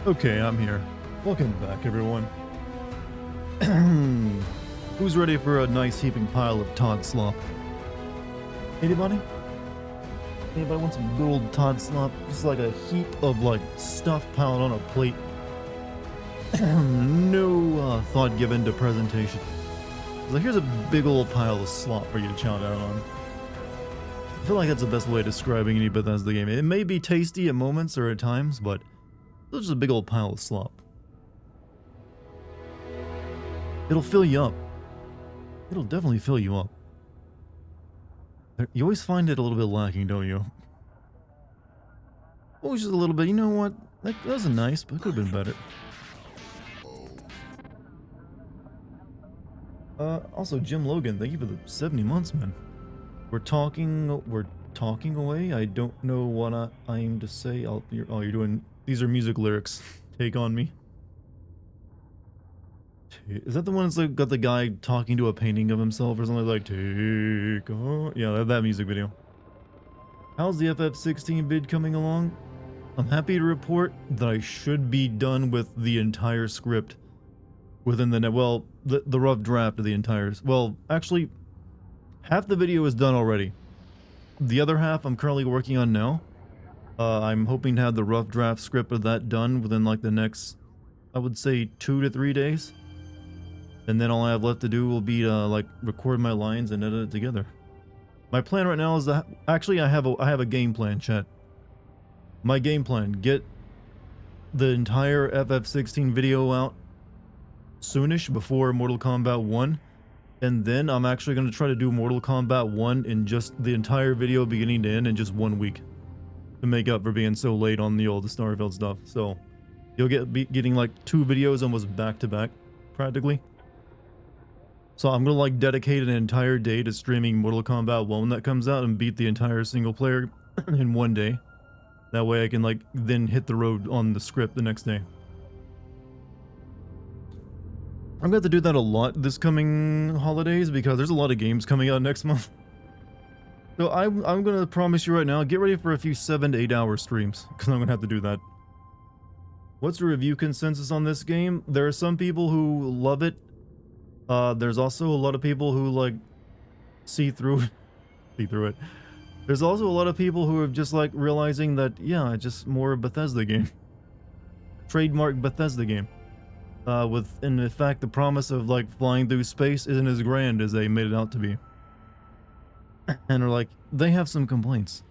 Okay, I'm here. Welcome back, everyone. Who's ready for a nice heaping pile of Todd slop? Anybody? Anybody want some good old Todd slop? Just like a heap of like stuff piled on a plate. No thought given to presentation. So here's a big old pile of slop for you to chow down on. I feel like that's the best way of describing any Bethesda game. It may be tasty at moments or at times, but it's just a big old pile of slop. It'll fill you up. It'll definitely fill you up. You always find it a little bit lacking, don't you? Always just a little bit. You know what? That wasn't nice, but it could have been better. Also, Jim Logan, thank you for the 70 months, man. We're talking away. I don't know what I aim to say. You're doing, these are music lyrics. Take on me. Is that the one that's like got the guy talking to a painting of himself or something like take on? Yeah, that music video. How's the FF16 vid coming along? I'm happy to report that I should be done with the entire script within the the rough draft of the entire. Well, actually, half the video is done already. The other half I'm currently working on now. I'm hoping to have the rough draft script of that done within like the next, I would say, 2 to 3 days. And then all I have left to do will be to like record my lines and edit it together. My plan right now is that actually I have a game plan, chat. My game plan: get the entire FF16 video out soonish before Mortal Kombat 1, and then I'm actually going to try to do Mortal Kombat 1 in just the entire video beginning to end in just 1 week to make up for being so late on the old Starfield stuff. So you'll be getting like 2 videos almost back to back practically. So I'm gonna like dedicate an entire day to streaming Mortal Kombat 1 that comes out and beat the entire single player in 1 day. That way I can like then hit the road on the script the next day. I'm going to do that a lot this coming holidays because there's a lot of games coming out next month. So I'm going to promise you right now, get ready for a few 7 to 8 hour streams because I'm going to have to do that. What's the review consensus on this game? There are some people who love it. There's also a lot of people who like see through it. There's also a lot of people who are just like realizing that, yeah, it's just more a Bethesda game. Trademark Bethesda game. With, in fact, the promise of like flying through space isn't as grand as they made it out to be. And are like, they have some complaints.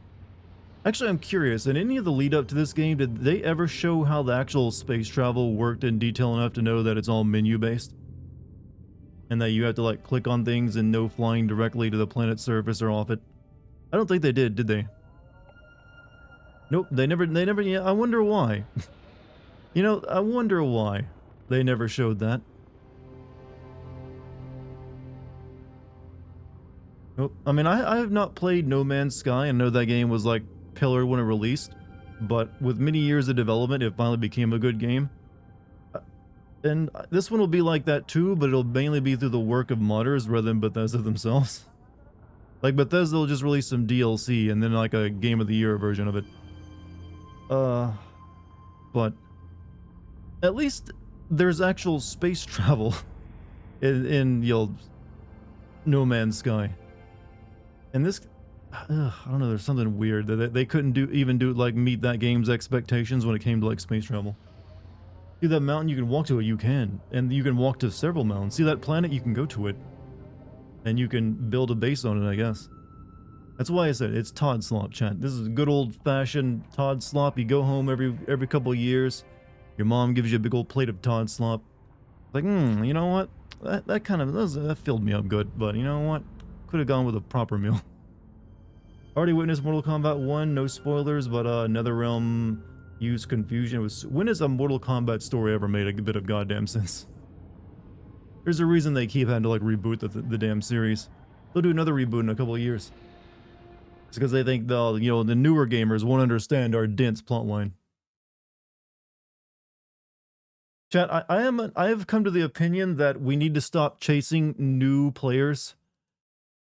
Actually, I'm curious, in any of the lead up to this game, did they ever show how the actual space travel worked in detail enough to know that it's all menu based? And that you have to like click on things and no flying directly to the planet's surface or off it? I don't think they did they? Nope, they never, yeah, I wonder why. You know, I wonder why they never showed that. Nope. I mean, I have not played No Man's Sky. I know that game was like pillar when it released, but with many years of development, it finally became a good game. And this one will be like that too, but it'll mainly be through the work of modders rather than Bethesda themselves. Like Bethesda will just release some DLC and then like a Game of the Year version of it. But at least there's actual space travel in you know, No Man's Sky. And this, I don't know, there's something weird that they couldn't even like meet that game's expectations when it came to like space travel. See that mountain, you can walk to it, you can. And you can walk to several mountains. See that planet, you can go to it. And you can build a base on it, I guess. That's why I said it's Todd Slop, chat. This is good old-fashioned Todd Slop. You go home every couple of years. Your mom gives you a big old plate of Todd Slop. Like, you know what? That kind of, that filled me up good. But you know what? Could have gone with a proper meal. Already witnessed Mortal Kombat 1. No spoilers, but NetherRealm used confusion. It was, when has a Mortal Kombat story ever made a bit of goddamn sense? There's a reason they keep having to like reboot the damn series. They'll do another reboot in a couple of years. It's because they think the newer gamers won't understand our dense plotline. Chat, I have come to the opinion that we need to stop chasing new players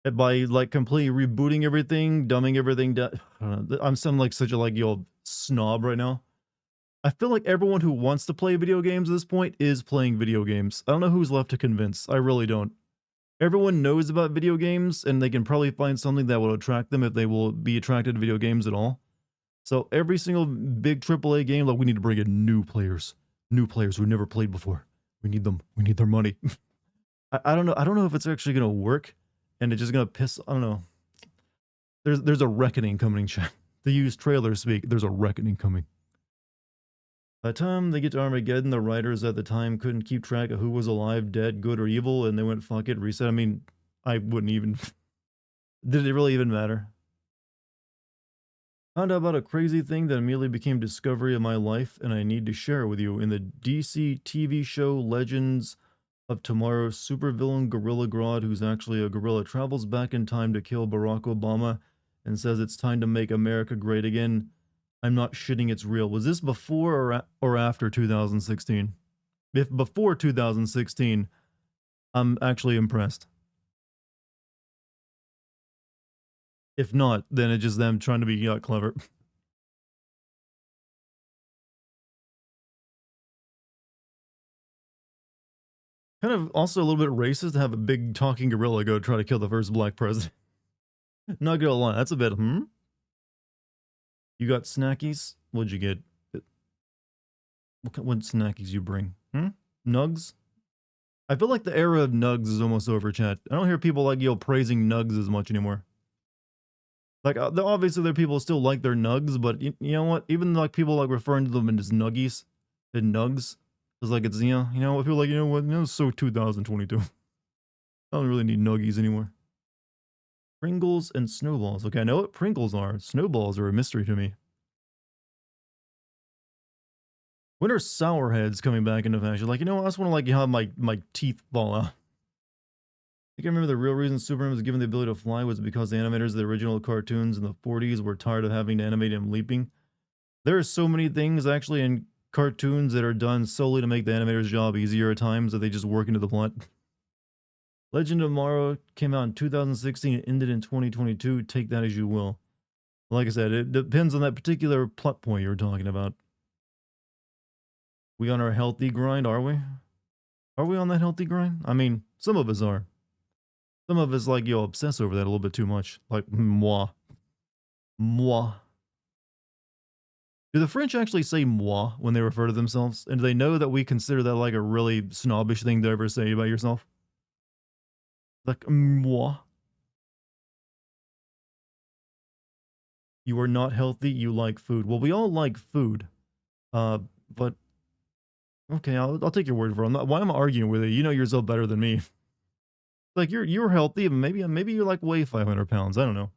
by like completely rebooting everything, dumbing everything down. I'm sounding like such a like snob right now. I feel like everyone who wants to play video games at this point is playing video games. I don't know who's left to convince. I really don't. Everyone knows about video games, and they can probably find something that will attract them if they will be attracted to video games at all. So every single big AAA game, like we need to bring in new players who never played before. We need them. We need their money. I don't know. I don't know if it's actually gonna work, and it's just gonna piss. I don't know. There's a reckoning coming, chat. To use trailer speak, there's a reckoning coming. By the time they get to Armageddon, the writers at the time couldn't keep track of who was alive, dead, good, or evil, and they went, fuck it, reset. I mean, I wouldn't even... Did it really even matter? Found out about a crazy thing that immediately became discovery of my life, and I need to share it with you. In the DC TV show Legends of Tomorrow, supervillain Gorilla Grodd, who's actually a gorilla, travels back in time to kill Barack Obama and says it's time to make America great again. I'm not shitting, it's real. Was this before or after 2016? If before 2016, I'm actually impressed. If not, then it's just them trying to be clever. Kind of also a little bit racist to have a big talking gorilla go try to kill the first black president. Not gonna lie, that's a bit, You got snackies? What'd you get? What snackies you bring? Nugs? I feel like the era of nugs is almost over, chat. I don't hear people like, praising nugs as much anymore. Like, obviously there are people who still like their nugs, but you know what? Even like people like referring to them as nuggies and nugs. It's like, it's, you know what? People like, it's so 2022. I don't really need nuggies anymore. Pringles and snowballs. Okay, I know what Pringles are. Snowballs are a mystery to me. When are Sour Heads coming back into fashion? Like, I just want to like have my teeth fall out. I can remember the real reason Superman was given the ability to fly was because the animators of the original cartoons in the 40s were tired of having to animate him leaping. There are so many things actually in cartoons that are done solely to make the animator's job easier at times that they just work into the plot. Legend of Tomorrow came out in 2016 and ended in 2022. Take that as you will. Like I said, it depends on that particular plot point you're talking about. We on our healthy grind, are we? Are we on that healthy grind? I mean, some of us are. Some of us, like, obsess over that a little bit too much. Like, moi. Moi. Do the French actually say moi when they refer to themselves? And do they know that we consider that, like, a really snobbish thing to ever say about yourself? Like, moi. You are not healthy, you like food. Well, we all like food. But... Okay, I'll take your word for it. Why am I arguing with you? You know yourself better than me. Like, you're healthy, maybe you like weigh 500 pounds. I don't know.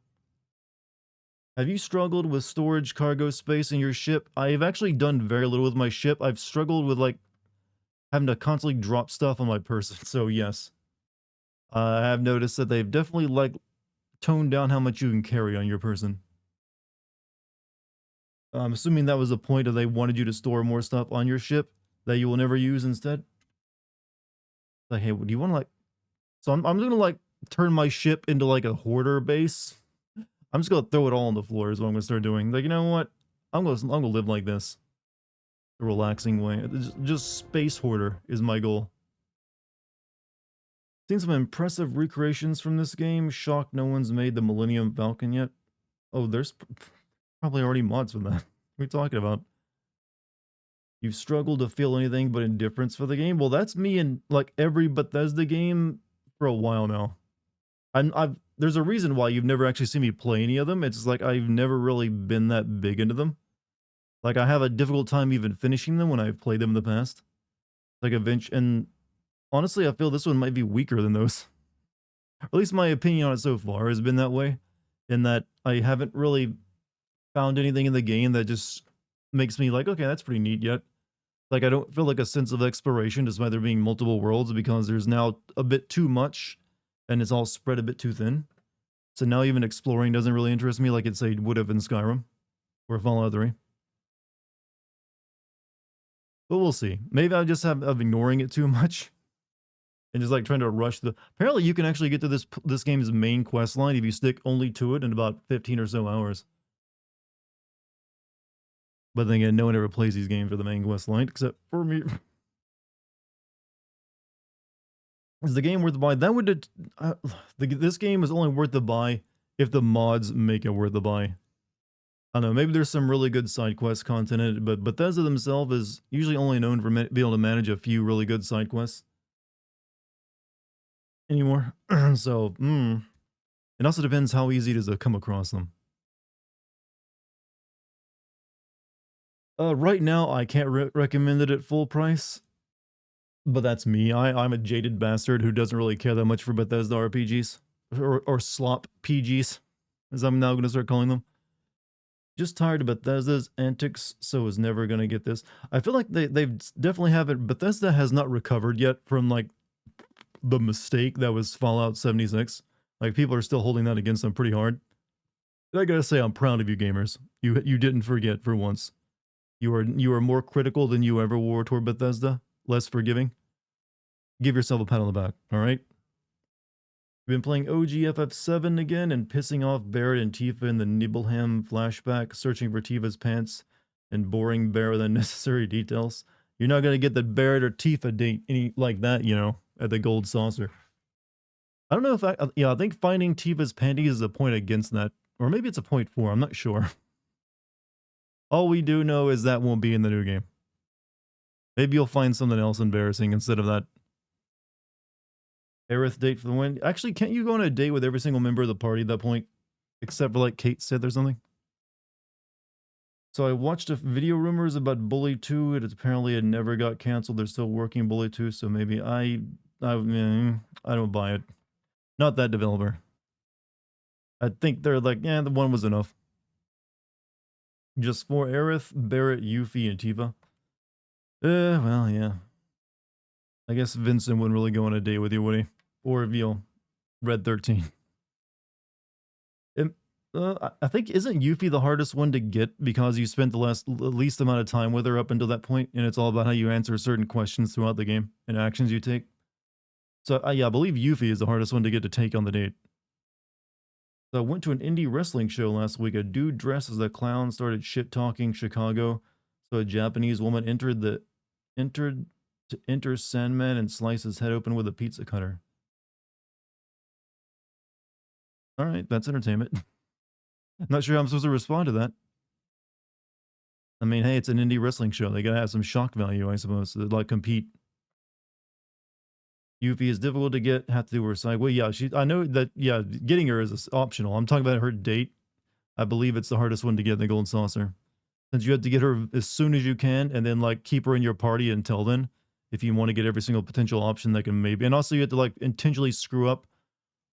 Have you struggled with storage cargo space in your ship? I've actually done very little with my ship. I've struggled with, like, having to constantly drop stuff on my person, so yes. I have noticed that they've definitely, like, toned down how much you can carry on your person. I'm assuming that was the point of they wanted you to store more stuff on your ship that you will never use instead. Like, hey, do you want to, like... So I'm gonna, like, turn my ship into, like, a hoarder base. I'm just gonna throw it all on the floor is what I'm gonna start doing. Like, you know what? I'm gonna live like this. A relaxing way. Just space hoarder is my goal. Seen some impressive recreations from this game. Shocked no one's made the Millennium Falcon yet. Oh, there's probably already mods for that. What are you talking about? You've struggled to feel anything but indifference for the game? Well, that's me in, like, every Bethesda game for a while now. There's a reason why you've never actually seen me play any of them. It's like I've never really been that big into them. Like, I have a difficult time even finishing them when I've played them in the past. Like, and honestly, I feel this one might be weaker than those. Or at least my opinion on it so far has been that way, in that I haven't really found anything in the game that just makes me like, okay, that's pretty neat yet. Like, I don't feel like a sense of exploration despite there being multiple worlds because there's now a bit too much and it's all spread a bit too thin. So now even exploring doesn't really interest me like it, say, would have in Skyrim or Fallout 3. But we'll see. Maybe I just have of ignoring it too much and just like trying to rush the... Apparently you can actually get to this game's main quest line if you stick only to it in about 15 or so hours. But then again, no one ever plays these games for the main quest line except for me. Is the game worth the buy? That would this game is only worth the buy if the mods make it worth the buy. I don't know, maybe there's some really good side quest content in it, but Bethesda themselves is usually only known for being able to manage a few really good side quests anymore. So, it also depends how easy it is to come across them. Right now, I can't recommend it at full price, but that's me. I'm a jaded bastard who doesn't really care that much for Bethesda RPGs, or slop PGs, as I'm now going to start calling them. Just tired of Bethesda's antics, so was never going to get this. I feel like they've definitely haven't. Bethesda has not recovered yet from like the mistake that was Fallout 76. Like people are still holding that against them pretty hard. And I gotta say, I'm proud of you gamers. You didn't forget for once. You are more critical than you ever were toward Bethesda. Less forgiving. Give yourself a pat on the back. All right. We've been playing OG FF7 again and pissing off Barrett and Tifa in the Nibelheim flashback, searching for Tifa's pants and boring Barrett with unnecessary details. You're not gonna get the Barrett or Tifa date any like that, you know, at the Gold Saucer. I don't know if I think finding Tifa's panties is a point against that, or maybe it's a point for. I'm not sure. All we do know is that won't be in the new game. Maybe you'll find something else embarrassing instead of that. Aerith date for the win. Actually, can't you go on a date with every single member of the party at that point? Except for like Kate said or something? So I watched a video rumors about Bully 2. It apparently had never got canceled. They're still working Bully 2, so maybe I don't buy it. Not that developer. I think they're like, yeah, the one was enough. Just for Aerith, Barrett, Yuffie, and Tifa. Well, yeah. I guess Vincent wouldn't really go on a date with you, would he? Or reveal Red 13. I think, isn't Yuffie the hardest one to get because you spent the least amount of time with her up until that point, and it's all about how you answer certain questions throughout the game and actions you take? So, yeah, I believe Yuffie is the hardest one to get to take on the date. So I went to an indie wrestling show last week. A dude dressed as a clown started shit-talking Chicago. So a Japanese woman entered to enter Sandman and slice his head open with a pizza cutter. All right, that's entertainment. Not sure how I'm supposed to respond to that. I mean, hey, it's an indie wrestling show. They gotta have some shock value, I suppose, to like compete. Yuffie is difficult to get. Have to do her side. Well, yeah, I know that. Yeah, getting her is optional. I'm talking about her date. I believe it's the hardest one to get in the Golden Saucer, since you have to get her as soon as you can, and then like keep her in your party until then, if you want to get every single potential option that can maybe. And also, you have to like intentionally screw up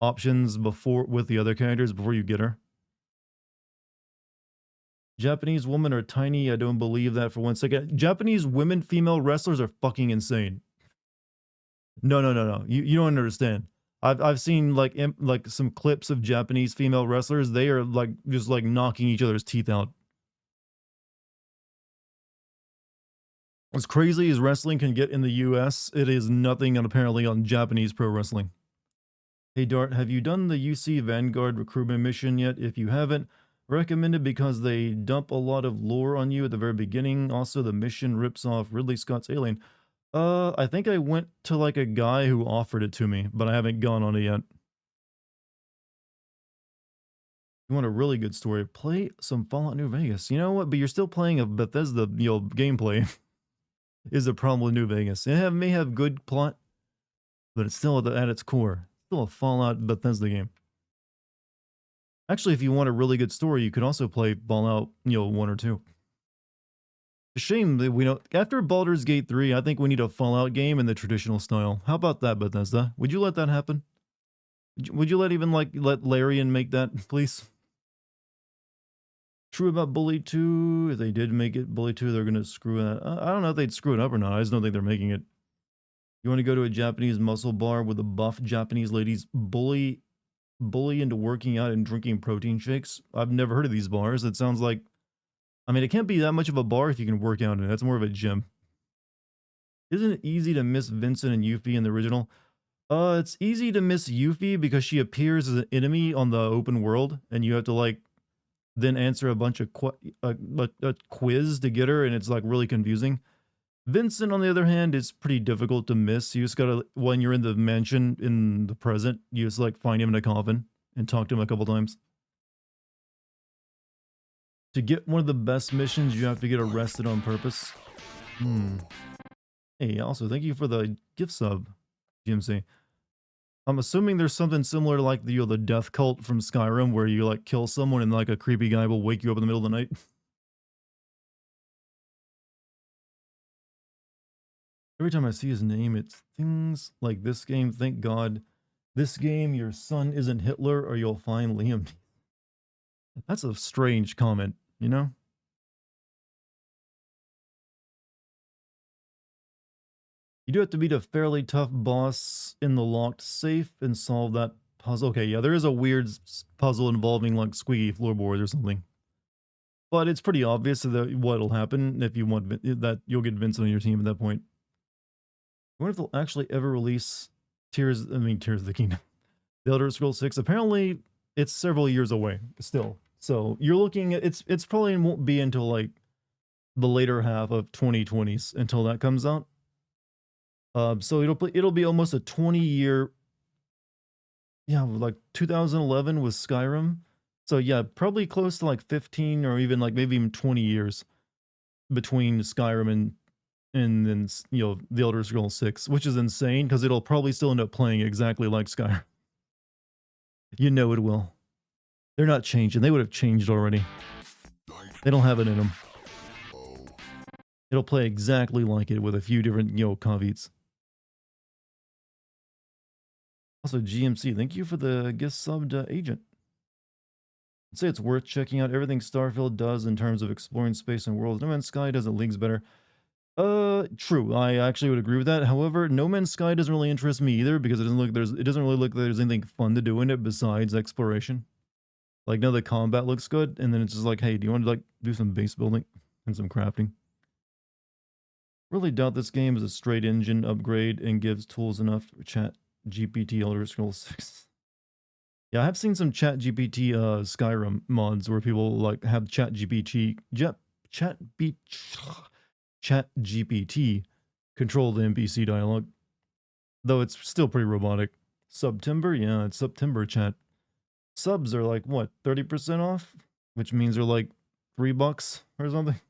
options before with the other characters before you get her. Japanese women are tiny. I don't believe that for 1 second. Japanese women, female wrestlers are fucking insane. No. You don't understand. I've seen like some clips of Japanese female wrestlers. They are like just like knocking each other's teeth out. As crazy as wrestling can get in the US, it is nothing apparently on Japanese pro wrestling. Hey Dart, have you done the UC Vanguard recruitment mission yet? If you haven't, recommend it because they dump a lot of lore on you at the very beginning. Also, the mission rips off Ridley Scott's Alien. I think I went to like a guy who offered it to me, but I haven't gone on it yet. You want a really good story? Play some Fallout New Vegas. You know what? But you're still playing a Bethesda, gameplay. Is a problem with New Vegas. It may have good plot, but it's still at its core, still a Fallout Bethesda game. Actually, if you want a really good story, you could also play Fallout, 1 or 2. A shame that we don't. After Baldur's Gate 3, I think we need a Fallout game in the traditional style. How about that, Bethesda? Would you let that happen? Would you let Larian make that, please? True about Bully 2. If they did make it Bully 2, they're gonna screw it. I don't know if they'd screw it up or not. I just don't think they're making it. You want to go to a Japanese muscle bar with the buff Japanese ladies bully into working out and drinking protein shakes? I've never heard of these bars. It sounds like, I mean, it can't be that much of a bar if you can work out in it. That's more of a gym. Isn't it easy to miss Vincent and Yuffie in the original? It's easy to miss Yuffie because she appears as an enemy on the open world, and you have to like then answer a bunch of a quiz to get her, and it's like really confusing. Vincent, on the other hand, is pretty difficult to miss. You just gotta, when you're in the mansion in the present, you just like find him in a coffin and talk to him a couple times. To get one of the best missions, you have to get arrested on purpose. Hey, also, thank you for the gift sub, GMC. I'm assuming there's something similar to like the death cult from Skyrim, where you like kill someone and like a creepy guy will wake you up in the middle of the night. Every time I see his name, it's things like this game. Thank God, this game, your son isn't Hitler, or you'll find Liam. That's a strange comment, you know? You do have to beat a fairly tough boss in the locked safe and solve that puzzle. Okay, yeah, there is a weird puzzle involving like squeaky floorboards or something. But it's pretty obvious that what'll happen if you want that you'll get Vincent on your team at that point. I wonder if they'll actually ever release Tears of the Kingdom. The Elder Scrolls 6. Apparently, it's several years away still. So you're looking at it's probably won't be until like the later half of 2020s until that comes out. So it'll be almost a 20-year. Yeah, like 2011 was Skyrim. So yeah, probably close to like 15 or even like maybe even 20 years between Skyrim and then the Elder Scrolls 6, which is insane because it'll probably still end up playing exactly like Skyrim. You know it will. They're not changing. They would have changed already. They don't have it in them. It'll play exactly like it with a few different caveats. Also, GMC, thank you for the gift sub to Agent. I'd say it's worth checking out everything Starfield does in terms of exploring space and worlds. No Man's Sky does it leagues better. True. I actually would agree with that. However, No Man's Sky doesn't really interest me either because it doesn't really look like there's anything fun to do in it besides exploration. Like, no, the combat looks good, and then it's just like, hey, do you want to like do some base building and some crafting? Really doubt this game is a straight engine upgrade and gives tools enough for Chat GPT Elder Scrolls 6. Yeah, I have seen some Chat GPT Skyrim mods where people like have Chat GPT control the NPC dialogue. Though it's still pretty robotic. September? Yeah, it's September chat. Subs are like what, 30% off? Which means they're like $3 or something.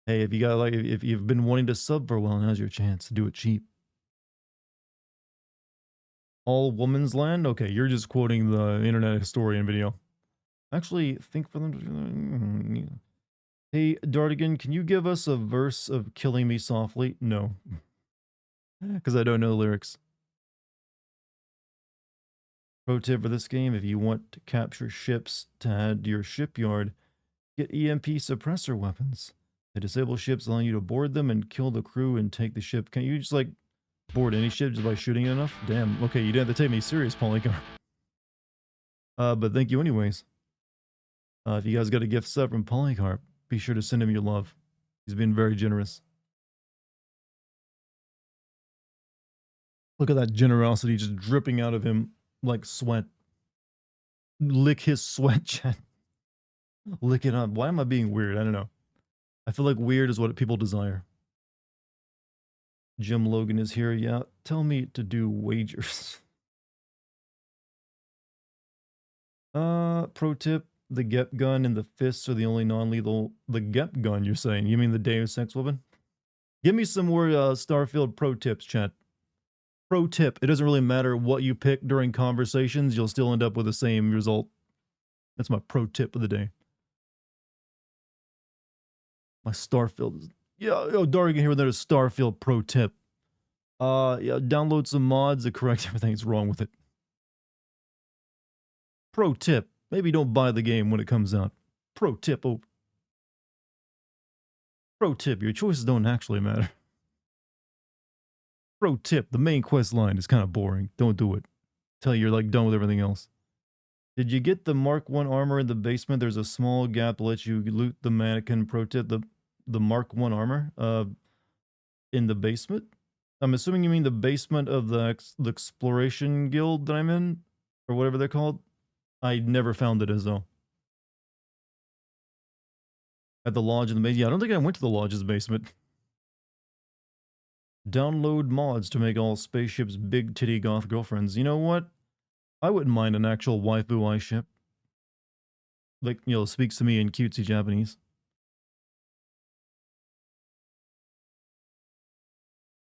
Hey, if you got like if you've been wanting to sub for a while, now's your chance to do it cheap. All woman's land? Okay, you're just quoting the internet historian video. Actually, think for them. Hey, Dartigan, can you give us a verse of Killing Me Softly? No. Because I don't know the lyrics. Pro tip for this game, if you want to capture ships to add to your shipyard, get EMP suppressor weapons. They disable ships, allowing you to board them and kill the crew and take the ship. Can't you just like board any ship just by shooting it enough? Damn, okay, you didn't have to take me serious, Polycar. But thank you anyways. If you guys got a gift sub from Polycarp, be sure to send him your love. He's been very generous. Look at that generosity just dripping out of him like sweat. Lick his sweat, chat. Lick it up. Why am I being weird? I don't know. I feel like weird is what people desire. Jim Logan is here. Yeah, tell me to do wagers. Pro tip. The Gep gun and the fists are the only non-lethal. The Gep gun, you're saying? You mean the Deus Ex weapon? Give me some more Starfield pro tips, chat. Pro tip. It doesn't really matter what you pick during conversations. You'll still end up with the same result. That's my pro tip of the day. My Starfield. Yeah, Dartigan here with a Starfield pro tip. Yeah, download some mods to correct everything that's wrong with it. Pro tip. Maybe don't buy the game when it comes out. Pro tip. Oh. Pro tip. Your choices don't actually matter. Pro tip. The main quest line is kind of boring. Don't do it. Till you're like done with everything else. Did you get the Mark 1 armor in the basement? There's a small gap to let you loot the mannequin. Pro tip. The Mark 1 armor in the basement? I'm assuming you mean the basement of the exploration guild that I'm in? Or whatever they're called? I never found it as though. At the lodge in the basement. Yeah, I don't think I went to the lodge's basement. Download mods to make all spaceships big titty goth girlfriends. You know what? I wouldn't mind an actual waifu I ship. Like, you know, speaks to me in cutesy Japanese.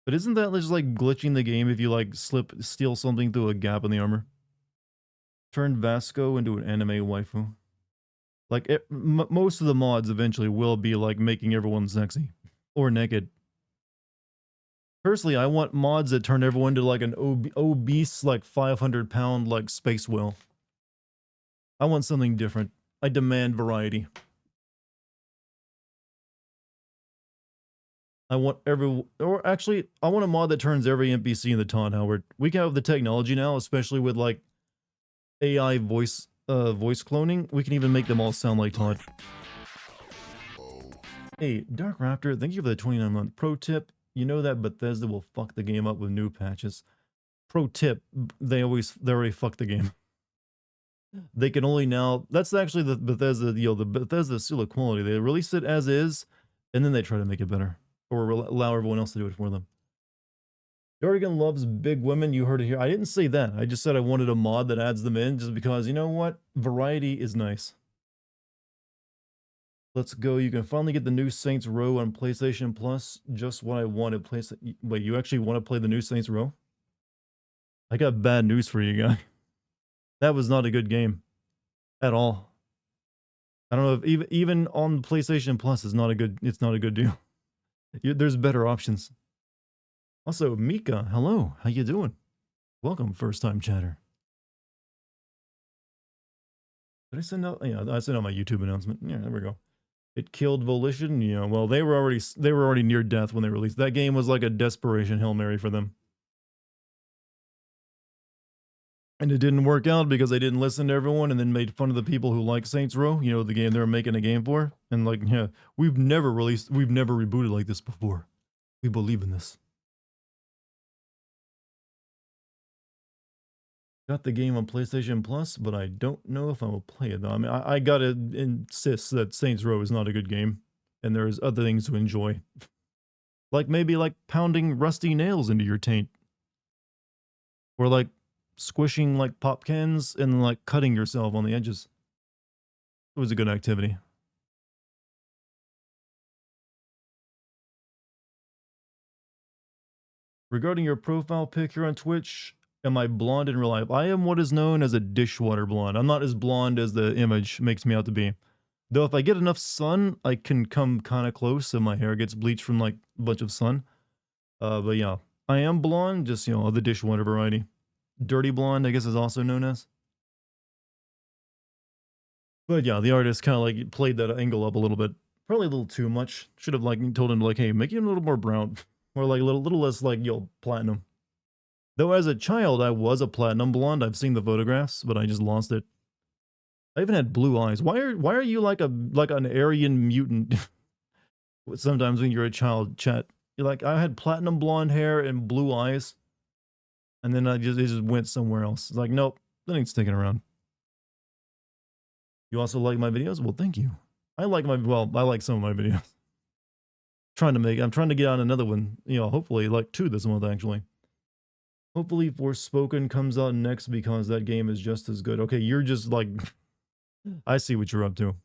But isn't that just like glitching the game if you like steal something through a gap in the armor? Turn Vasco into an anime waifu. Like, most of the mods eventually will be like making everyone sexy. Or naked. Personally, I want mods that turn everyone into like an obese, like 500-pound, like space whale. I want something different. I demand variety. I want or actually, I want a mod that turns every NPC into Todd Howard. We can have the technology now, especially with like AI voice cloning. We can even make them all sound like Todd. Hey, Dark Raptor, thank you for the 29-month pro tip. You know that Bethesda will fuck the game up with new patches. Pro tip, they already fuck the game. They can only now, that's actually the Bethesda, the Bethesda seal of quality. They release it as is, and then they try to make it better. Or allow everyone else to do it for them. Dartigan loves big women, you heard it here. I didn't say that. I just said I wanted a mod that adds them in, just because, you know what? Variety is nice. Let's go. You can finally get the new Saints Row on PlayStation Plus. Just what I wanted. Wait, you actually want to play the new Saints Row? I got bad news for you, guy. That was not a good game. At all. I don't know if even on PlayStation Plus it's not a good deal. There's better options. Also, Mika, hello. How you doing? Welcome, first time chatter. Did I send out? Yeah, I sent out my YouTube announcement. Yeah, there we go. It killed Volition. Yeah, well, they were already near death when they released that game. Was like a desperation Hail Mary for them. And it didn't work out because they didn't listen to everyone and then made fun of the people who like Saints Row, you know, the game they were making a game for. And like, yeah, we've never rebooted like this before. We believe in this. Got the game on PlayStation Plus, but I don't know if I will play it though. I mean, I gotta insist that Saints Row is not a good game, and there's other things to enjoy. Like maybe like pounding rusty nails into your taint. Or like squishing like pop cans and like cutting yourself on the edges. It was a good activity. Regarding your profile pic here on Twitch, am I blonde in real life? I am what is known as a dishwater blonde. I'm not as blonde as the image makes me out to be. Though if I get enough sun, I can come kind of close and my hair gets bleached from like a bunch of sun. But yeah, I am blonde, just, you know, the dishwater variety. Dirty blonde, I guess, is also known as. But yeah, the artist kind of like played that angle up a little bit. Probably a little too much. Should have like told him like, hey, make it a little more brown. Or like a little less like, yo, platinum. Though as a child, I was a platinum blonde. I've seen the photographs, but I just lost it. I even had blue eyes. Why are you like an Aryan mutant? Sometimes when you're a child, chat. You're like, I had platinum blonde hair and blue eyes, and then it just went somewhere else. It's like, nope, that ain't sticking around. You also like my videos? Well, thank you. I like some of my videos. I'm trying to get on another one, you know, hopefully like 2 this month actually. Hopefully Forspoken comes out next because that game is just as good. Okay, you're just like I see what you're up to.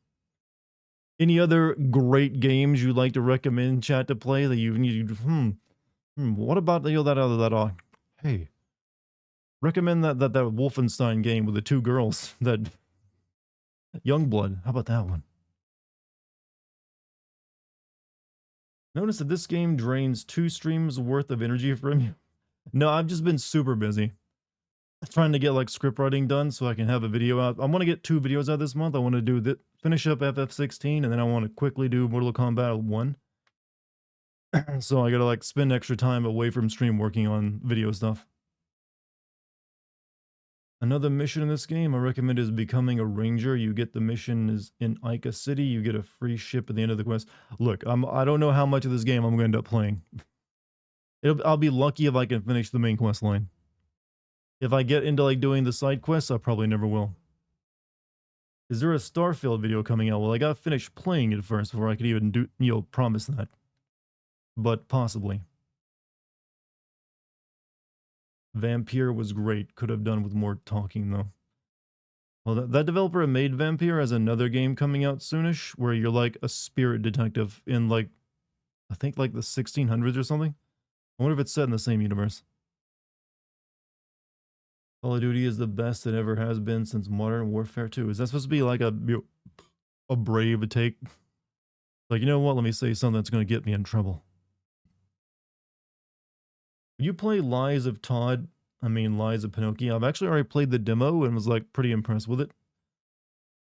Any other great games you'd like to recommend chat to play that what about hey, recommend that Wolfenstein game with the 2 girls, that Youngblood. How about that one? Notice that this game drains 2 streams worth of energy from you. No, I've just been super busy trying to get like script writing done so I can have a video out. I want to get 2 videos out this month. I want to do finish up FF16, and then I want to quickly do Mortal Kombat 1. So I gotta like spend extra time away from stream working on video stuff. Another mission in this game I recommend is becoming a ranger. You get the mission is in Ica City. You get a free ship at the end of the quest. Look, I don't know how much of this game I'm going to end up playing. I'll be lucky if I can finish the main quest line. If I get into like doing the side quests, I probably never will. Is there a Starfield video coming out? Well, I gotta finish playing it first before I could even do, promise that. But possibly. Vampire was great. Could have done with more talking, though. Well, that developer who made Vampire has another game coming out soonish where you're like a spirit detective in like, I think like the 1600s or something. I wonder if it's set in the same universe. Call of Duty is the best it ever has been since Modern Warfare 2. Is that supposed to be like a brave take? Like, you know what? Let me say something that's going to get me in trouble. You play Lies of Todd? I mean, Lies of Pinocchio. I've actually already played the demo and was like pretty impressed with it.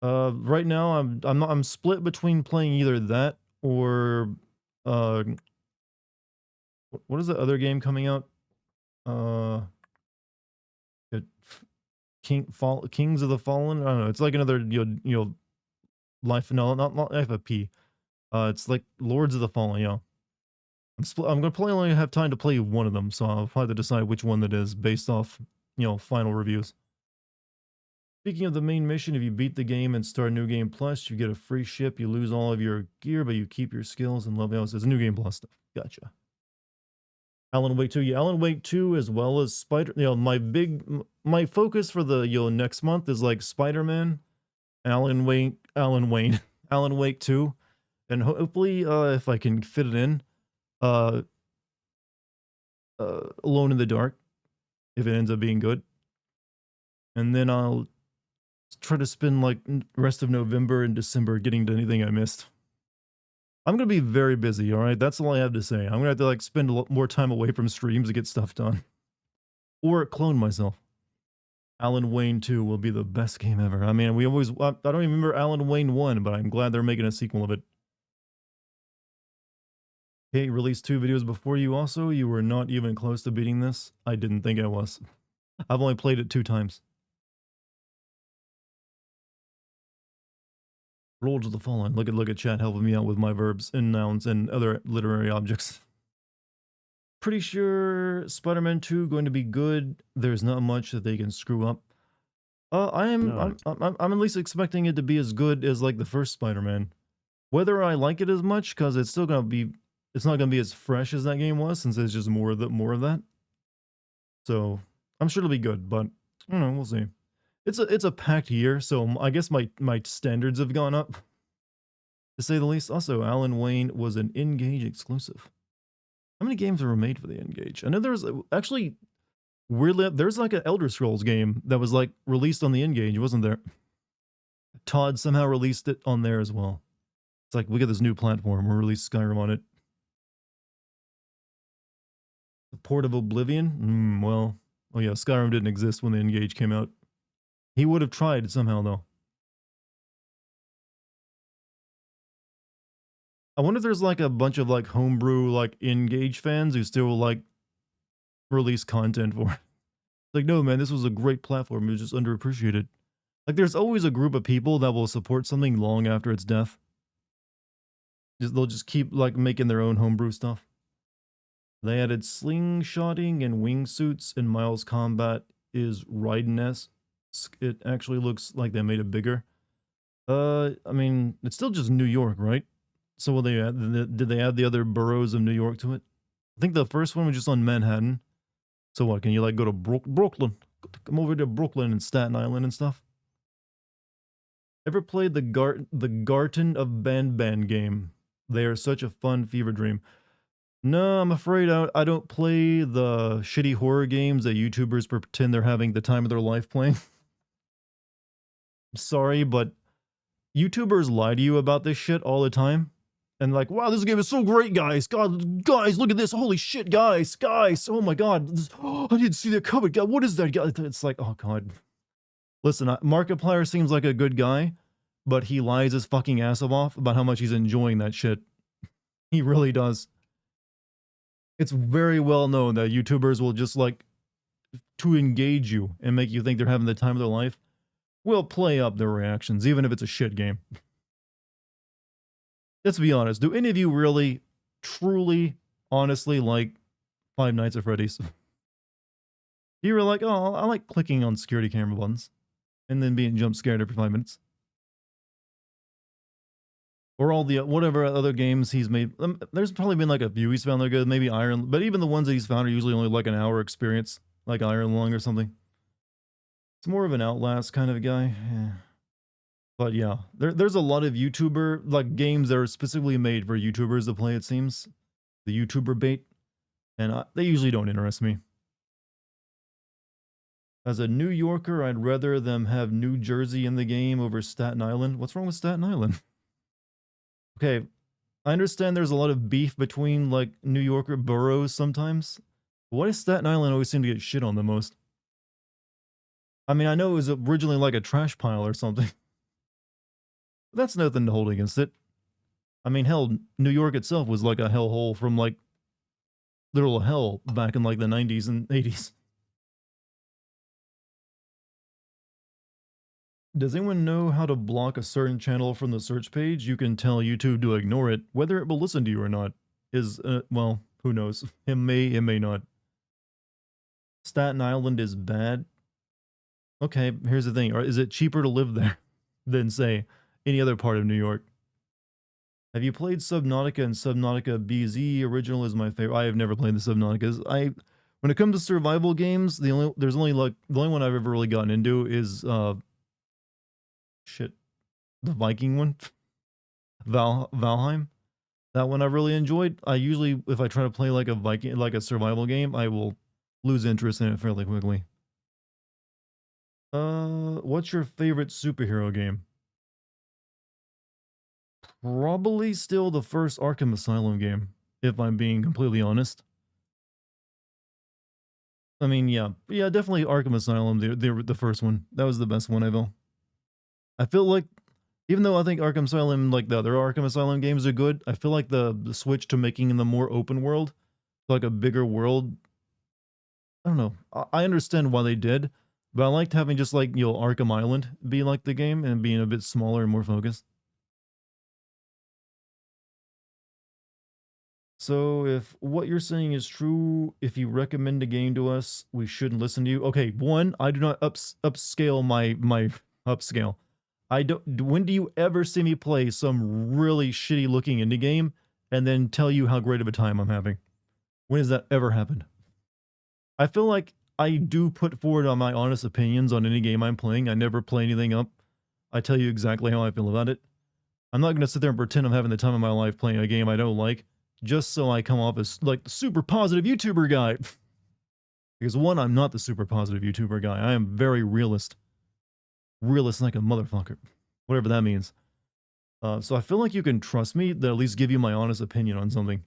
Right now I'm split between playing either that or uh, what is the other game coming out? It, Kings of the Fallen. I don't know. It's like another life. No, not FFP. It's like Lords of the Fallen. Yeah. I'm gonna probably only have time to play one of them, so I'll probably have to decide which one that is based off, final reviews. Speaking of the main mission, if you beat the game and start New Game Plus, you get a free ship. You lose all of your gear, but you keep your skills and level. It's New Game Plus stuff. Gotcha. Alan Wake 2. Yeah, Alan Wake 2 as well as Spider. My focus for the next month is like Spider-Man, Alan Wake, Alan Wake 2, and hopefully if I can fit it in, uh, Alone in the Dark, if it ends up being good, and then I'll try to spend like rest of November and December getting to anything I missed. I'm gonna be very busy. All right, that's all I have to say. I'm gonna have to like spend a lot more time away from streams to get stuff done, or clone myself. Alan Wayne 2 will be the best game ever. I mean, I don't even remember Alan Wayne 1, but I'm glad they're making a sequel of it. Hey, released 2 videos before you also. You were not even close to beating this. I didn't think I was. I've only played it 2 times. Roll to the Fallen. Look at chat helping me out with my verbs and nouns and other literary objects. Pretty sure Spider-Man 2 going to be good. There's not much that they can screw up. I'm at least expecting it to be as good as like the first Spider-Man. Whether I like it as much, because it's not gonna be as fresh as that game was, since it's just more of that. So I'm sure it'll be good, but I don't know, we'll see. It's a packed year, so I guess my standards have gone up, to say the least. Also, Alan Wayne was an N-Gage exclusive. How many games were made for the N-Gage? I know there's actually weirdly there's like an Elder Scrolls game that was like released on the N-Gage, wasn't there? Todd somehow released it on there as well. It's like, we got this new platform, we'll release Skyrim on it. The Port of Oblivion? Well, oh yeah, Skyrim didn't exist when the N-Gage came out. He would have tried somehow, though. I wonder if there's like a bunch of like homebrew like N-Gage fans who still like release content for it. Like, no man, this was a great platform, it was just underappreciated. Like, there's always a group of people that will support something long after its death. They'll just keep like making their own homebrew stuff. They added slingshotting and wingsuits, and Miles combat is Raiden-esque. It actually looks like they made it bigger. I mean, it's still just New York, right? So will they add? Did they add the other boroughs of New York to it? I think the first one was just on Manhattan. So what? Can you like go to Brooklyn? Come over to Brooklyn and Staten Island and stuff. Ever played the Garten of Banban game? They are such a fun fever dream. No, I'm afraid I don't play the shitty horror games that YouTubers pretend they're having the time of their life playing. Sorry, but YouTubers lie to you about this shit all the time. And like, wow, this game is so great, guys. God, guys, look at this. Holy shit, guys. Oh my god. I didn't see that coming. God, what is that? It's like, oh god. Listen, Markiplier seems like a good guy, but he lies his fucking ass off about how much he's enjoying that shit. He really does. It's very well known that YouTubers will just like, to engage you and make you think they're having the time of their life, will play up their reactions, even if it's a shit game. Let's be honest. Do any of you really, truly, honestly like Five Nights at Freddy's? You were like, oh, I like clicking on security camera buttons and then being jump scared every 5 minutes. Or all the whatever other games he's made. There's probably been like a few he's found they're good. Maybe Iron, but even the ones that he's found are usually only like an hour experience, like Iron Lung or something. It's more of an Outlast kind of a guy. Yeah. But yeah, there's a lot of YouTuber like games that are specifically made for YouTubers to play. It seems the YouTuber bait, and they usually don't interest me. As a New Yorker, I'd rather them have New Jersey in the game over Staten Island. What's wrong with Staten Island? Okay, I understand there's a lot of beef between like New Yorker boroughs sometimes. Why does Staten Island always seem to get shit on the most? I mean, I know it was originally like a trash pile or something. That's nothing to hold against it. I mean, hell, New York itself was like a hellhole from like literal hell back in like the 90s and 80s. Does anyone know how to block a certain channel from the search page? You can tell YouTube to ignore it. Whether it will listen to you or not is, well, who knows? It may not. Staten Island is bad. Okay, here's the thing. Is it cheaper to live there than, say, any other part of New York? Have you played Subnautica and Subnautica BZ? Original is my favorite. I have never played the Subnauticas. When it comes to survival games, the only one I've ever really gotten into is shit, the Viking one, Valheim. That one I really enjoyed. I usually, if I try to play like a Viking, like a survival game, I will lose interest in it fairly quickly. What's your favorite superhero game? Probably still the first Arkham Asylum game, if I'm being completely honest. I mean, yeah, definitely Arkham Asylum, the first one. That was the best one I've. I feel like, even though I think Arkham Asylum, like the other Arkham Asylum games, are good, I feel like the switch to making the more open world, like a bigger world. I don't know. I understand why they did, but I liked having just like Arkham Island be like the game and being a bit smaller and more focused. So if what you're saying is true, if you recommend a game to us, we shouldn't listen to you. Okay, one, I do not upscale my upscale. I don't. When do you ever see me play some really shitty looking indie game and then tell you how great of a time I'm having? When has that ever happened? I feel like I do put forward on my honest opinions on any game I'm playing. I never play anything up. I tell you exactly how I feel about it. I'm not going to sit there and pretend I'm having the time of my life playing a game I don't like just so I come off as like the super positive YouTuber guy. Because one, I'm not the super positive YouTuber guy. I am very realist. Realist like a motherfucker. Whatever that means. So I feel like you can trust me to at least give you my honest opinion on something.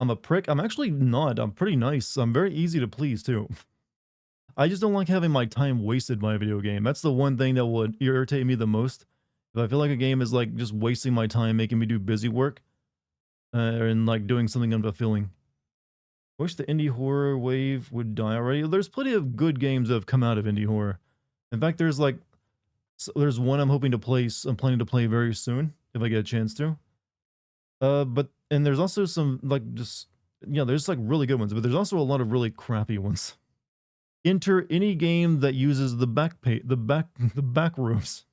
I'm a prick. I'm actually not. I'm pretty nice. I'm very easy to please too. I just don't like having my time wasted by a video game. That's the one thing that would irritate me the most. If I feel like a game is like just wasting my time, making me do busy work, and like doing something unfulfilling. Wish the indie horror wave would die already. There's plenty of good games that have come out of indie horror. In fact, there's one I'm hoping to play. I'm planning to play very soon if I get a chance to. But and there's also some like just there's like really good ones, but there's also a lot of really crappy ones. Enter any game that uses the the back rooms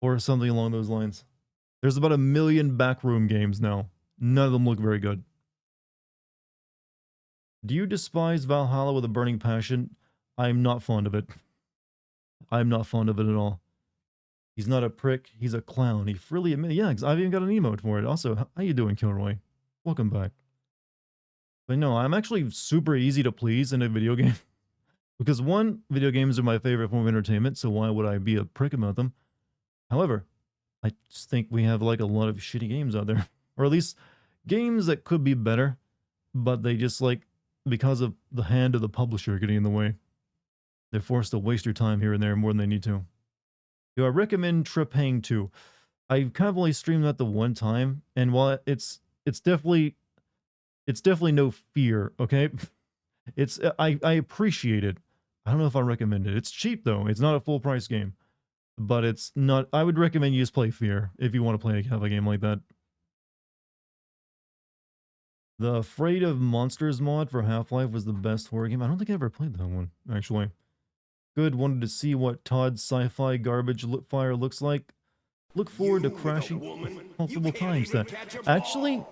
or something along those lines. There's about 1 million backroom games now. None of them look very good. Do you despise Valhalla with a burning passion? I'm not fond of it. I'm not fond of it at all. He's not a prick. He's a clown. He freely admitted. Yeah, I've even got an emote for it. Also, how you doing, Kilroy? Welcome back. But no, I'm actually super easy to please in a video game. Because one, video games are my favorite form of entertainment, so why would I be a prick about them? However, I just think we have like a lot of shitty games out there. Or at least games that could be better, but they just like, because of the hand of the publisher getting in the way, they're forced to waste your time here and there more than they need to. Do I recommend Trepang 2? I kind of only streamed that the one time, and while it's definitely no fear, okay? I appreciate it. I don't know if I recommend it. It's cheap though. It's not a full price game. But it's not. I would recommend you just play Fear if you want to have a game like that. The Afraid of Monsters mod for Half-Life was the best horror game. I don't think I ever played that one, actually. Good, wanted to see what Todd's sci-fi garbage fire looks like. Look forward to crashing multiple times. That actually,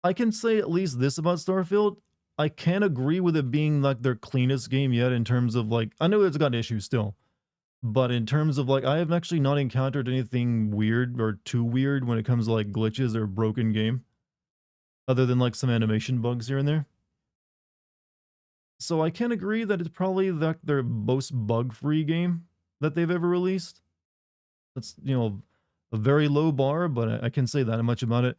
I can say at least this about Starfield. I can't agree with it being like their cleanest game yet in terms of like, I know it's got issues still, but in terms of like, I have actually not encountered anything weird or too weird when it comes to like glitches or broken game, other than like some animation bugs here and there. So I can agree that it's probably like their most bug-free game that they've ever released. That's, you know, a very low bar, but I can say that much about it.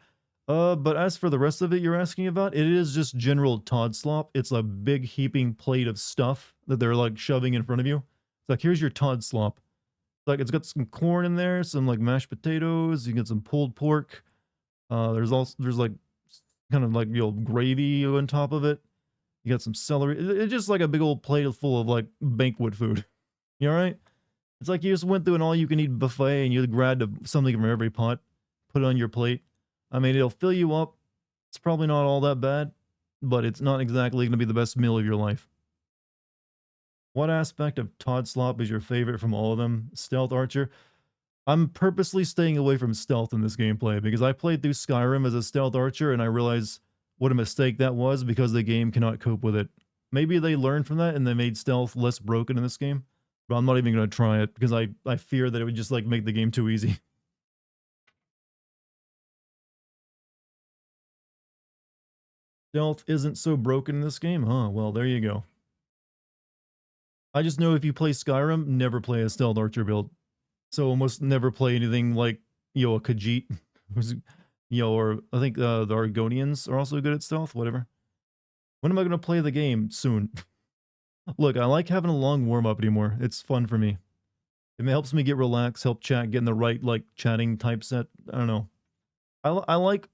But as for the rest of it you're asking about, it is just general Todd slop. It's a big heaping plate of stuff that they're like shoving in front of you. It's like, here's your Todd slop. Like, it's got some corn in there, some like mashed potatoes. You get some pulled pork. There's like kind of like, you know, gravy on top of it. You got some celery. It's just like a big old plate full of like banquet food. You all right? It's like you just went through an all-you-can-eat buffet and you grabbed something from every pot, put it on your plate. I mean, it'll fill you up. It's probably not all that bad, but it's not exactly going to be the best meal of your life. What aspect of Todd Slop is your favorite from all of them? Stealth Archer? I'm purposely staying away from stealth in this gameplay because I played through Skyrim as a stealth archer and I realized what a mistake that was because the game cannot cope with it. Maybe they learned from that and they made stealth less broken in this game, but I'm not even going to try it because I fear that it would just like make the game too easy. Stealth isn't so broken in this game? Huh, well, there you go. I just know if you play Skyrim, never play a stealth archer build. So almost never play anything like, you know, a Khajiit, you know, or I think the Argonians are also good at stealth, whatever. When am I going to play the game? Soon. Look, I like having a long warm-up anymore. It's fun for me. It helps me get relaxed, help chat, get in the right, like, chatting typeset. I don't know. I like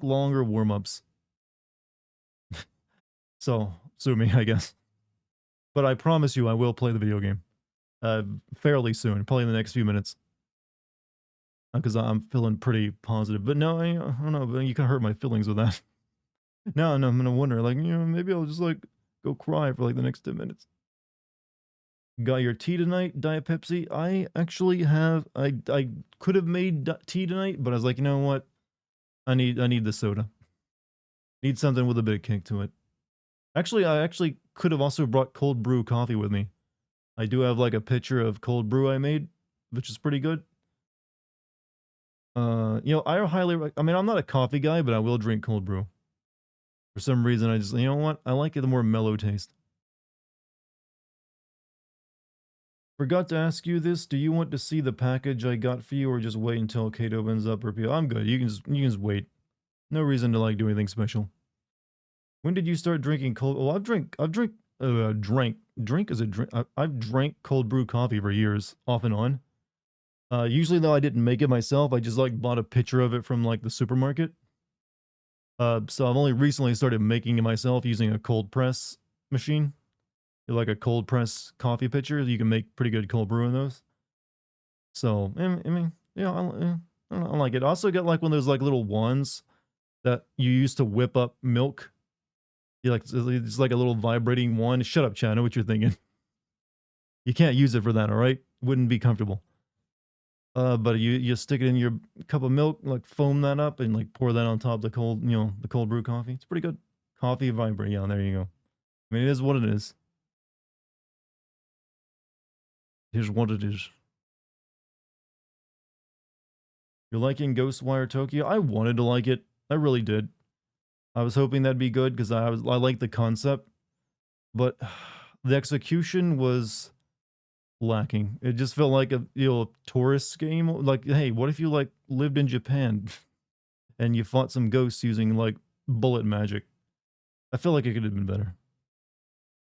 longer warm-ups. So, sue me, I guess. But I promise you I will play the video game. Fairly soon, probably in the next few minutes. Because I'm feeling pretty positive. But no, I don't know, but you kind of hurt my feelings with that. Now I'm gonna wonder, like, you know, maybe I'll just, like, go cry for, like, the next 10 minutes. Got your tea tonight, Diet Pepsi? I actually have, I could have made tea tonight, but I was like, you know what? I need the soda. Need something with a bit of kick to it. Actually, I actually could have also brought cold brew coffee with me. I do have, like, a pitcher of cold brew I made, which is pretty good. You know, I highly, I mean, I'm not a coffee guy, but I will drink cold brew. For some reason, I just, you know what? I like it the more mellow taste. Forgot to ask you this. Do you want to see the package I got for you, or just wait until Kate opens up her PO? I'm good. You can just wait. No reason to like do anything special. When did you start drinking cold? Well, drink is a drink. I've drank cold brew coffee for years, off and on. Usually though, I didn't make it myself. I just like bought a pitcher of it from like the supermarket. So I've only recently started making it myself using a cold press machine. Like a cold press coffee pitcher. You can make pretty good cold brew in those. So, I mean, yeah, I like it. I also got like one of those like little wands that you use to whip up milk. You like it's like a little vibrating wand. Shut up, Chad. I know what you're thinking. You can't use it for that, all right? Wouldn't be comfortable. But you stick it in your cup of milk, like foam that up, and like pour that on top of the cold, you know, the cold brew coffee. It's pretty good. Coffee vibrate. Yeah, there you go. I mean, it is what it is. Here's what it is. You're liking Ghostwire Tokyo? I wanted to like it. I really did. I was hoping that'd be good because I like the concept, but the execution was lacking. It just felt like a, you know, a tourist game. Like, hey, what if you like lived in Japan and you fought some ghosts using like bullet magic? I feel like it could have been better.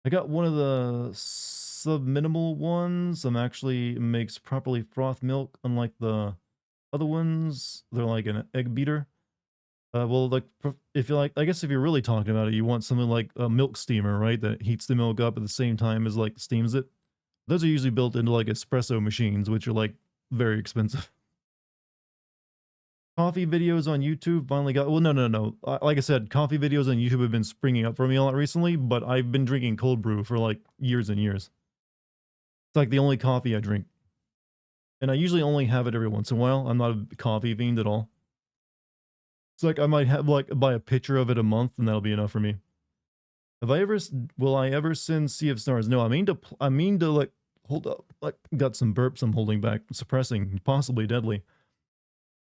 I got one of the sub-minimal ones. Actually makes properly frothed milk, unlike the other ones. They're like an egg beater. Well, like, if you like, I guess if you're really talking about it, you want something like a milk steamer, right? That heats the milk up at the same time as like steams it. Those are usually built into like espresso machines, which are like very expensive. Coffee videos on YouTube finally got, well, no. Like I said, coffee videos on YouTube have been springing up for me a lot recently, but I've been drinking cold brew for like years and years. It's like the only coffee I drink. And I usually only have it every once in a while. I'm not a coffee fiend at all. It's like I might have like buy a pitcher of it a month, and that'll be enough for me. Have I ever? Will I ever send Sea of Stars? No, I mean to. I mean to like. Hold up. Like got some burps I'm holding back, suppressing, possibly deadly.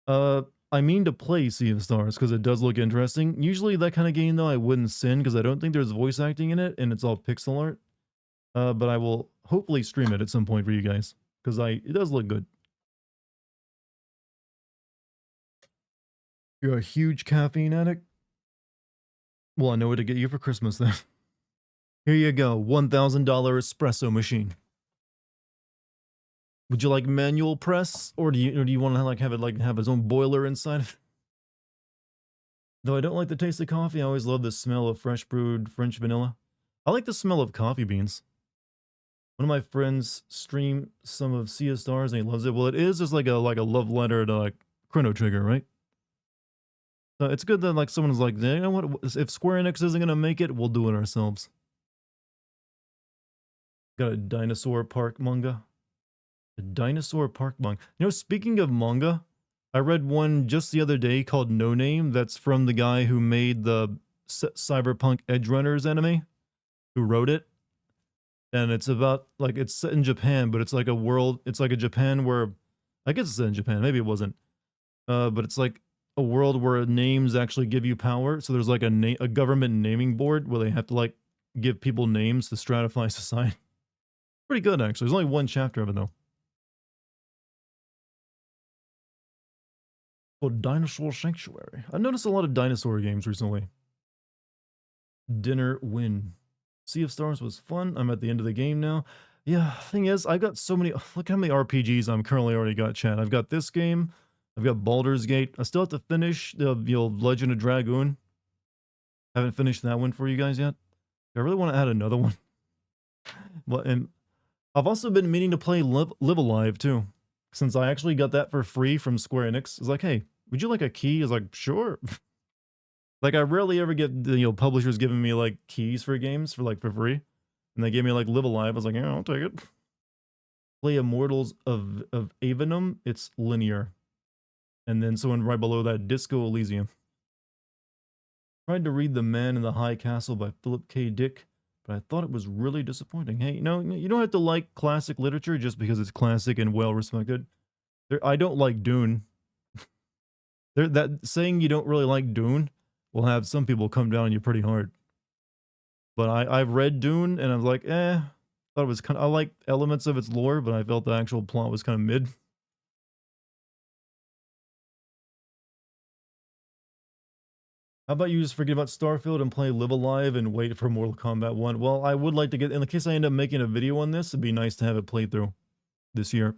Uh, I mean to play Sea of Stars because it does look interesting. Usually that kind of game though I wouldn't send because I don't think there's voice acting in it and it's all pixel art. But I will hopefully stream it at some point for you guys because it does look good. You're a huge caffeine addict. Well, I know what to get you for Christmas then. Here you go, $1,000 espresso machine. Would you like manual press, or do you want to like have it like have its own boiler inside? Though I don't like the taste of coffee, I always love the smell of fresh brewed French vanilla. I like the smell of coffee beans. One of my friends streamed some of Sea of Stars and he loves it. Well, it is just like a love letter to like Chrono Trigger, right? So it's good that like someone's like, you know what? If Square Enix isn't gonna make it, we'll do it ourselves. Got a dinosaur park manga. A dinosaur park manga. You know, speaking of manga, I read one just the other day called No Name. That's from the guy who made the Cyberpunk Edge Runners anime, who wrote it. And it's about like it's set in Japan, but it's like a world. It's like a Japan where I guess it's set in Japan. Maybe it wasn't. But it's like a world where names actually give you power. So there's like a government naming board where they have to like give people names to stratify society. Pretty good actually. There's only one chapter of it though. Well, Dinosaur Sanctuary. I noticed a lot of dinosaur games recently. Dinner win. Sea of Stars was fun. I'm at the end of the game now. Yeah, thing is, I got so many. Look how many RPGs I'm currently already got, chat. I've got this game. I've got Baldur's Gate. I still have to finish the Legend of Dragoon. Haven't finished that one for you guys yet. I really want to add another one. But and I've also been meaning to play Live Alive too, since I actually got that for free from Square Enix. It's like, hey, would you like a key? It's like, sure. Like I rarely ever get publishers giving me like keys for games for free, and they gave me like Live Alive. I was like, yeah, I'll take it. Play Immortals of Avenum. It's linear, and then someone right below that, Disco Elysium. Tried to read The Man in the High Castle by Philip K. Dick, but I thought it was really disappointing. Hey, no, you don't have to like classic literature just because it's classic and well respected. I don't like Dune. That saying you don't really like Dune will have some people come down on you pretty hard. But I've read Dune and I was like, thought it was I like elements of its lore, but I felt the actual plot was kind of mid. How about you just forget about Starfield and play Live Alive and wait for Mortal Kombat 1? Well, I would like to get, in the case I end up making a video on this, it'd be nice to have it played through this year.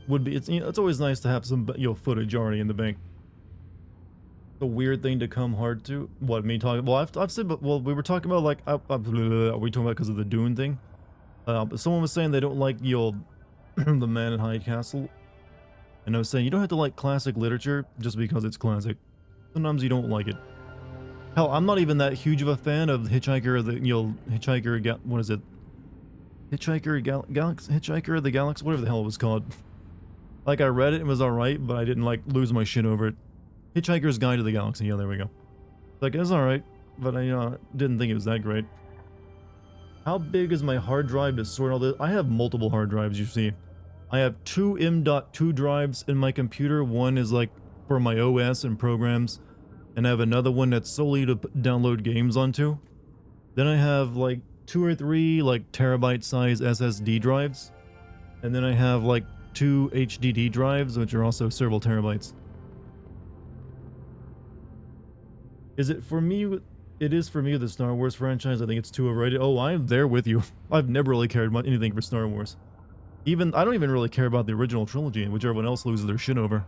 Would be, it's always nice to have some footage already in the bank. The weird thing to come hard to. What, me talking? Well, I've said, but well, we were talking about like, are we talking about because of the Dune thing? But someone was saying they don't like the Man in High Castle, and I was saying you don't have to like classic literature just because it's classic. Sometimes you don't like it. Hell, I'm not even that huge of a fan of Hitchhiker of the what is it? Hitchhiker of the Galaxy, whatever the hell it was called. Like I read it, it was alright, but I didn't like lose my shit over it. Hitchhiker's Guide to the Galaxy, yeah, there we go. Like, it's alright, but I didn't think it was that great. How big is my hard drive to sort all this? I have multiple hard drives, you see. I have two M.2 drives in my computer. One is like for my OS and programs, and I have another one that's solely to download games onto. Then I have like 2 or 3 like terabyte size SSD drives, and then I have like 2 HDD drives, which are also several terabytes. Is it for me? It is for me with the Star Wars franchise. I think it's too overrated. Oh, I'm there with you. I've never really cared about anything for Star Wars. I don't even really care about the original trilogy, which everyone else loses their shit over.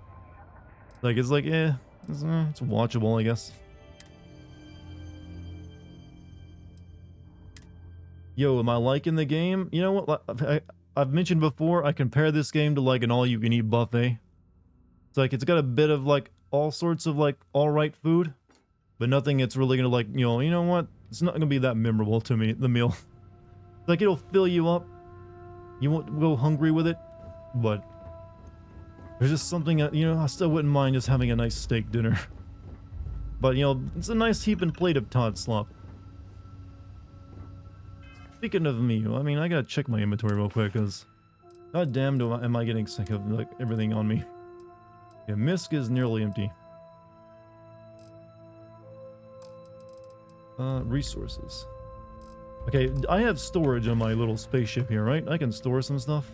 Like, it's like, it's watchable, I guess. Yo, am I liking the game? You know what? I've mentioned before, I compare this game to like an all-you-can-eat buffet. It's like, it's got a bit of like all sorts of like alright food, but nothing it's really gonna like, you know what? It's not gonna be that memorable to me, the meal. Like, it'll fill you up. You won't go hungry with it, but there's just something that, you know, I still wouldn't mind just having a nice steak dinner. But, you know, it's a nice heaping plate of Todd slop. Speaking of me, I mean, I gotta check my inventory real quick, because god damn am I getting sick of, like, everything on me. Yeah, Misk is nearly empty. Resources. Okay, I have storage on my little spaceship here, right? I can store some stuff.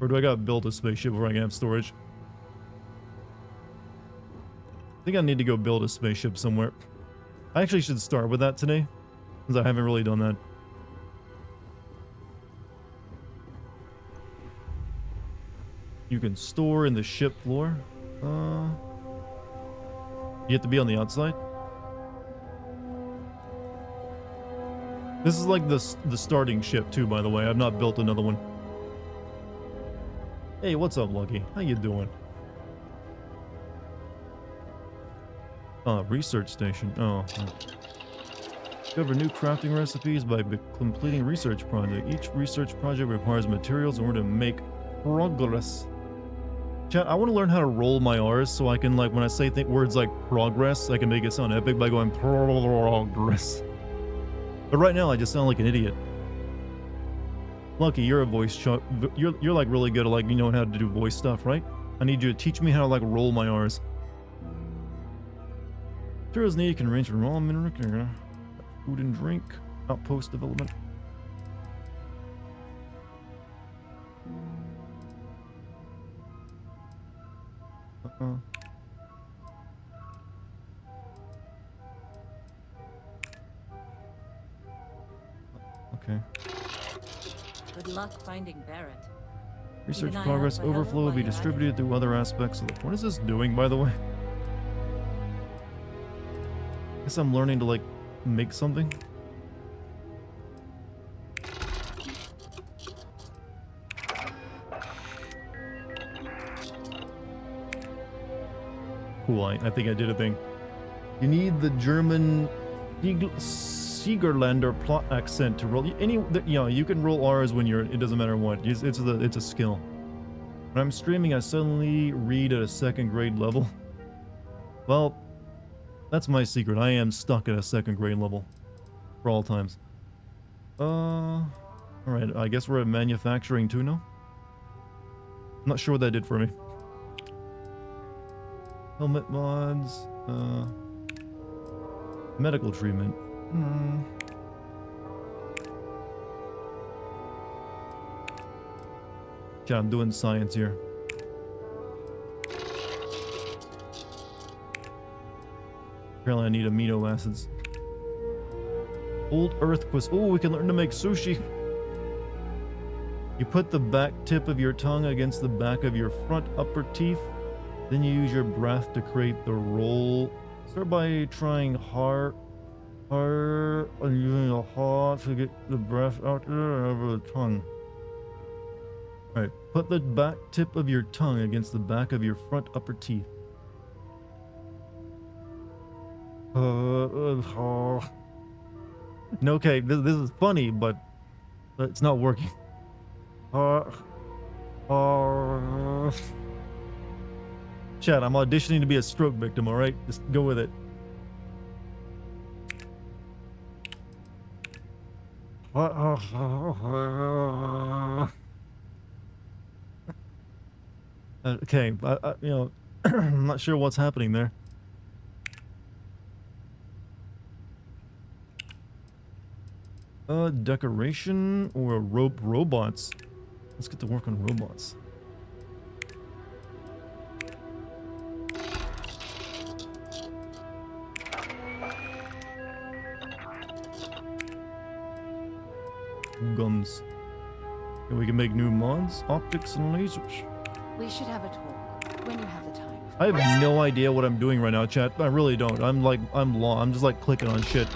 Or do I gotta build a spaceship before I can have storage? I think I need to go build a spaceship somewhere. I actually should start with that today, since I haven't really done that. You can store in the ship floor. You have to be on the outside. This is like the starting ship too, by the way. I've not built another one. Hey, what's up, Lucky? How you doing? Research station. Oh. Discover new crafting recipes by completing research project. Each research project requires materials in order to make progress. Chat, I want to learn how to roll my R's so I can, like, when I say words like progress, I can make it sound epic by going progress. But right now, I just sound like an idiot. Lucky, you're a voice you're like really good at, like, you know how to do voice stuff, right? I need you to teach me how to, like, roll my R's. Materials needed can range from raw mineral, food and drink, outpost development. Okay. Good luck finding Barrett. Research progress overflow will be distributed through other aspects of the... What is this doing, by the way? I guess I'm learning to, like, make something. Cool, I think I did a thing. You need the German Siegerländer plot accent to roll. You know, you can roll R's when you're... It doesn't matter what. It's a skill. When I'm streaming, I suddenly read at a 2nd grade level. Well, that's my secret. I am stuck at a 2nd grade level. For all times. Alright, I guess we're at manufacturing too now. I'm not sure what that did for me. Helmet mods, medical treatment. Yeah, I'm doing science here. Apparently I need amino acids. Old Earth Quest. Oh, we can learn to make sushi. You put the back tip of your tongue against the back of your front upper teeth. Then you use your breath to create the roll. Start by trying hard, and using the heart to get the breath out there over the tongue. Alright, put the back tip of your tongue against the back of your front upper teeth. Okay, this is funny, but it's not working. Chat, I'm auditioning to be a stroke victim, alright? Just go with it. Okay, you know, I'm not sure what's happening there. Decoration or robots? Let's get to work on robots. Guns. And we can make new mods, optics, and lasers. We should have a talk when you have the time. I have no idea what I'm doing right now, chat. I really don't. I'm just like clicking on shit.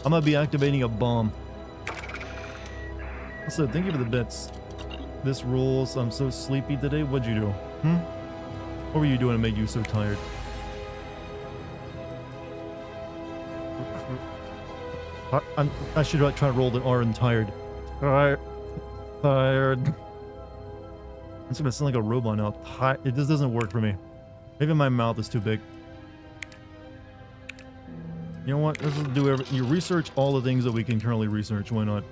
I'm gonna be activating a bomb. Also, thank you for the bits. This rules. I'm so sleepy today. What'd you do? What were you doing to make you so tired? I should like, try to roll the R and tired. Tired. Tired. It's gonna sound like a robot now. It just doesn't work for me. Maybe my mouth is too big. You know what? Let's just do you research all the things that we can currently research. Why not?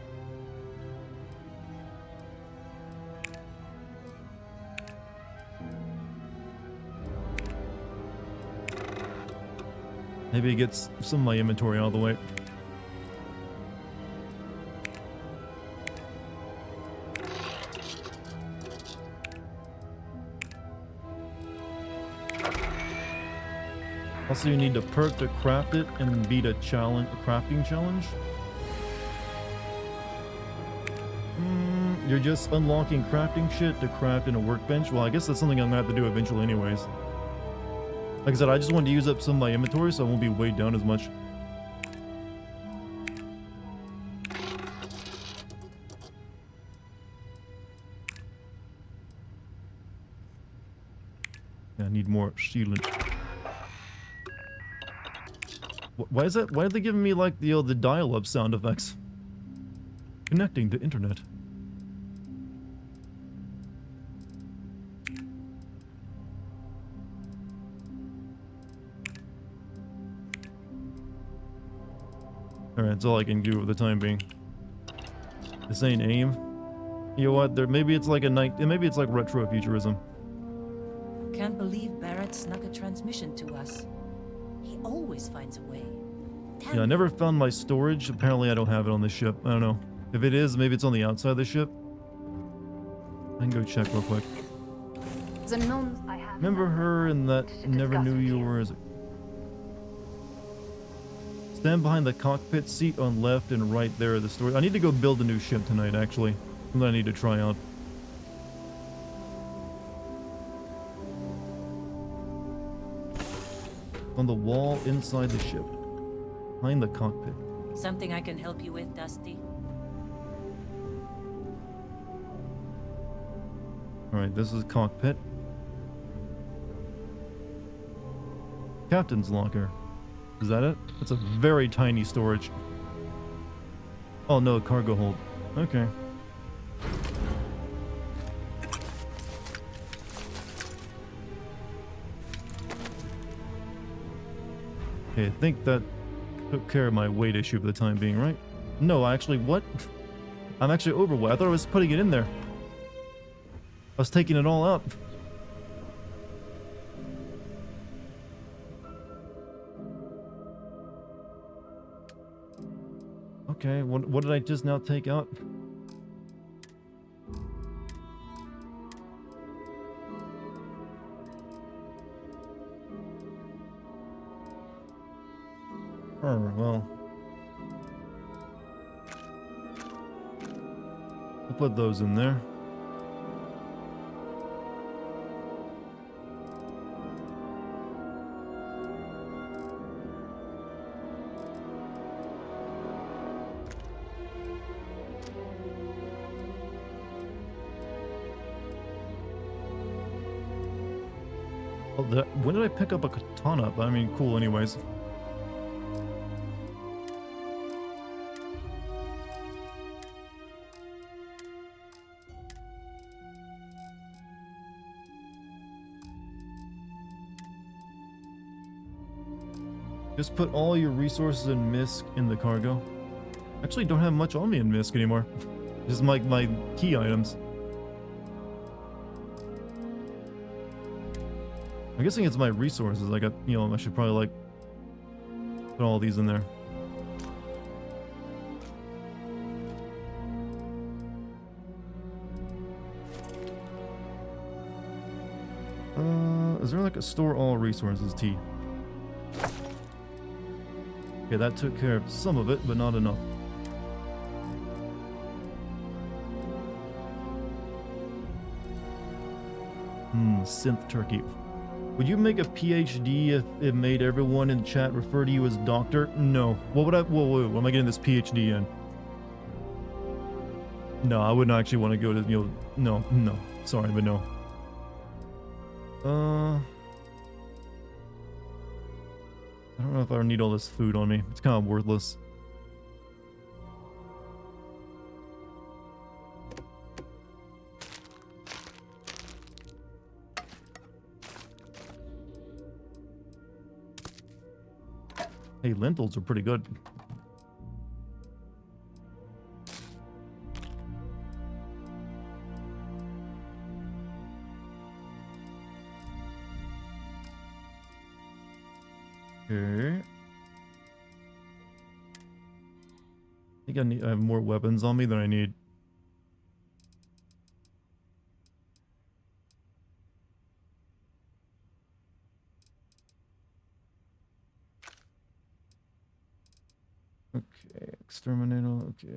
Maybe it gets some of my inventory out of the way. Also, you need to perk to craft it and beat a crafting challenge. You're just unlocking crafting shit to craft in a workbench. Well, I guess that's something I'm gonna have to do eventually anyways. Like I said, I just wanted to use up some of my inventory so I won't be weighed down as much. Yeah, I need more sealant. Why is that? Why are they giving me like the dial-up sound effects? Connecting to internet. Alright, that's all I can do for the time being. This ain't AIM. You know what? Maybe it's like maybe it's like retrofuturism. Can't believe Barrett snuck a transmission to us. He always finds a way. Yeah, I never found my storage. Apparently I don't have it on this ship. I don't know. If it is, maybe it's on the outside of the ship. I can go check real quick. Remember her in that Never Knew You Were as a... Stand behind the cockpit seat on left and right there are the storage. I need to go build a new ship tonight, actually. Something I need to try out. On the wall inside the ship. Behind the cockpit. Something I can help you with, Dusty? Alright, this is cockpit. Captain's locker. Is that it? It's a very tiny storage. Oh no, cargo hold. Okay. Okay, I think that took care of my weight issue for the time being, right? No, actually, what? I'm actually overweight. I thought I was putting it in there. I was taking it all out. Okay, what did I just now take out? Oh, well. I'll put those in there. When did I pick up a katana? I mean, cool anyways. Just put all your resources and misc in the cargo. Actually, don't have much on me in misc anymore. Just my key items. I'm guessing it's my resources. I got, you know, I should probably like put all these in there. Is there like a store all resources T? Okay, that took care of some of it, but not enough. Synth turkey. Would you make a PhD if it made everyone in chat refer to you as doctor? No. What would I... Whoa, what am I getting this PhD in? No, I wouldn't actually want to go to, you know... No. Sorry, but no. I don't know if I need all this food on me. It's kind of worthless. Hey, lentils are pretty good. Okay. I think I have more weapons on me than I need. Okay, exterminator. Okay.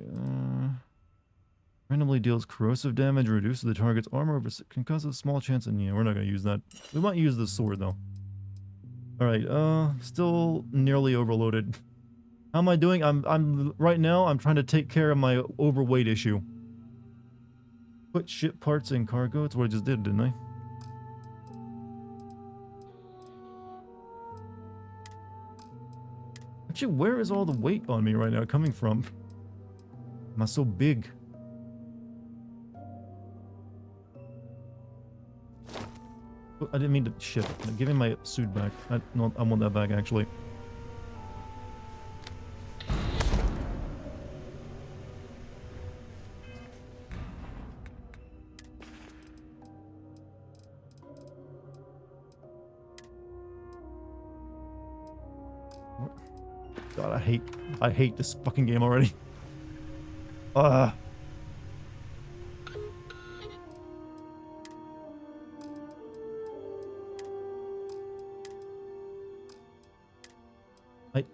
Randomly deals corrosive damage, reduces the target's armor, but can cause a small chance. And yeah, we're not gonna use that. We might use the sword though. All right. Still nearly overloaded. How am I doing? I'm right now. I'm trying to take care of my overweight issue. Put ship parts in cargo. That's what I just did, didn't I? Actually, where is all the weight on me right now coming from? Am I so big? I didn't mean to shit. Give me my suit back. No, I want that back actually. God, I hate this fucking game already. Ah.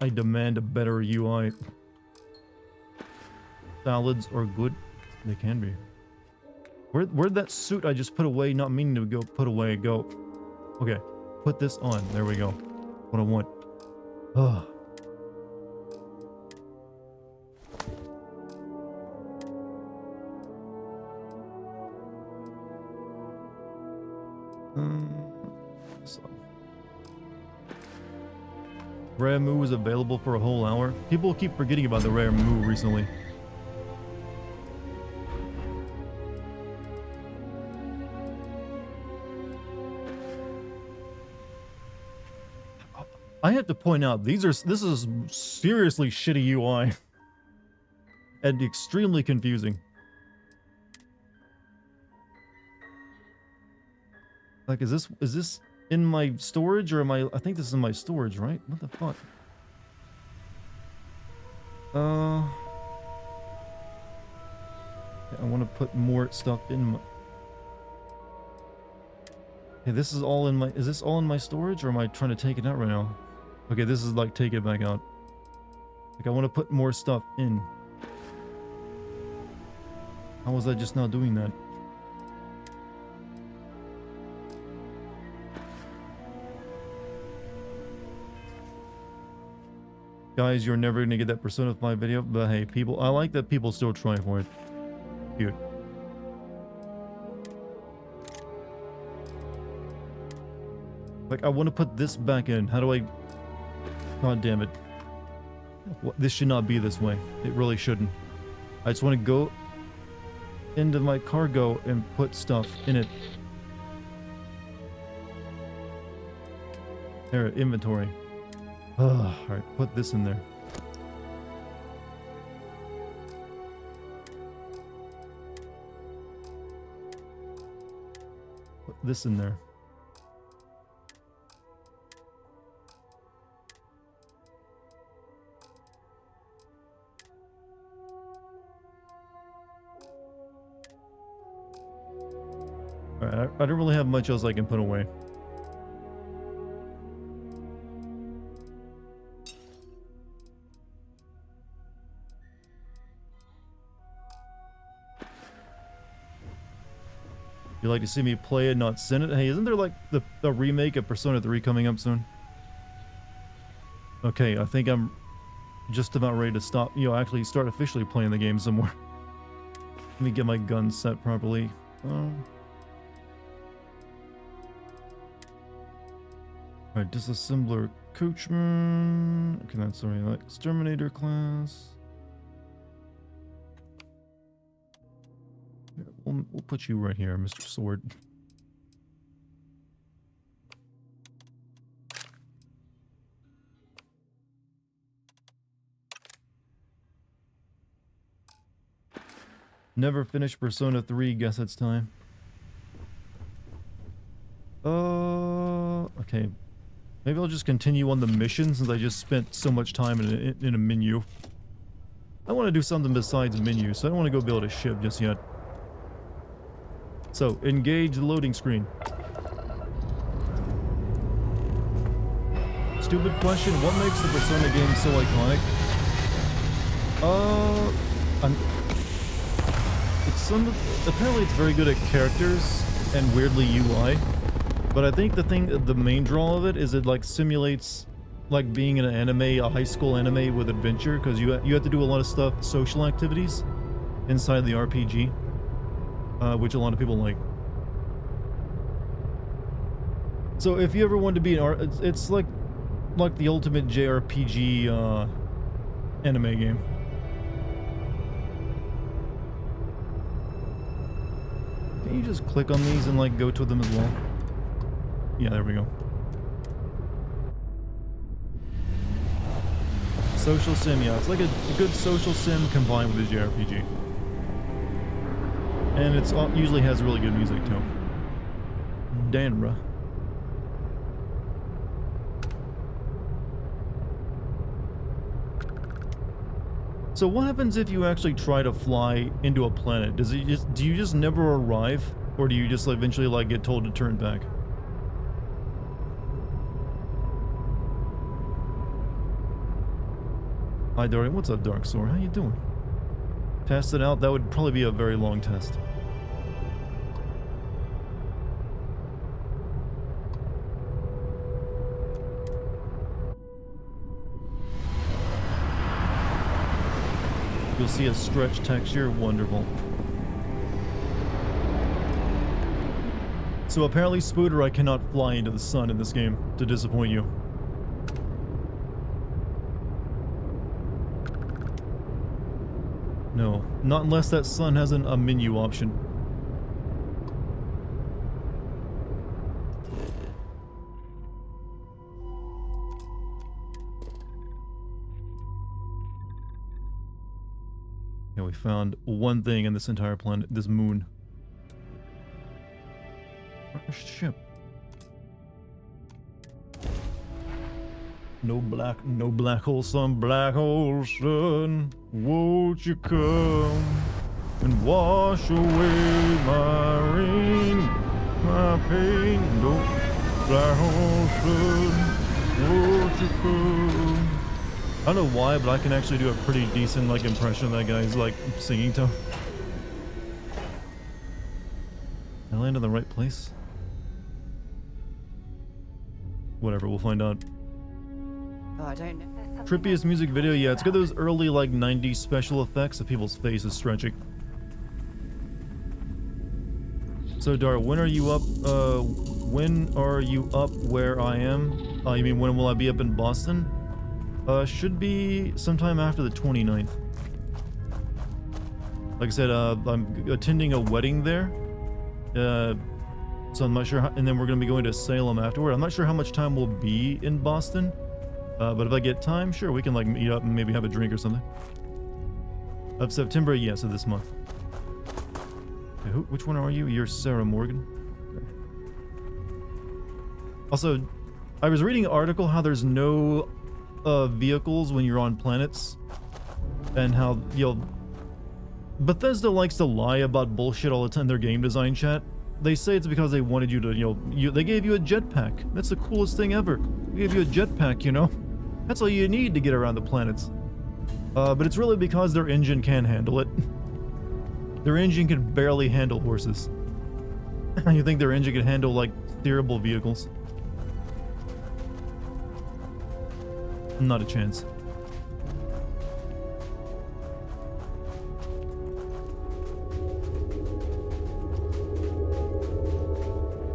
I demand a better UI. Salads are good. They can be. Where'd that suit I just put away, not meaning to go put away, go? Okay, put this on. There we go. What I want. Ugh. So. Rare Moo is available for a whole hour. People keep forgetting about the Rare Moo recently. I have to point out, this is seriously shitty UI. And extremely confusing. Like, is this in my storage or I think this is in my storage, right? What the fuck? I want to put more stuff in my... Okay, this is all in my... Is this all in my storage or am I trying to take it out right now? Okay, this is like, take it back out. Like, I want to put more stuff in. How was I just not doing that? Guys, you're never gonna get that Persona 5 video, but hey, people, I like that people still try for it. Cute. Like, I want to put this back in. How do I... God damn it. This should not be this way. It really shouldn't. I just want to go into my cargo and put stuff in it. There, inventory. Alright, put this in there. Put this in there. Alright, I don't really have much else I can put away. You like to see me play it, not send it? Hey, isn't there like the remake of Persona 3 coming up soon? Okay, I think I'm just about ready to stop, actually start officially playing the game some more. Let me get my gun set properly. Alright, disassembler Coachman. Okay, that's already like exterminator class. Here, we'll put you right here, Mr. Sword. Never finished Persona 3, guess it's time. Okay. Maybe I'll just continue on the mission since I just spent so much time in a menu. I want to do something besides menu, so I don't want to go build a ship just yet. So, engage the loading screen. Stupid question, what makes the Persona game so iconic? Apparently it's very good at characters and weirdly UI. But I think the main draw of it is it like simulates like being in an anime, a high school anime with adventure, because you have to do a lot of stuff, social activities inside the RPG, which a lot of people like. So if you ever want to be an it's like the ultimate JRPG anime game. Can you just click on these and like go to them as well? Yeah, there we go. Social sim, yeah, it's like a good social sim combined with a JRPG. And it's usually has really good music too. Danra. So what happens if you actually try to fly into a planet? Do you just never arrive, or do you just eventually like get told to turn back? Hi Dartigan, what's up Dark Sword? How you doing? Test it out, that would probably be a very long test. You'll see a stretch texture, wonderful. So apparently Spooter, I cannot fly into the sun in this game, to disappoint you. No, not unless that sun has a menu option. Yeah, we found one thing in this entire planet, this moon. First ship. No black hole sun, won't you come and wash away my rain, my pain? No black hole sun, won't you come? I don't know why, but I can actually do a pretty decent like impression of that guy's like singing tone. I land in the right place? Whatever, we'll find out. Oh, I don't know. Trippiest music video, yeah, it's got those early like 90s special effects of people's faces stretching. So Dar, when are you up where I am? You mean when will I be up in Boston? Should be sometime after the 29th. Like I said, I'm attending a wedding there. So I'm not sure how, and then we're gonna be going to Salem afterward. I'm not sure how much time we'll be in Boston. But if I get time, sure, we can like meet up and maybe have a drink or something. Of September, yes, of this month. Okay, which one are you? You're Sarah Morgan. Okay. Also, I was reading an article how there's no vehicles when you're on planets, and how Bethesda likes to lie about bullshit all the time in their game design chat. They say it's because they wanted you to, they gave you a jetpack. That's the coolest thing ever. They gave you a jetpack, you know? That's all you need to get around the planets. But it's really because their engine can't handle it. Their engine can barely handle horses. You think their engine can handle, like, steerable vehicles? Not a chance.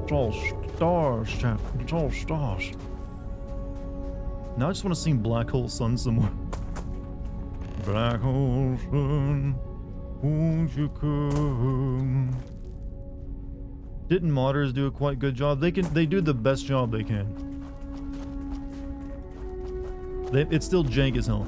It's all stars, chat. It's all stars. Now I just want to sing Black Hole Sun some more. Black hole sun, won't you come? Didn't modders do a quite good job? They do the best job they can. It's still jank as hell.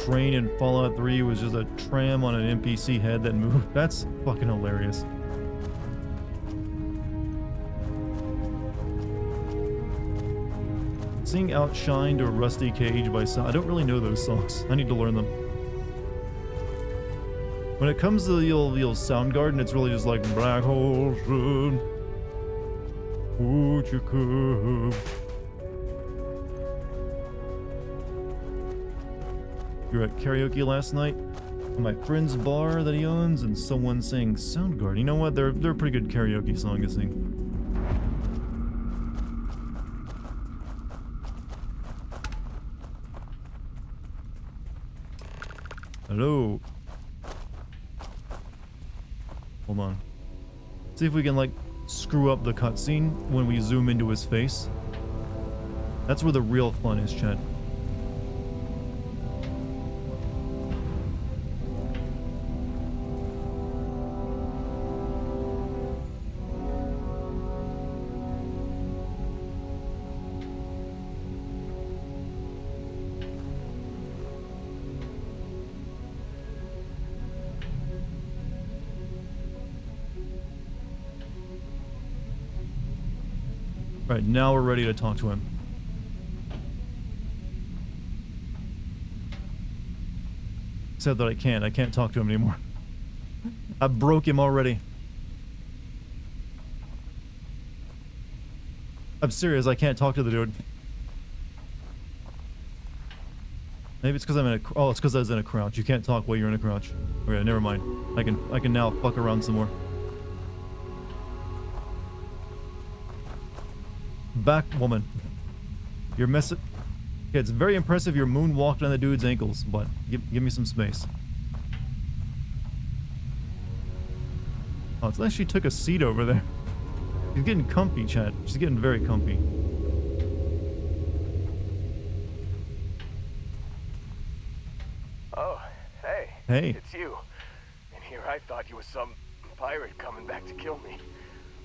train in Fallout 3 was just a tram on an NPC head that moved. That's fucking hilarious. Sing Outshine to a Rusty Cage by I don't really know those songs. I need to learn them. When it comes to the old Soundgarden, it's really just like Black Holes Run. Would you come? We were at karaoke last night at my friend's bar that he owns, and someone sang Soundgarden. You know what? They're a pretty good karaoke song to sing. Hello. Hold on. See if we can, like, screw up the cutscene when we zoom into his face. That's where the real fun is, chat. Right, now we're ready to talk to him. Except that I can't talk to him anymore. I broke him already. I'm serious, I can't talk to the dude. Maybe it's because I'm in a, oh, it's because I was in a crouch. You can't talk while you're in a crouch. Okay, never mind. I can now fuck around some more. Back, woman. Your mess. Okay, it's very impressive your moonwalked on the dude's ankles, but give me some space. Oh, it's like she took a seat over there. She's getting comfy, chat. She's getting very comfy. Oh, hey. Hey. It's you. And here I thought you were some pirate coming back to kill me.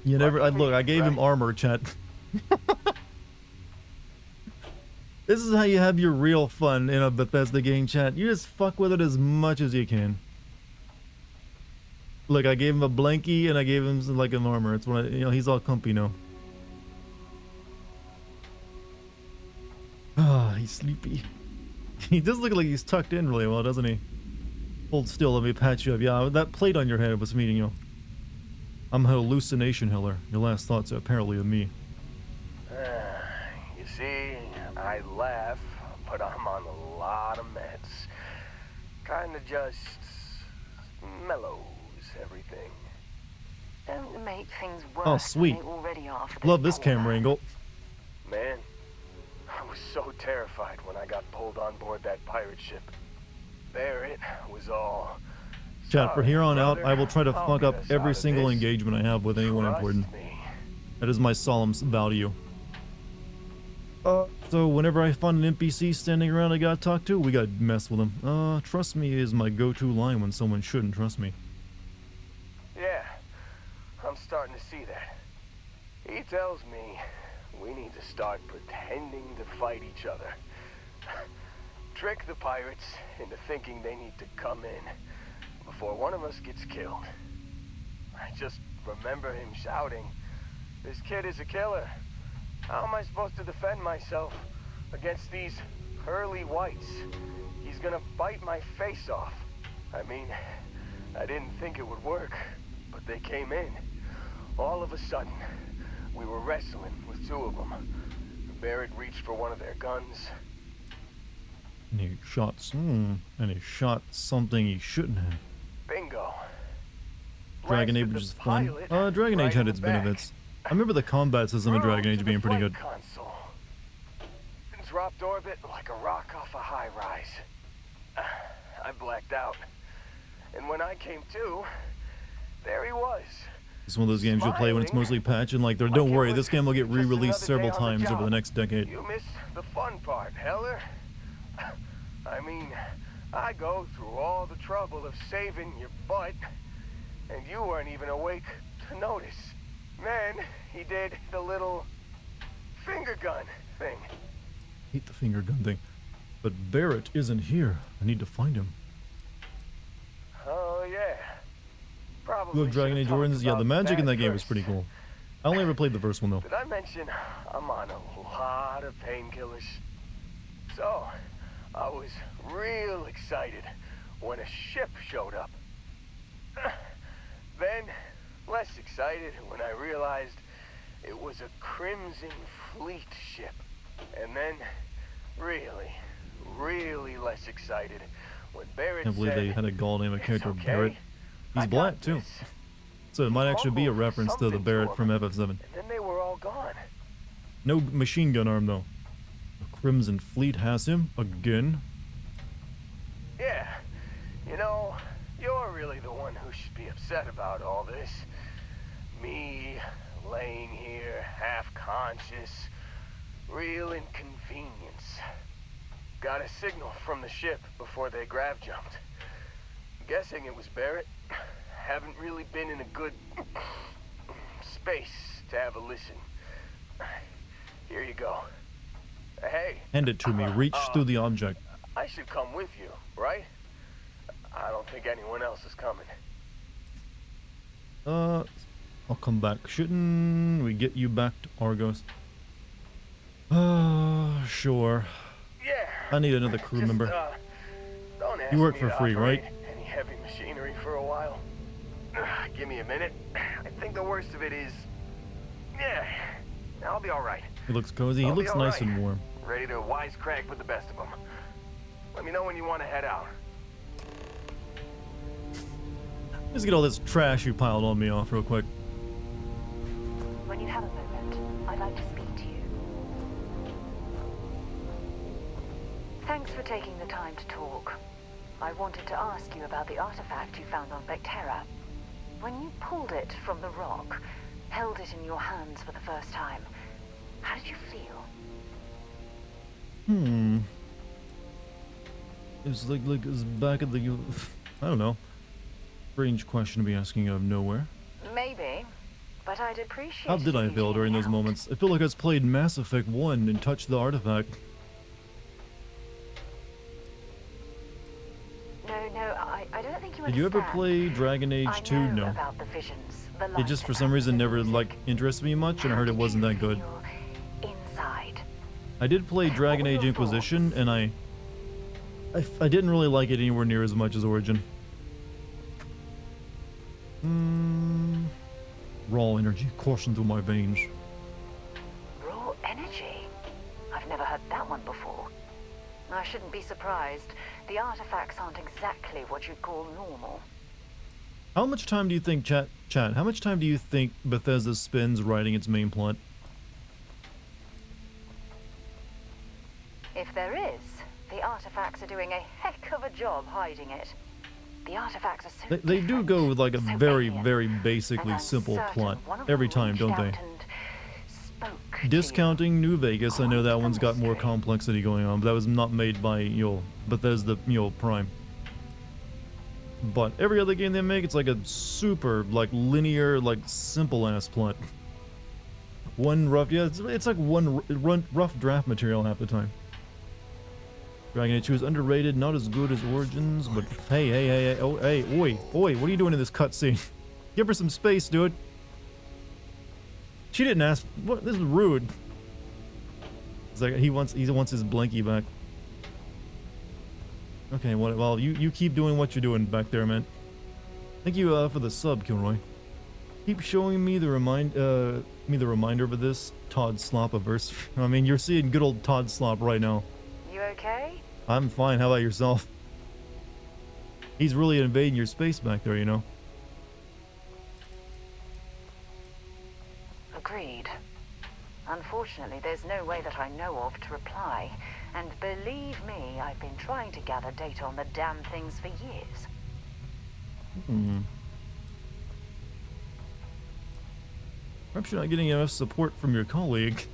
You never. Look, I gave him armor, chat. This is how you have your real fun in a Bethesda game, chat. You just fuck with it as much as you can. Look, I gave him a blankie and I gave him some, like, an armor. It's when he's all comfy now. Ah, he's sleepy. He does look like he's tucked in really well, doesn't he? Hold still, let me patch you up. Yeah, that plate on your head was meeting you. I'm a hallucination healer. Your last thoughts are apparently of me. You see, I laugh, but I'm on a lot of meds. Kinda just mellows everything. Don't make things worse. Oh, sweet. Than they already are for Love this camera angle. Man, I was so terrified when I got pulled on board that pirate ship. There it was all. Chat, for here on out, brother. I will try to I'll fuck get up us every out of single this. engagement I have with anyone Trust important. me. That is my solemn vow to you. So whenever I find an NPC standing around I gotta talk to, we gotta mess with them. Trust me is my go-to line when someone shouldn't trust me. Yeah, I'm starting to see that. He tells me we need to start pretending to fight each other. Trick the pirates into thinking they need to come in before one of us gets killed. I just remember him shouting, "This kid is a killer. How am I supposed to defend myself against these pearly whites? He's gonna bite my face off." I mean, I didn't think it would work, but they came in. All of a sudden, we were wrestling with two of them. Barrett reached for one of their guns. And he shot something he shouldn't have. Bingo. Dragon Age Blasted was the fun. pilot Dragon Age right had in its the back. benefits. I remember the combat system in Dragon Age being pretty good. Console. Dropped orbit like a rock off a high rise. I blacked out. And when I came to, there he was. It's one of those games you'll play when it's mostly patched and like, don't worry, this game will get re-released several times over the next decade. You missed the fun part, Heller. I mean, I go through all the trouble of saving your butt, and you weren't even awake to notice. Then he did the little finger gun thing. Hate the finger gun thing. But Barrett isn't here. I need to find him. Oh, yeah. Probably You have Dragon Age should've talked Origins? Yeah, the about magic in that game was first. pretty cool. I only ever played the first one, though. Did I mention I'm on a lot of painkillers? So, I was real excited when a ship showed up. Then, less excited when I realized it was a Crimson Fleet ship. And then, really less excited when Barrett I can't believe said, they had a Gaul name a "It's character, okay. Barrett. He's I black, got too. this." So it might actually be a Mumbled reference to the something Barrett him, from FF7. And then they were all gone. No machine gun arm, though. The Crimson Fleet has him again. Yeah, you know, you're really the one who should be upset about all this. Me, laying here, half-conscious, real inconvenience. Got a signal from the ship before they grav-jumped. Guessing it was Barrett. Haven't really been in a good space to have a listen. Here you go. Hey. Hand it to me. Reach through the object. I should come with you, right? I don't think anyone else is coming. I'll come back. Shouldn't we get you back to Argos? Sure. Yeah. I need another crew Just, member. Don't ask You work me for to free, right? operate any heavy machinery for a while. Give me a minute. I think the worst of it is... Yeah, I'll be alright. He looks cozy. He I'll be looks nice alright. and warm. Ready to wisecrack with the best of them. Let me know when you want to head out. Let's get all this trash you piled on me off real quick. When you have a moment, I'd like to speak to you. Thanks for taking the time to talk. I wanted to ask you about the artifact you found on Vectera. When you pulled it from the rock, held it in your hands for the first time, how did you feel? It was like it was back at the... I don't know. Strange question to be asking out of nowhere. Maybe, but I'd appreciate How did I feel during those moments? I feel like I was played Mass Effect 1 and touched the artifact. No, I don't think you Did you ever understand. play Dragon Age I 2? know No. about the visions, the It just light, for some and reason the never music. like interested me much, and I heard it How wasn't did that you good. feel inside? I did play Dragon were Age your Inquisition, thoughts? and I didn't really like it anywhere near as much as Origin. Raw energy coursing through my veins. Raw energy? I've never heard that one before. I shouldn't be surprised. The artifacts aren't exactly what you'd call normal. How much time do you think, chat, how much time do you think Bethesda spends writing its main plot? If there is, the artifacts are doing a heck of a job hiding it. The artifacts are so They do different, go with like a so very, alien. very basically And I'm simple certain plot one of every them time, reached don't out they? and spoke to you. Discounting New Vegas, I know that Quite a one's got more mystery. complexity going on, but that was not made by, Bethesda, Prime. But every other game they make, it's like a super, like, linear, like, simple-ass plot. One rough, yeah, it's like one rough draft material half the time. Dragon Age 2 is underrated, not as good as Origins, but hey, oh, hey, oi, what are you doing in this cutscene? Give her some space, dude. She didn't ask. What? This is rude. It's like he wants his blankie back. Okay, well, you keep doing what you're doing back there, man. Thank you for the sub, Kilroy. Keep showing me the reminder of this Todd Slop-averse. I mean, you're seeing good old Todd Slop right now. You okay? I'm fine. How about yourself? He's really invading your space back there, you know. Agreed. Unfortunately, there's no way that I know of to reply. And believe me, I've been trying to gather data on the damn things for years. Perhaps you're not getting enough support from your colleague.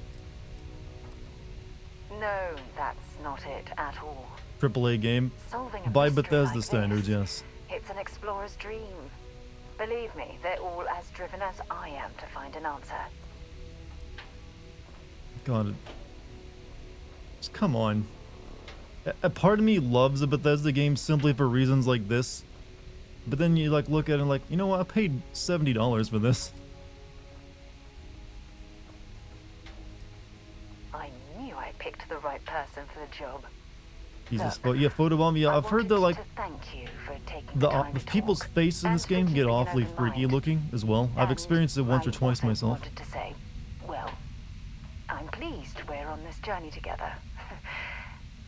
No, that's not it at all. AAA game. Solving a By mystery Bethesda like standards, this, yes. It's an explorer's dream. Believe me, they're all as driven as I am to find an answer. God. Just come on. A part of me loves a Bethesda game simply for reasons like this. But then you like look at it and like, you know what? I paid $70 for this. I knew I picked the right person for the job. Jesus, Look, yeah, photobomb. Yeah, I I've heard wanted that like to thank you for taking the time the to people's talk, faces in and this for game get keeping an awfully open freaky mind. looking as well. I've And experienced it once or twice I myself. wanted to say, well, I'm pleased we're on this journey together.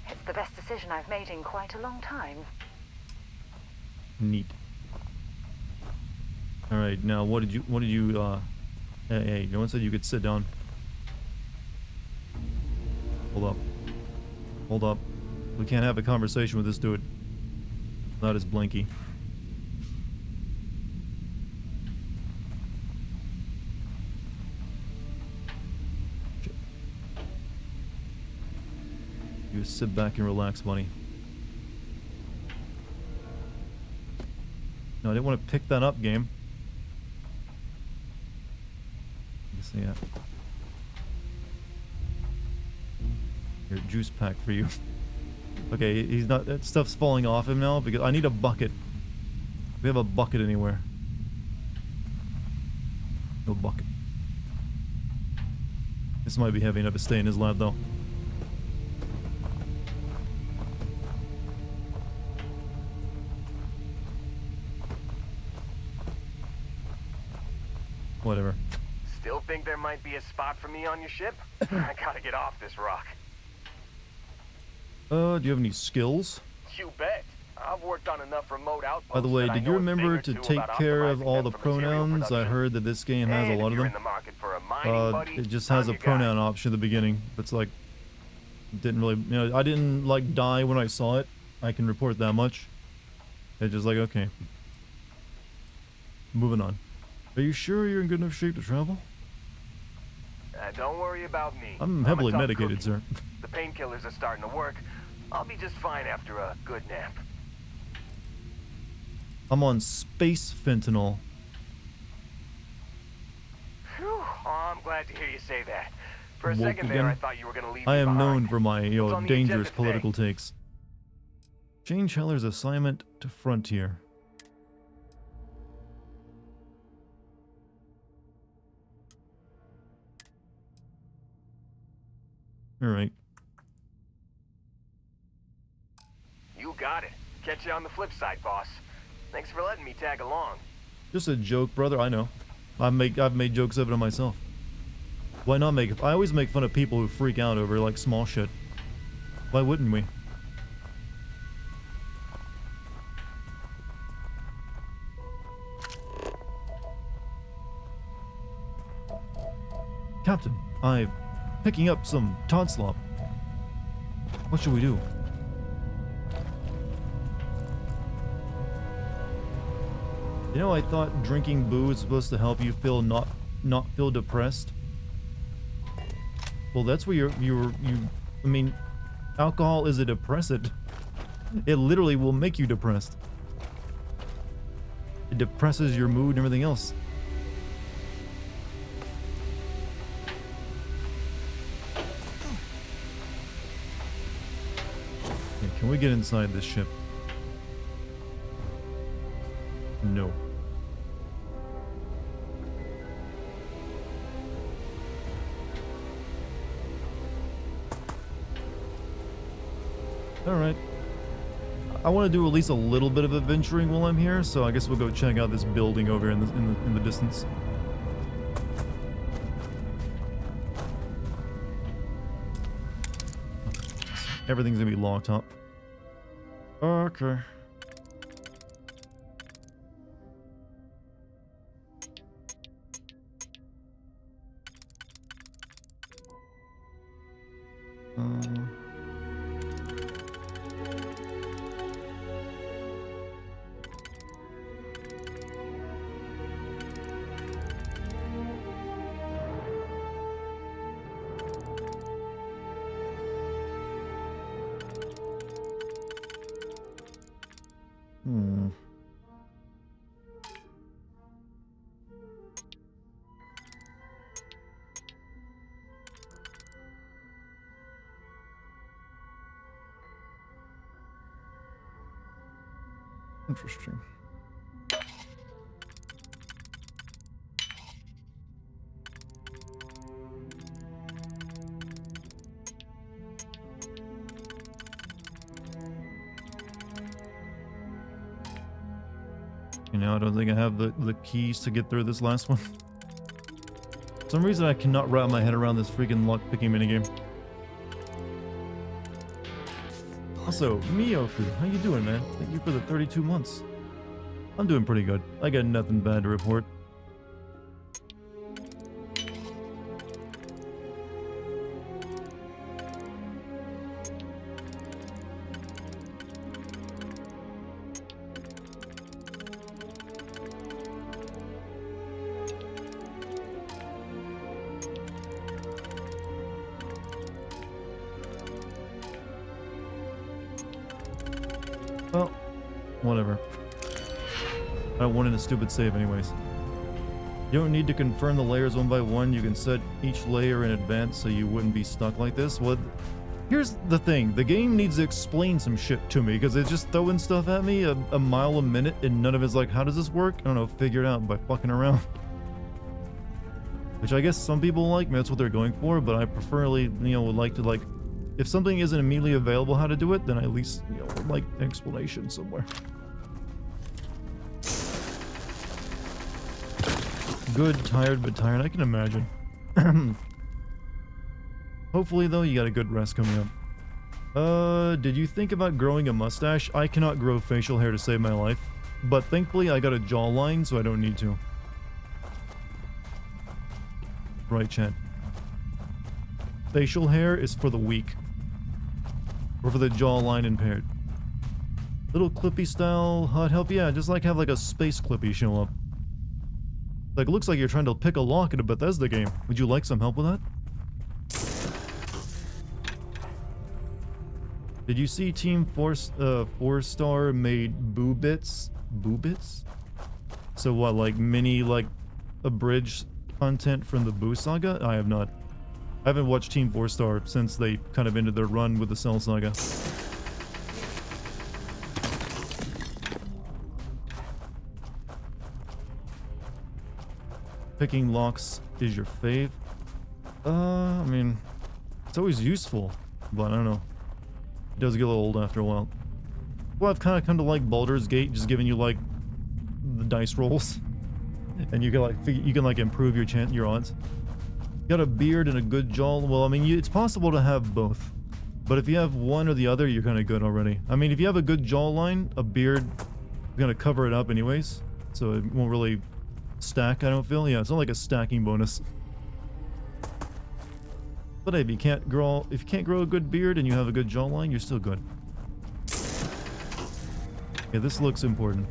It's the best decision I've made in quite a long time. Neat. All right, now what did you hey, no one said you could sit down. Hold up. Hold up. We can't have a conversation with this dude. Not as Blinky. Shit. You just sit back and relax, buddy. No, I didn't want to pick that up, game. Let's see that. Here, juice pack for you. Okay, he's not. That stuff's falling off him now because I need a bucket. Do we have a bucket anywhere? No bucket. This might be heavy enough to stay in his lab, though. Whatever. Still think there might be a spot for me on your ship? I gotta get off this rock. Do you have any skills? You bet. I've worked on enough remote outposts. By the way, that I did you know a thing remember or to two take about care of optimizing all them the for material pronouns? I production. heard that this game has a And lot if of you're them. in the market for a mining buddy, It just I'm has a your guy. pronoun option at the beginning. It's like, didn't really, you know, I didn't like die when I saw it. I can report that much. It's just like, okay. Moving on. Are you sure you're in good enough shape to travel? Don't worry about me. I'm a heavily tough medicated, cookie. sir. The painkillers are starting to work. I'll be just fine after a good nap. I'm on space fentanyl. Whew. Oh, I'm glad to hear you say that. For a Woke second there, again. I thought you were gonna leave I me am behind. known for my, you What's know, on the dangerous agenda today? political takes. Change Heller's assignment to Frontier. Alright. You got it. Catch you on the flip side, boss. Thanks for letting me tag along. Just a joke, brother. I know. I've made jokes of it myself. Why not make it? I always make fun of people who freak out over like small shit. Why wouldn't we? Captain, I'm picking up some Todd slop. What should we do? You know, I thought drinking boo was supposed to help you feel not feel depressed. Well, that's where I mean, alcohol is a depressant. It literally will make you depressed. It depresses your mood and everything else. Okay, can we get inside this ship? No. Alright. I want to do at least a little bit of adventuring while I'm here, so I guess we'll go check out this building over here in the distance. Everything's gonna be locked up. Okay. Interesting. You know, I don't think I have the keys to get through this last one. For some reason I cannot wrap my head around this freaking lock-picking minigame. Also, Miyoku, how you doing, man? Thank you for the 32 months. I'm doing pretty good. I got nothing bad to report. Well, whatever. I wanted a stupid save anyways. You don't need to confirm the layers one by one. You can set each layer in advance so you wouldn't be stuck like this. Well, here's the thing. The game needs to explain some shit to me because it's just throwing stuff at me a mile a minute and none of it's like, how does this work? I don't know, figure it out by fucking around. Which I guess some people like, that's what they're going for, but I preferably, would like to if something isn't immediately available how to do it, then I at least, would like an explanation somewhere. Good, tired, but tired. I can imagine. Hopefully, though, you got a good rest coming up. Did you think about growing a mustache? I cannot grow facial hair to save my life. But thankfully, I got a jawline, so I don't need to. Right, chat. Facial hair is for the weak. Or for the jawline impaired. Little clippy style hot help. Yeah, just have a space clippy show up. It looks like you're trying to pick a lock in a Bethesda game. Would you like some help with that? Did you see Team 4-Star made Boo Bits? Boo Bits? So what, mini, abridged content from the Boo Saga? I have not. I haven't watched Team 4-Star since they kind of ended their run with the Cell Saga. Picking locks is your fave? I mean, it's always useful, but I don't know. It does get a little old after a while. Well, I've kind of come to like Baldur's Gate, just giving you the dice rolls, and you can improve your odds. Got a beard and a good jaw. Well, I mean, it's possible to have both, but if you have one or the other, you're kind of good already. I mean, if you have a good jawline, a beard is gonna cover it up anyways, so it won't really stack, I don't feel. Yeah, it's not like a stacking bonus. But hey, if you can't grow a good beard and you have a good jawline, you're still good. Yeah, this looks important.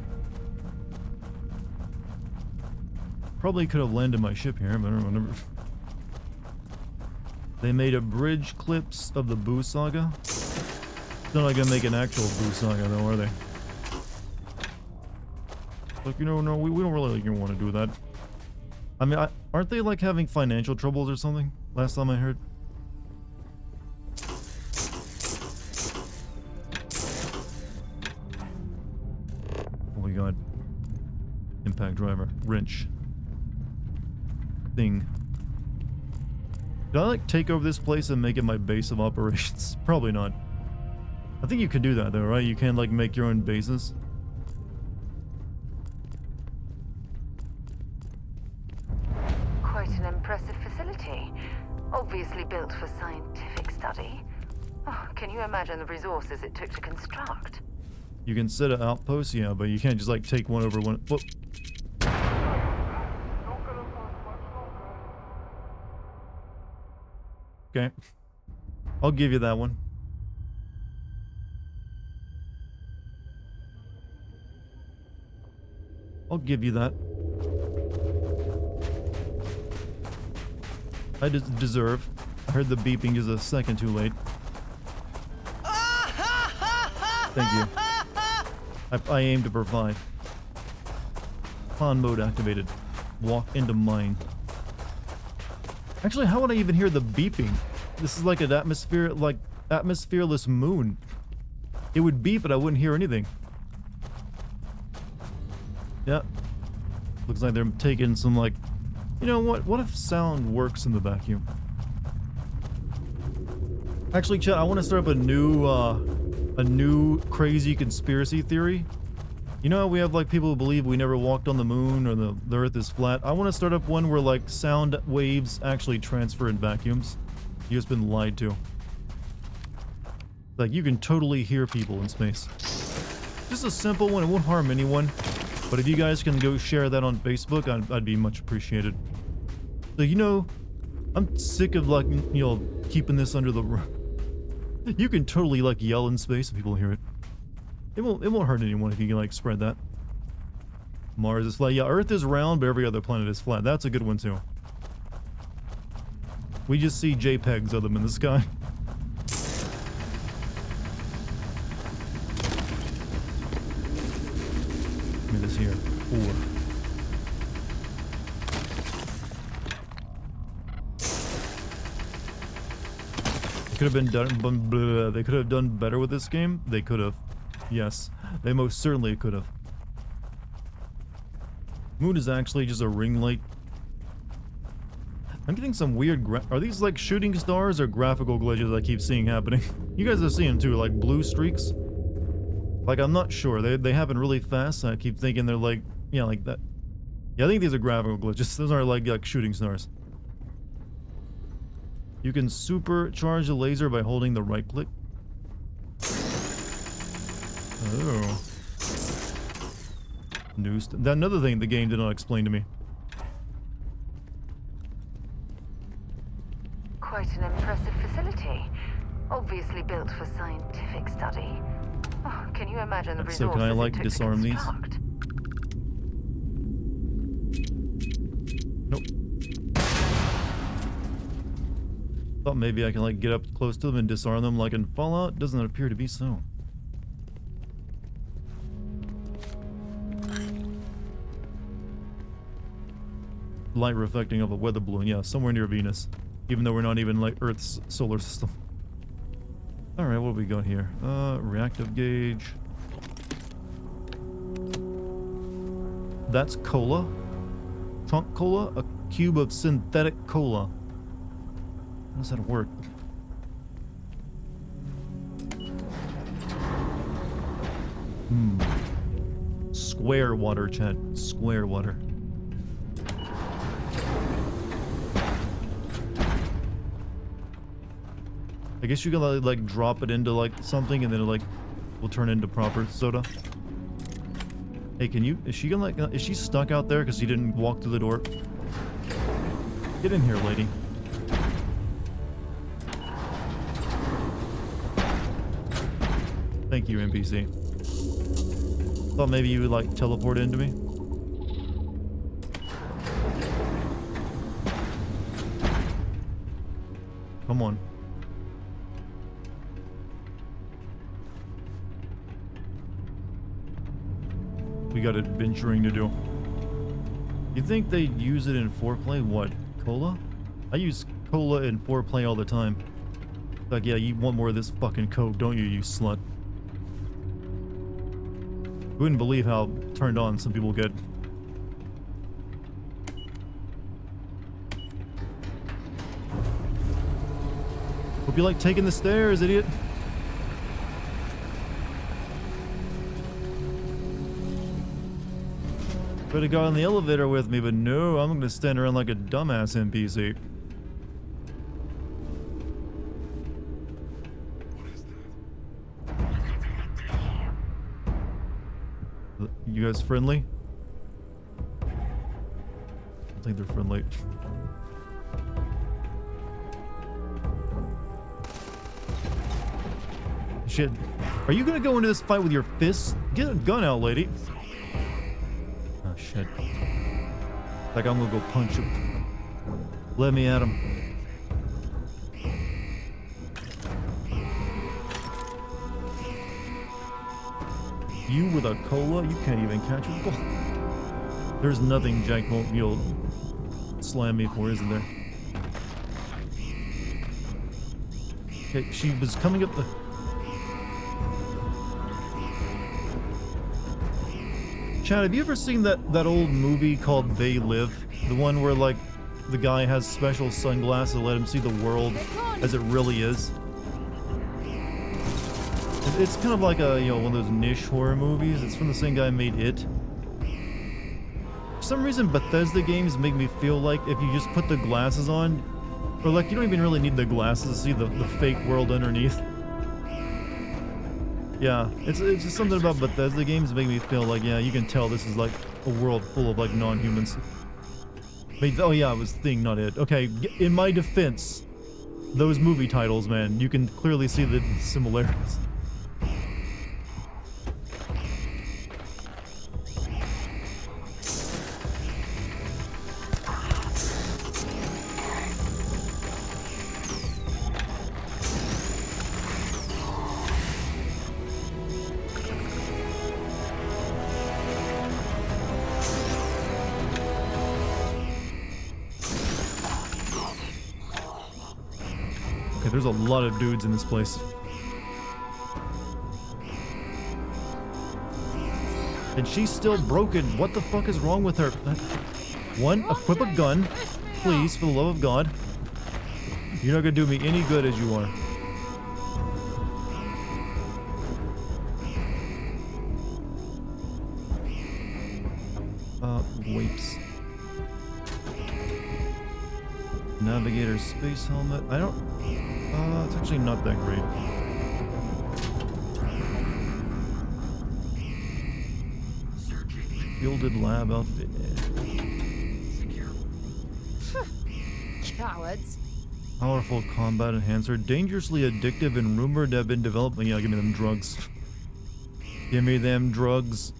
Probably could have landed my ship here, but I don't remember. They made abridged clips of the Boo Saga. They're not gonna make an actual Boo Saga though, are they? No, we don't really want to do that. I mean, aren't they having financial troubles or something? Last time I heard. Oh my god. Impact driver. Wrench. Thing. Did I take over this place and make it my base of operations? Probably not. I think you could do that though, right? You can make your own bases. Quite an impressive facility. Obviously built for scientific study. Oh, can you imagine the resources it took to construct? You can set an outpost, yeah, but you can't just take one over one. Whoop. Okay. I'll give you that one. I'll give you that. I deserve. I heard the beeping is a second too late. Thank you. I aim to provide. Pawn mode activated. Walk into mine. Actually, how would I even hear the beeping? This is like an atmosphereless moon. It would beep, but I wouldn't hear anything. Yeah. Looks like they're taking some, like, you know what? What if sound works in the vacuum? Actually, chat, I want to start up a new crazy conspiracy theory. You know how we have like people who believe we never walked on the moon or the earth is flat? I want to start up one where like sound waves actually transfer in vacuums. You've just been lied to. Like you can totally hear people in space. Just a simple one, it won't harm anyone. But if you guys can go share that on Facebook, I'd be much appreciated. So you know, I'm sick of like, you know, keeping this under the rug. You can totally like yell in space if people hear it. It won't hurt anyone if you can like spread that. Mars is flat. Yeah, Earth is round, but every other planet is flat. That's a good one too. We just see JPEGs of them in the sky. Give me this here. 4. Could have been done. They could have done better with this game. They could have. Yes, they most certainly could have. Moon is actually just a ring light. I'm getting some weird are these like shooting stars or graphical glitches I keep seeing happening? You guys are seeing too, like blue streaks? Like I'm not sure. They happen really fast. I keep thinking they're like, yeah, like that. Yeah, I think these are graphical glitches. Those aren't like shooting stars. You can supercharge the laser by holding the right click. Oh. Another thing the game did not explain to me. Quite an impressive facility. Obviously built for scientific study. Oh, can you imagine the So resources can I it like took to disarm these? construct? Nope. Thought maybe I can like get up close to them and disarm them like in Fallout. Doesn't appear to be so. Light reflecting off a weather balloon. Yeah, somewhere near Venus. Even though we're not even like Earth's solar system. Alright, what do we got here? Reactive gauge. That's cola. Trunk cola? A cube of synthetic cola. How does that work? Square water, chat. Square water. I guess you can like drop it into like something and then it like will turn into proper soda. Hey, can you? Is she gonna like? Is she stuck out there because she didn't walk through the door? Get in here, lady. Thank you, NPC. Thought maybe you would like teleport into me. Come on. We got adventuring to do. You think they'd use it in foreplay? What? Cola? I use cola in foreplay all the time. Like, yeah, you want more of this fucking coke, don't you, you slut? You wouldn't believe how turned on some people get. Hope you like taking the stairs, idiot. Could have got in the elevator with me, but no, I'm gonna stand around like a dumbass NPC. You guys friendly? I don't think they're friendly. Shit. Are you gonna go into this fight with your fists? Get a gun out, lady. Oh, shit. Like I'm gonna go punch him. Let me at him. You with a cola? You can't even catch a ball. There's nothing Jack won't, you'll slam me for, isn't there? Okay, she was coming up the... Chad, have you ever seen that old movie called They Live? The one where, like, the guy has special sunglasses to let him see the world as it really is? It's kind of like a, you know, one of those niche horror movies. It's from the same guy who made It. For some reason, Bethesda games make me feel like if you just put the glasses on, or like you don't even really need the glasses to see the fake world underneath. Yeah, it's just something about Bethesda games that make me feel like, yeah, you can tell this is like a world full of like non-humans. Oh yeah, it was Thing, not It. Okay, in my defense, those movie titles, man, you can clearly see the similarities. Okay, there's a lot of dudes in this place. And she's still broken. What the fuck is wrong with her? One, equip a gun. Please, for the love of God. You're not gonna do me any good as you are. Wipes. Navigator space helmet. I don't... it's actually not that great. Gilded lab outfit. Cowards. Powerful combat enhancer. Dangerously addictive and rumored to have been developed. Yeah, give me them drugs. Give me them drugs.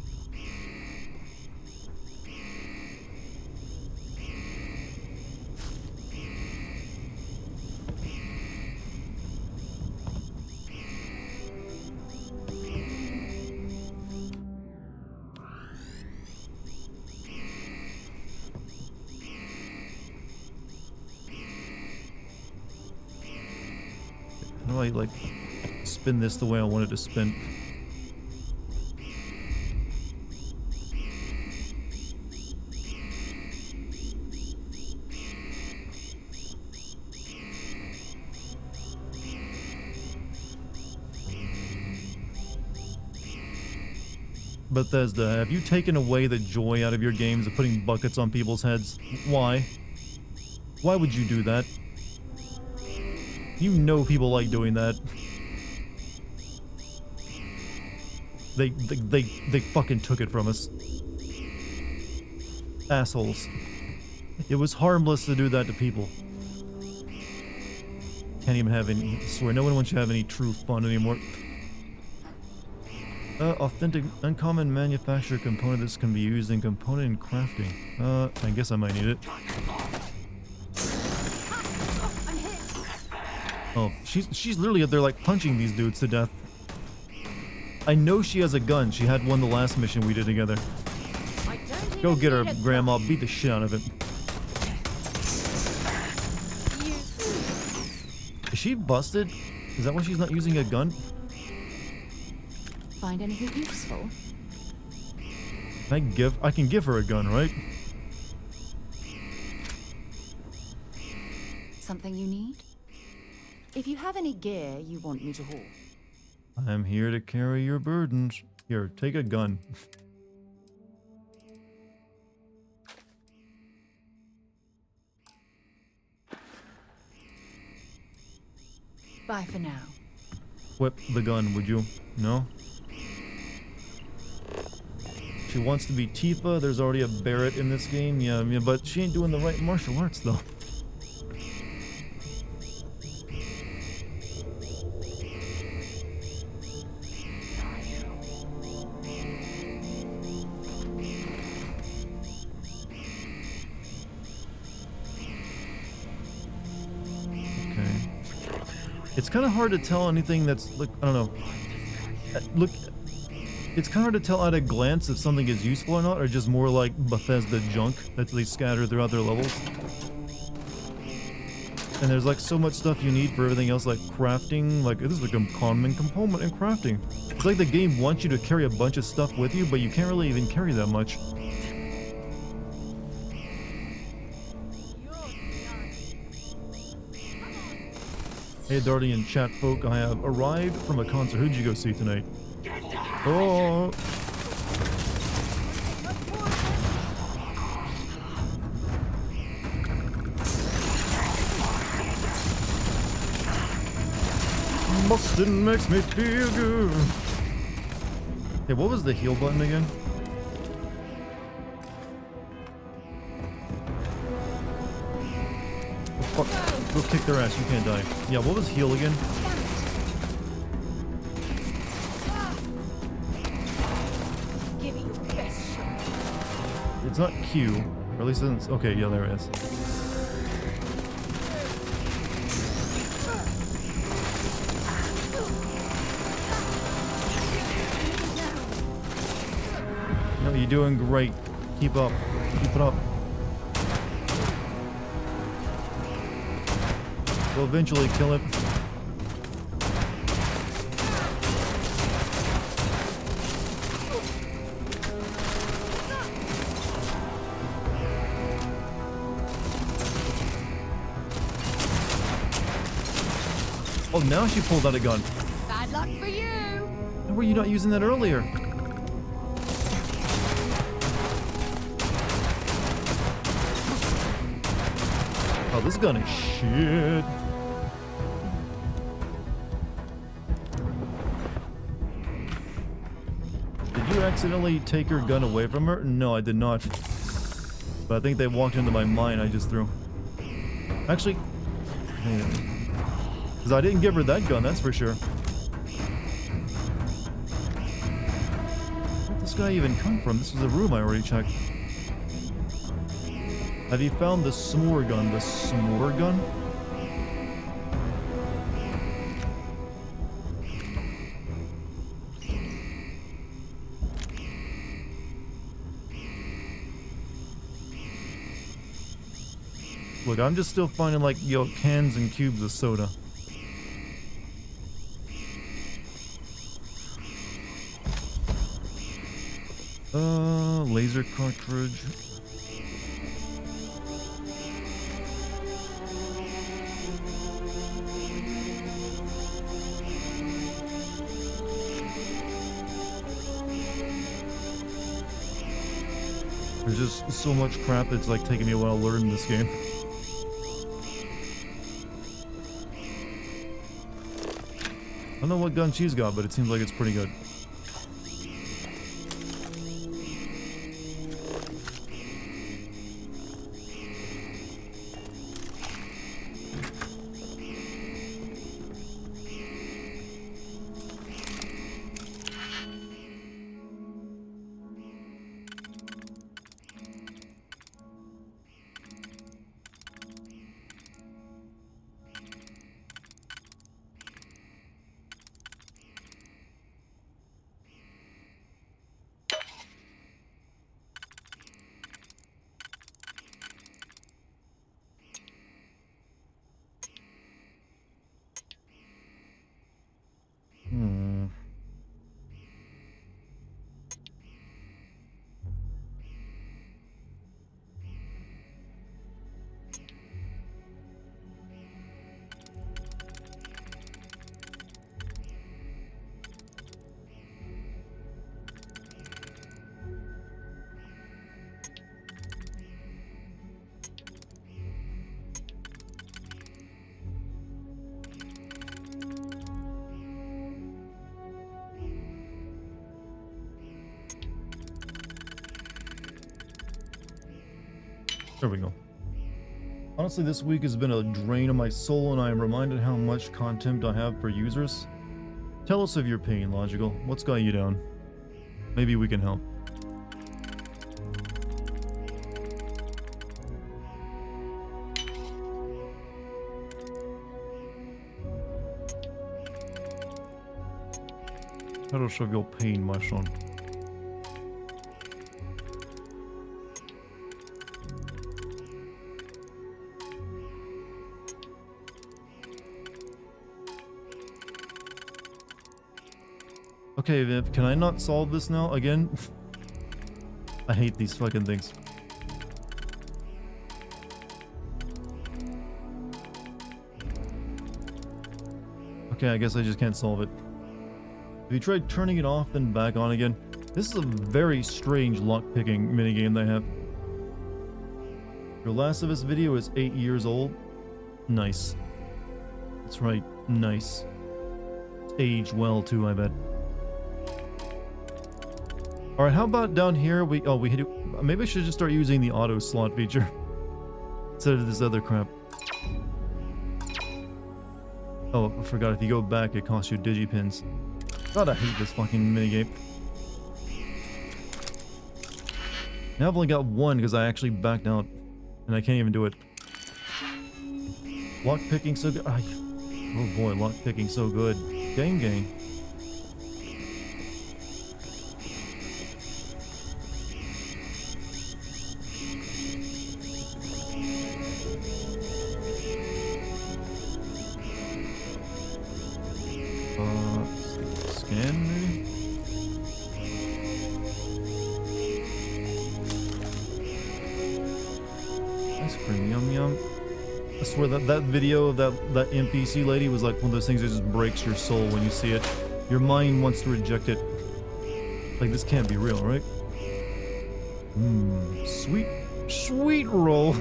How do I, like, spin this the way I want it to spin? Bethesda, have you taken away the joy out of your games of putting buckets on people's heads? Why? Why would you do that? You know people like doing that. They fucking took it from us. Assholes. It was harmless to do that to people. Can't even have any... I swear, no one wants you to have any true fun anymore. Authentic, uncommon manufacturer component. This can be used in component crafting. I guess I might need it. Oh, she's literally up there like punching these dudes to death. I know she has a gun. She had one the last mission we did together. Go get her, Grandma. Beat the shit out of it. Is she busted? Is that why she's not using a gun? Find anything useful? I can give her a gun, right? Something you need? If you have any gear you want me to haul. I'm here to carry your burdens. Here, take a gun. Bye for now. Whip the gun, would you? No? She wants to be Tifa. There's already a Barrett in this game. Yeah, but she ain't doing the right martial arts, though. It's kind of hard to tell anything that's, like, I don't know. Look, it's kind of hard to tell at a glance if something is useful or not, or just more like Bethesda junk that they scatter throughout their levels. And there's like so much stuff you need for everything else, like crafting. Like this is like a common component in crafting. It's like the game wants you to carry a bunch of stuff with you, but you can't really even carry that much. Hey Dartigan chat folk, I have arrived from a concert. Who'd you go see tonight? Oh. Boston makes me feel good. Okay, what was the heal button again? Oh, fuck. Go kick their ass, you can't die. Yeah, what was heal again? Give it your best shot. It's not Q. Or at least it's... Okay, yeah, there it is. No, you're doing great. Keep up. Keep it up. We'll eventually kill it. Oh, now she pulled out a gun. Bad luck for you. How were you not using that earlier? Oh, this gun is shit. Did you accidentally take her gun away from her? No, I did not. But I think they walked into my mine I just threw. Actually, because I didn't give her that gun, that's for sure. Where did this guy even come from? This was a room I already checked. Have you found the s'more gun? The s'more gun? Look, I'm just still finding like, yo, cans and cubes of soda. Laser cartridge. There's just so much crap, it's like taking me a while to learn this game. I don't know what gun she's got, but it seems like it's pretty good. There we go. Honestly, this week has been a drain on my soul, and I am reminded how much contempt I have for users. Tell us of your pain, Logical. What's got you down? Maybe we can help. Tell us of your pain, my son. Okay, Viv, can I not solve this now again? I hate these fucking things. Okay, I guess I just can't solve it. Have you tried turning it off and back on again? This is a very strange lockpicking minigame they have. Your Last of Us video is 8 years old. Nice. That's right, nice. It's aged well too, I bet. Alright, how about down here we maybe I should just start using the auto slot feature instead of this other crap. Oh, I forgot, if you go back it costs you digipins. God, I hate this fucking minigame. Now I've only got one because I actually backed out and I can't even do it. Lockpicking so good. Oh boy, lockpicking so good. Gang. Scan maybe? Ice cream, yum yum. I swear that video of that NPC lady was like one of those things that just breaks your soul when you see it. Your mind wants to reject it. Like, this can't be real, right? Sweet roll.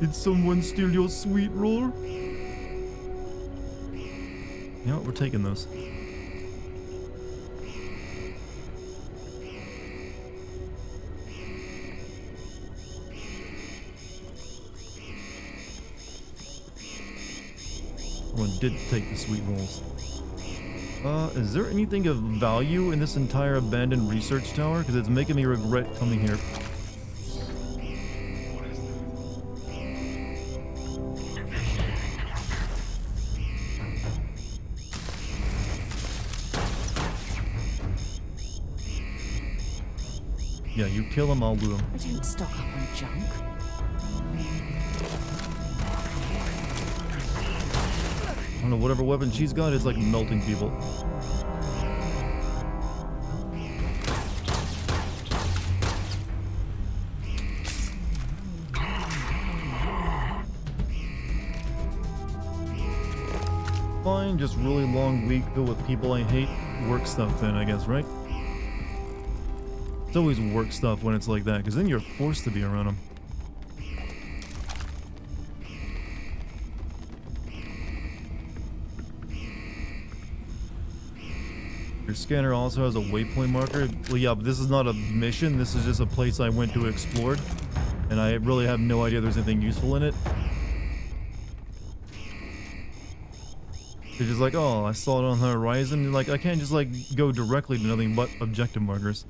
Did someone steal your sweet roll? You know what, we're taking those. Someone did take the sweet rolls. Is there anything of value in this entire abandoned research tower? Because it's making me regret coming here. Yeah, you kill them, I'll loot them. I don't stock up on junk. I don't know, whatever weapon she's got is like melting people. Fine, just really long week filled with people I hate. Work stuff then, I guess, right? It's always work stuff when it's like that, because then you're forced to be around them. Your scanner also has a waypoint marker. Well, yeah, but this is not a mission. This is just a place I went to explore, and I really have no idea there's anything useful in it. It's just like, oh, I saw it on the horizon. Like, I can't just like go directly to nothing but objective markers.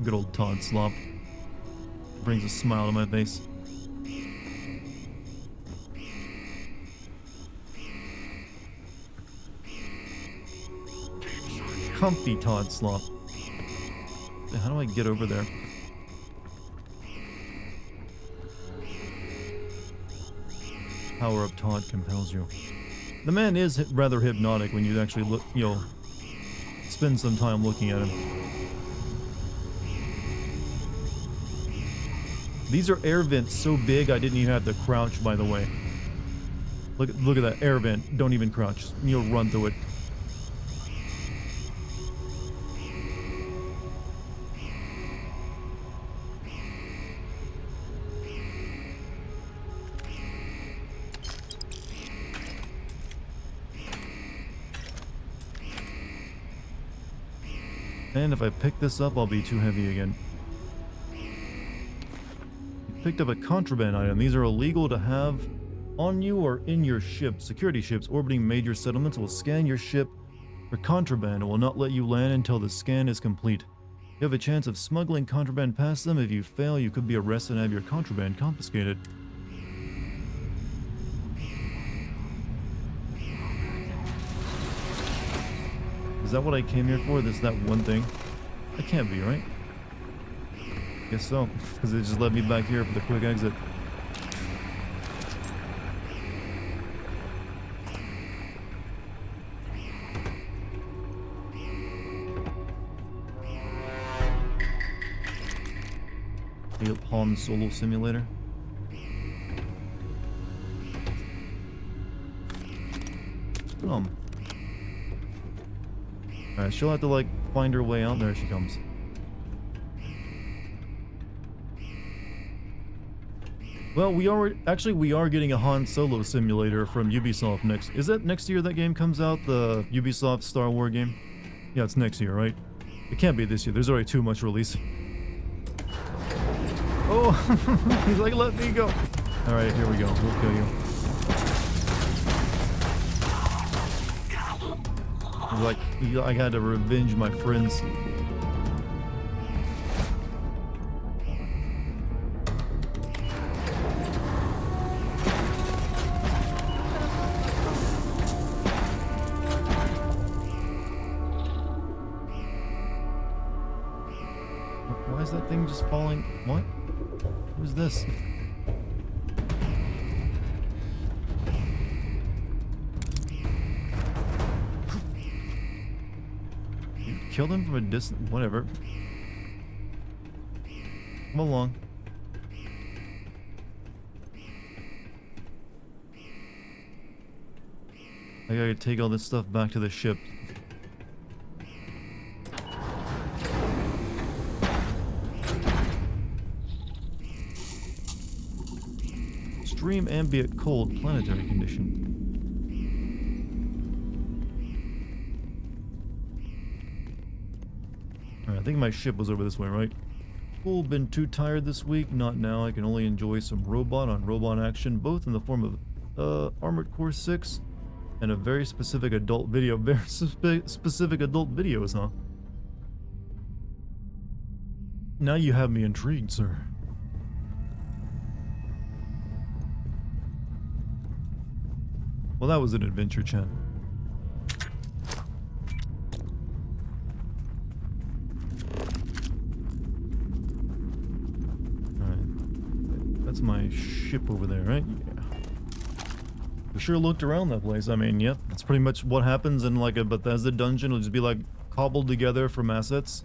Good old Todd Slop. Brings a smile to my face. Comfy Todd Slop. How do I get over there? Power up Todd compels you. The man is rather hypnotic when you actually look, you know, spend some time looking at him. These are air vents so big I didn't even have to crouch, by the way. Look at that air vent. Don't even crouch. You'll run through it. And if I pick this up, I'll be too heavy again. Picked up a contraband item. These are illegal to have on you or in your ship. Security ships orbiting major settlements will scan your ship for contraband and will not let you land until the scan is complete. You have a chance of smuggling contraband past them. If you fail, you could be arrested and have your contraband confiscated. Is that what I came here for? That one thing? That can't be, right? Guess so, because it just led me back here for the quick exit. Han Solo Simulator. Alright, she'll have to like find her way out. There she comes. Well, we are getting a Han Solo Simulator from Ubisoft next. Is that next year that game comes out? The Ubisoft Star Wars game? Yeah, it's next year, right? It can't be this year. There's already too much release. Oh, he's like, let me go. All right, here we go. We'll kill you. He's like, I had to revenge my friends. Why is that thing just falling? What? Who's this? You killed him from a distance. Whatever. Come along. I gotta take all this stuff back to the ship. Extreme ambient cold planetary condition. Alright, I think my ship was over this way, right? Cool, been too tired this week. Not now. I can only enjoy some robot on robot action, both in the form of Armored Core 6 and a very specific adult video. Very specific adult videos, huh? Now you have me intrigued, sir. Well, that was an adventure, chat. Alright. That's my ship over there, right? Yeah. We sure looked around that place. I mean, yep. That's pretty much what happens in like a Bethesda dungeon. It'll just be like cobbled together from assets.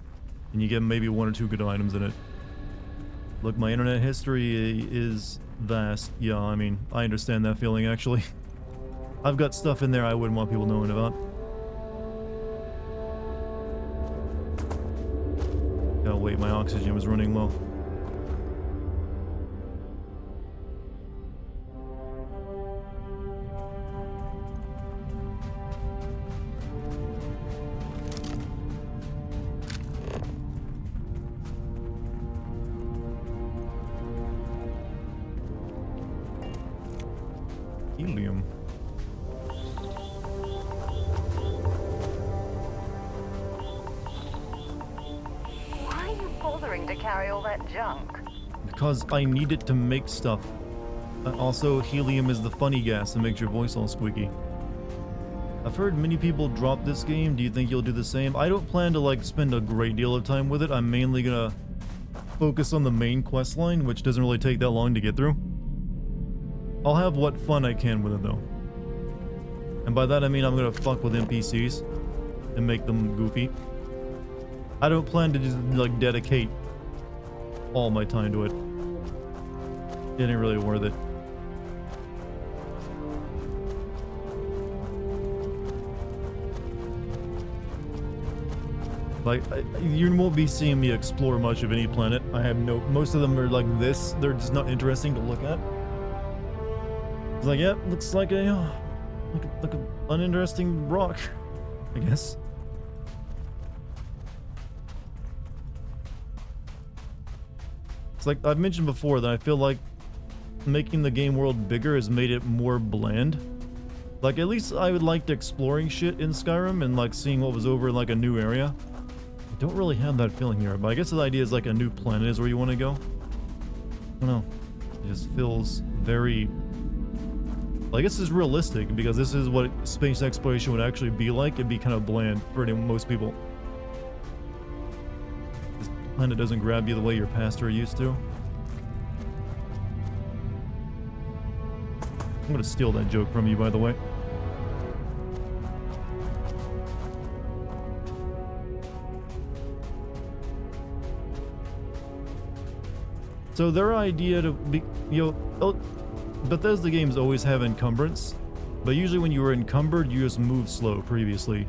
And you get maybe 1 or 2 good items in it. Look, my internet history is vast. Yeah, I mean, I understand that feeling, actually. I've got stuff in there I wouldn't want people knowing about. Oh wait, my oxygen was running low. Helium. To carry all that junk? Because I need it to make stuff. Also, helium is the funny gas that makes your voice all squeaky. I've heard many people drop this game. Do you think you'll do the same? I don't plan to like spend a great deal of time with it. I'm mainly gonna focus on the main quest line, which doesn't really take that long to get through. I'll have what fun I can with it though. And by that I mean I'm gonna fuck with NPCs and make them goofy. I don't plan to just like dedicate all my time to it. It ain't really worth it. Like, you won't be seeing me explore much of any planet. I have no... Most of them are like this. They're just not interesting to look at. It's like, yeah, looks like a... like a uninteresting rock, I guess. Like I've mentioned before that I feel like making the game world bigger has made it more bland. Like at least I would like exploring shit in Skyrim and like seeing what was over in like a new area. I don't really have that feeling here, but I guess the idea is like a new planet is where you want to go. I don't know. It just feels very... Well, I guess it's realistic because this is what space exploration would actually be like. It'd be kind of bland for most people. planet doesn't grab you the way your pastor used to. I'm gonna steal that joke from you, by the way. So their idea to be, Bethesda games always have encumbrance, but usually when you were encumbered, you just move slow previously.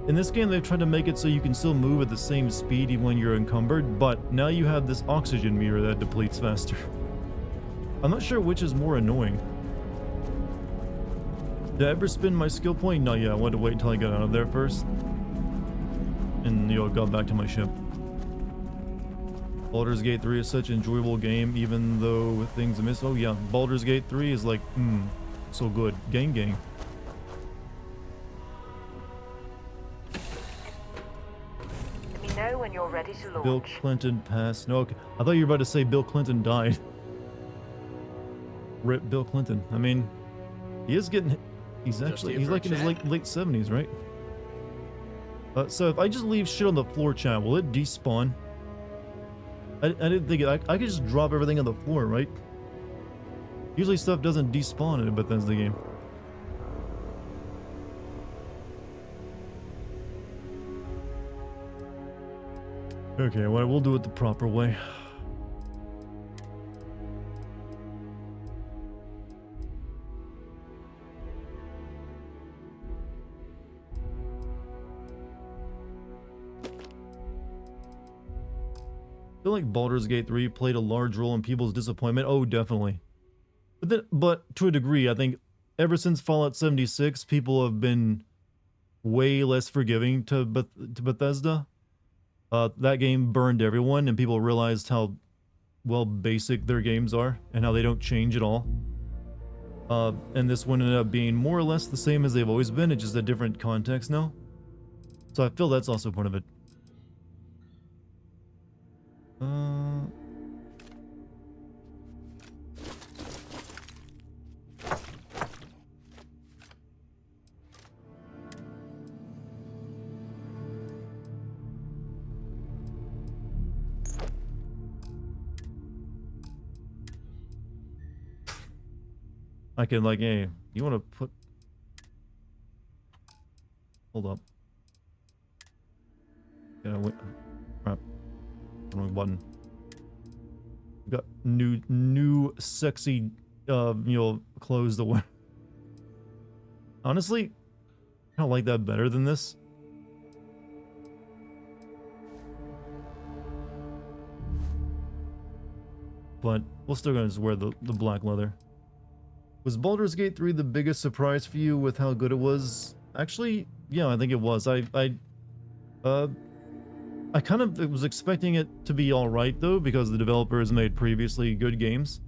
In this game, they've tried to make it so you can still move at the same speed even when you're encumbered, but now you have this oxygen meter that depletes faster. I'm not sure which is more annoying. Did I ever spin my skill point? Not yet. I wanted to wait until I got out of there first. And, got back to my ship. Baldur's Gate 3 is such an enjoyable game, even though with things miss. Oh yeah, Baldur's Gate 3 is like, so good. Gang. Let me know when you're ready to launch. Bill Clinton passed. No, okay. I thought you were about to say Bill Clinton died. Rip Bill Clinton. I mean, he is getting... He's like in his late 70s, right? So if I just leave shit on the floor, chat, will it despawn? I didn't think I could just drop everything on the floor, right? Usually stuff doesn't despawn in a Bethesda game. Okay, well, we'll do it the proper way. I feel like Baldur's Gate 3 played a large role in people's disappointment. Oh, definitely. But to a degree, I think ever since Fallout 76, people have been way less forgiving to Bethesda. That game burned everyone, and people realized how, well, basic their games are, and how they don't change at all. And this one ended up being more or less the same as they've always been, it's just a different context now. So I feel that's also part of it. I can like, hey, you want to put... Hold up. Yeah, wait. Crap. Wrong button. We got new sexy, clothes to wear. Honestly, I don't like that better than this. But we're still gonna just wear the black leather. Was Baldur's Gate 3 the biggest surprise for you with how good it was? Actually, yeah, I think it was. I kind of was expecting it to be alright though, because the developers made previously good games.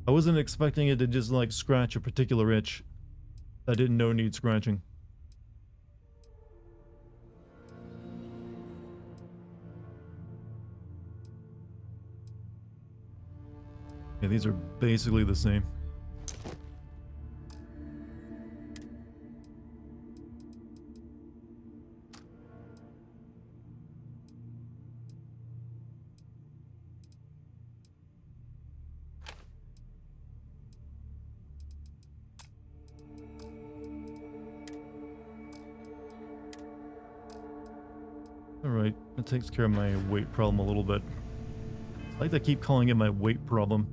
I wasn't expecting it to just like scratch a particular itch that didn't know need scratching. Yeah, these are basically the same. Alright, that takes care of my weight problem a little bit. I like to keep calling it my weight problem.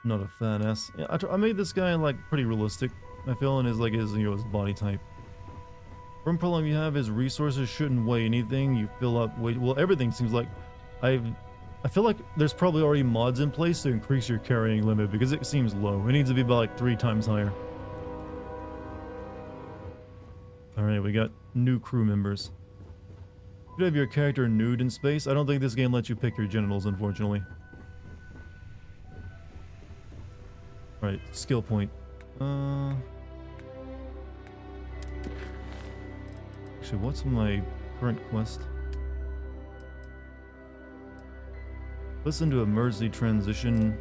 Not a fat ass. Yeah, I made this guy like pretty realistic. I feel in his his body type. One problem you have is resources shouldn't weigh anything. You fill up weight. Well, everything seems like I feel like there's probably already mods in place to increase your carrying limit because it seems low. It needs to be about like 3 times higher. All right, we got new crew members. You have your character nude in space. I don't think this game lets you pick your genitals, unfortunately. All right, skill point. Actually, what's my current quest? Listen to emergency transition.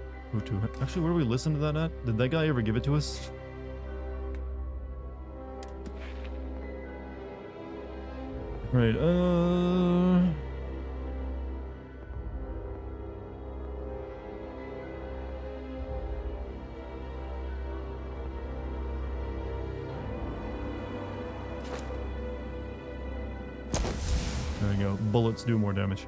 Actually, where do we listen to that at? Did that guy ever give it to us? Right, there we go. Bullets do more damage.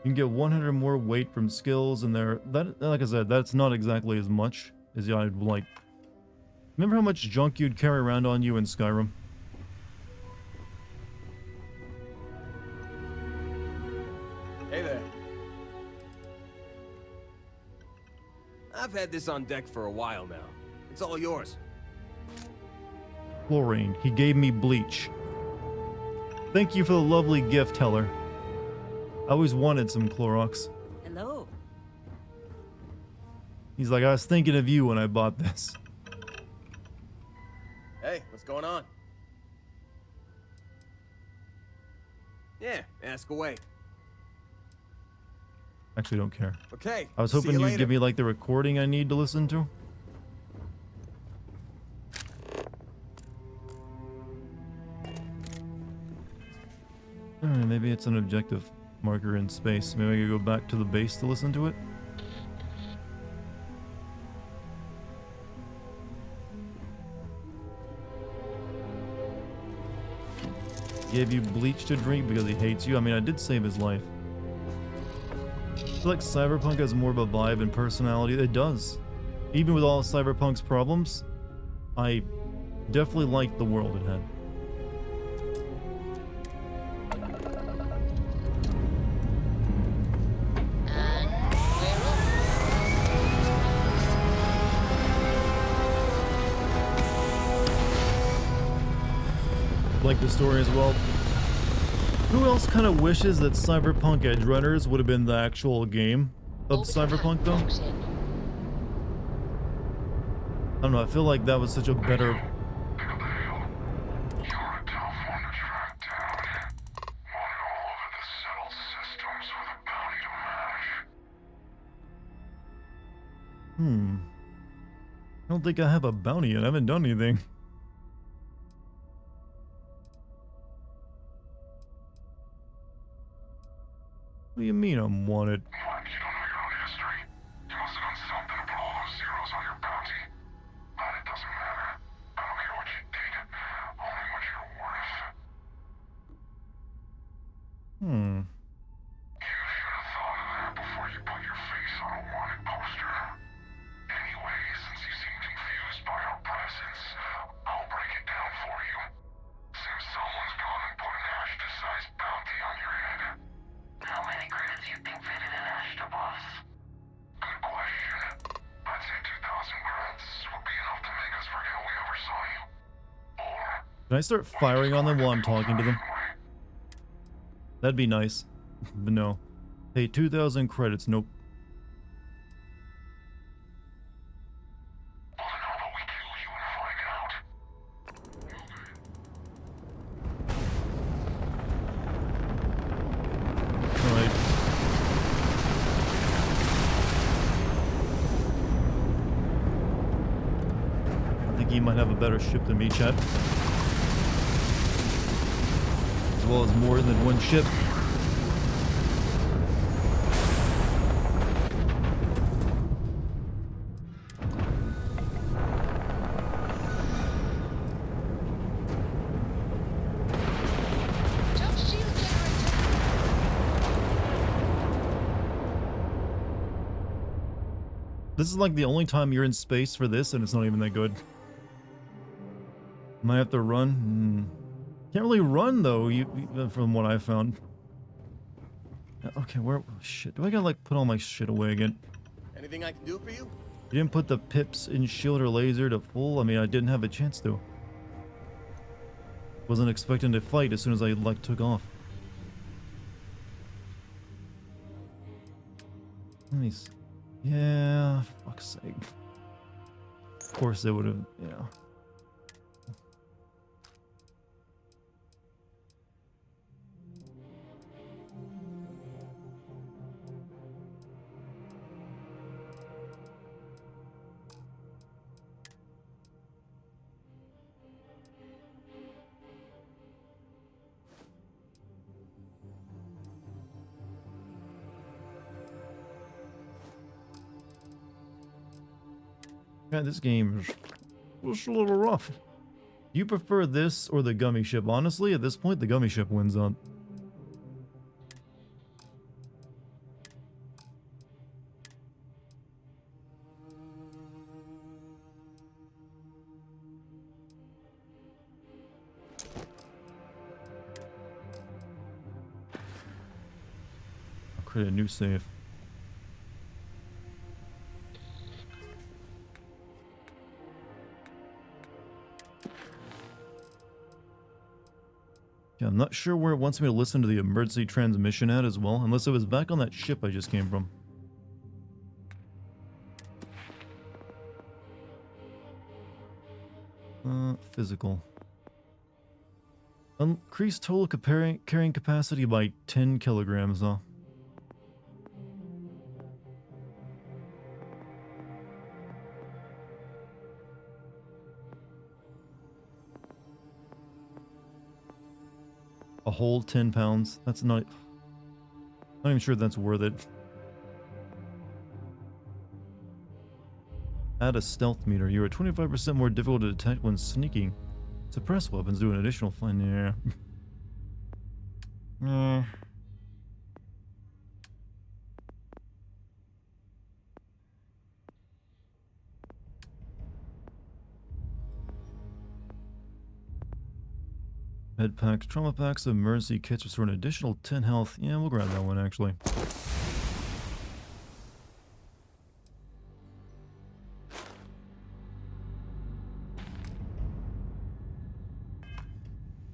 You can get 100 more weight from skills in there. That, like I said, that's not exactly as much as I'd like. Remember how much junk you'd carry around on you in Skyrim? Hey there. I've had this on deck for a while now. It's all yours. Chlorine. He gave me bleach. Thank you for the lovely gift, Heller. I always wanted some Clorox. Hello. He's like, I was thinking of you when I bought this. Hey, what's going on? Yeah, ask away. Actually, don't care. Okay. I was see hoping you you'd later. give me like the recording I need to listen to. Alright, maybe it's an objective marker in space. Maybe I could go back to the base to listen to it. Gave you bleach to drink because he hates you. I mean, I did save his life. I feel like Cyberpunk has more of a vibe and personality. It does. Even with all Cyberpunk's problems, I definitely liked the world it had. Like the story as well. Who else kind of wishes that Cyberpunk Edge Runners would have been the actual game of Cyberpunk though? I don't know, I feel like that was such a better... I don't think I have a bounty yet. I haven't done anything. What do you mean I'm wanted? You don't know your own history. You must have done something to put all those zeros on your bounty. But it doesn't matter. I don't care what you did, only what you're worth. You should have thought of that before you put your face on a wanted poster. Anyway, since you seem confused by our presence, I'll break it down for you. Seems someone's gone and put an Ashta-sized bounty on your head. How many credits you think fitted in Ashta, boss? Good question. I'd say 2,000 credits would be enough to make us forget we ever saw you. Or... Can I start firing on them while I'm talking to them? That'd be nice. But no. Hey, 2,000 credits. Nope. Well, then how about we kill you and find out? Alright. I think he might have a better ship than me, chat. As well as more than one ship. This is like the only time you're in space for this, and it's not even that good. Might have to run. Can't really run though, from what I found. Okay, where? Shit, do I gotta like put all my shit away again? Anything I can do for you? You didn't put the pips in shield or laser to full? I mean, I didn't have a chance to. Wasn't expecting to fight as soon as I like took off. Let me see. Yeah, for fuck's sake. Of course they would have, yeah. Yeah, this game is just a little rough. Do you prefer this or the gummy ship? Honestly, at this point, the gummy ship wins out. I'll create a new save. Yeah, I'm not sure where it wants me to listen to the emergency transmission at as well, unless it was back on that ship I just came from. Physical. Increase total carrying capacity by 10 kilograms, huh? A whole 10 pounds? That's not even sure that's worth it. Add a stealth meter. You're 25% more difficult to detect when sneaking. Suppress weapons do an additional fine. Yeah. Med packs, trauma packs, emergency kits restore an additional 10 health. Yeah, we'll grab that one actually.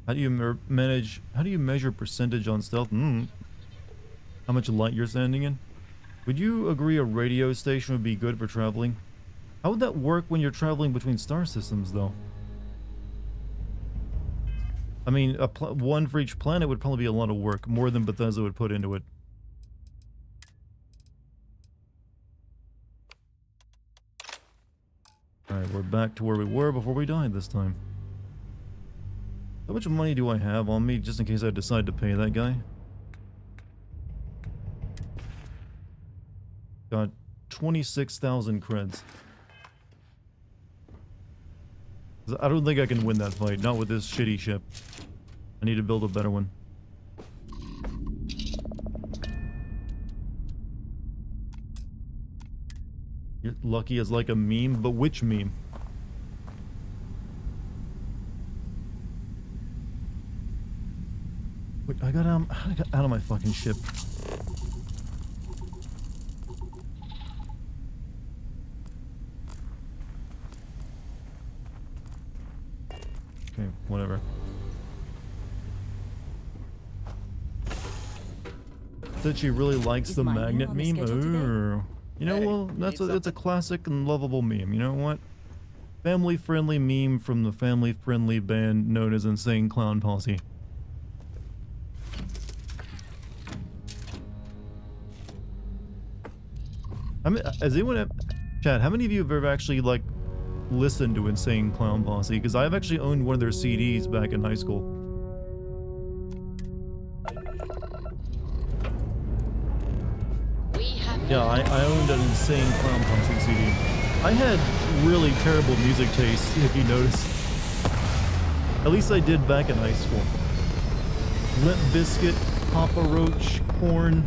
How do you measure percentage on stealth? How much light you're standing in? Would you agree a radio station would be good for traveling? How would that work when you're traveling between star systems though? I mean, one for each planet would probably be a lot of work, more than Bethesda would put into it. Alright, we're back to where we were before we died this time. How much money do I have on me, just in case I decide to pay that guy? Got 26,000 creds. I don't think I can win that fight, not with this shitty ship. I need to build a better one. You're lucky as like a meme, but which meme? Wait, I got out of my fucking ship. Okay, whatever. Said she really likes Is the Miner magnet on the meme. schedule today? Ooh. You know, Hey, well, you that's need it's a classic and lovable meme. You know what? Family-friendly meme from the family-friendly band known as Insane Clown Posse. I mean, has anyone, Chad? How many of you have ever actually like listened to Insane Clown Posse? Because I've actually owned one of their CDs back in high school. Yeah, I owned an Insane Clown Posse CD. I had really terrible music taste, if you notice. At least I did back in high school. Limp Bizkit, Papa Roach, Korn,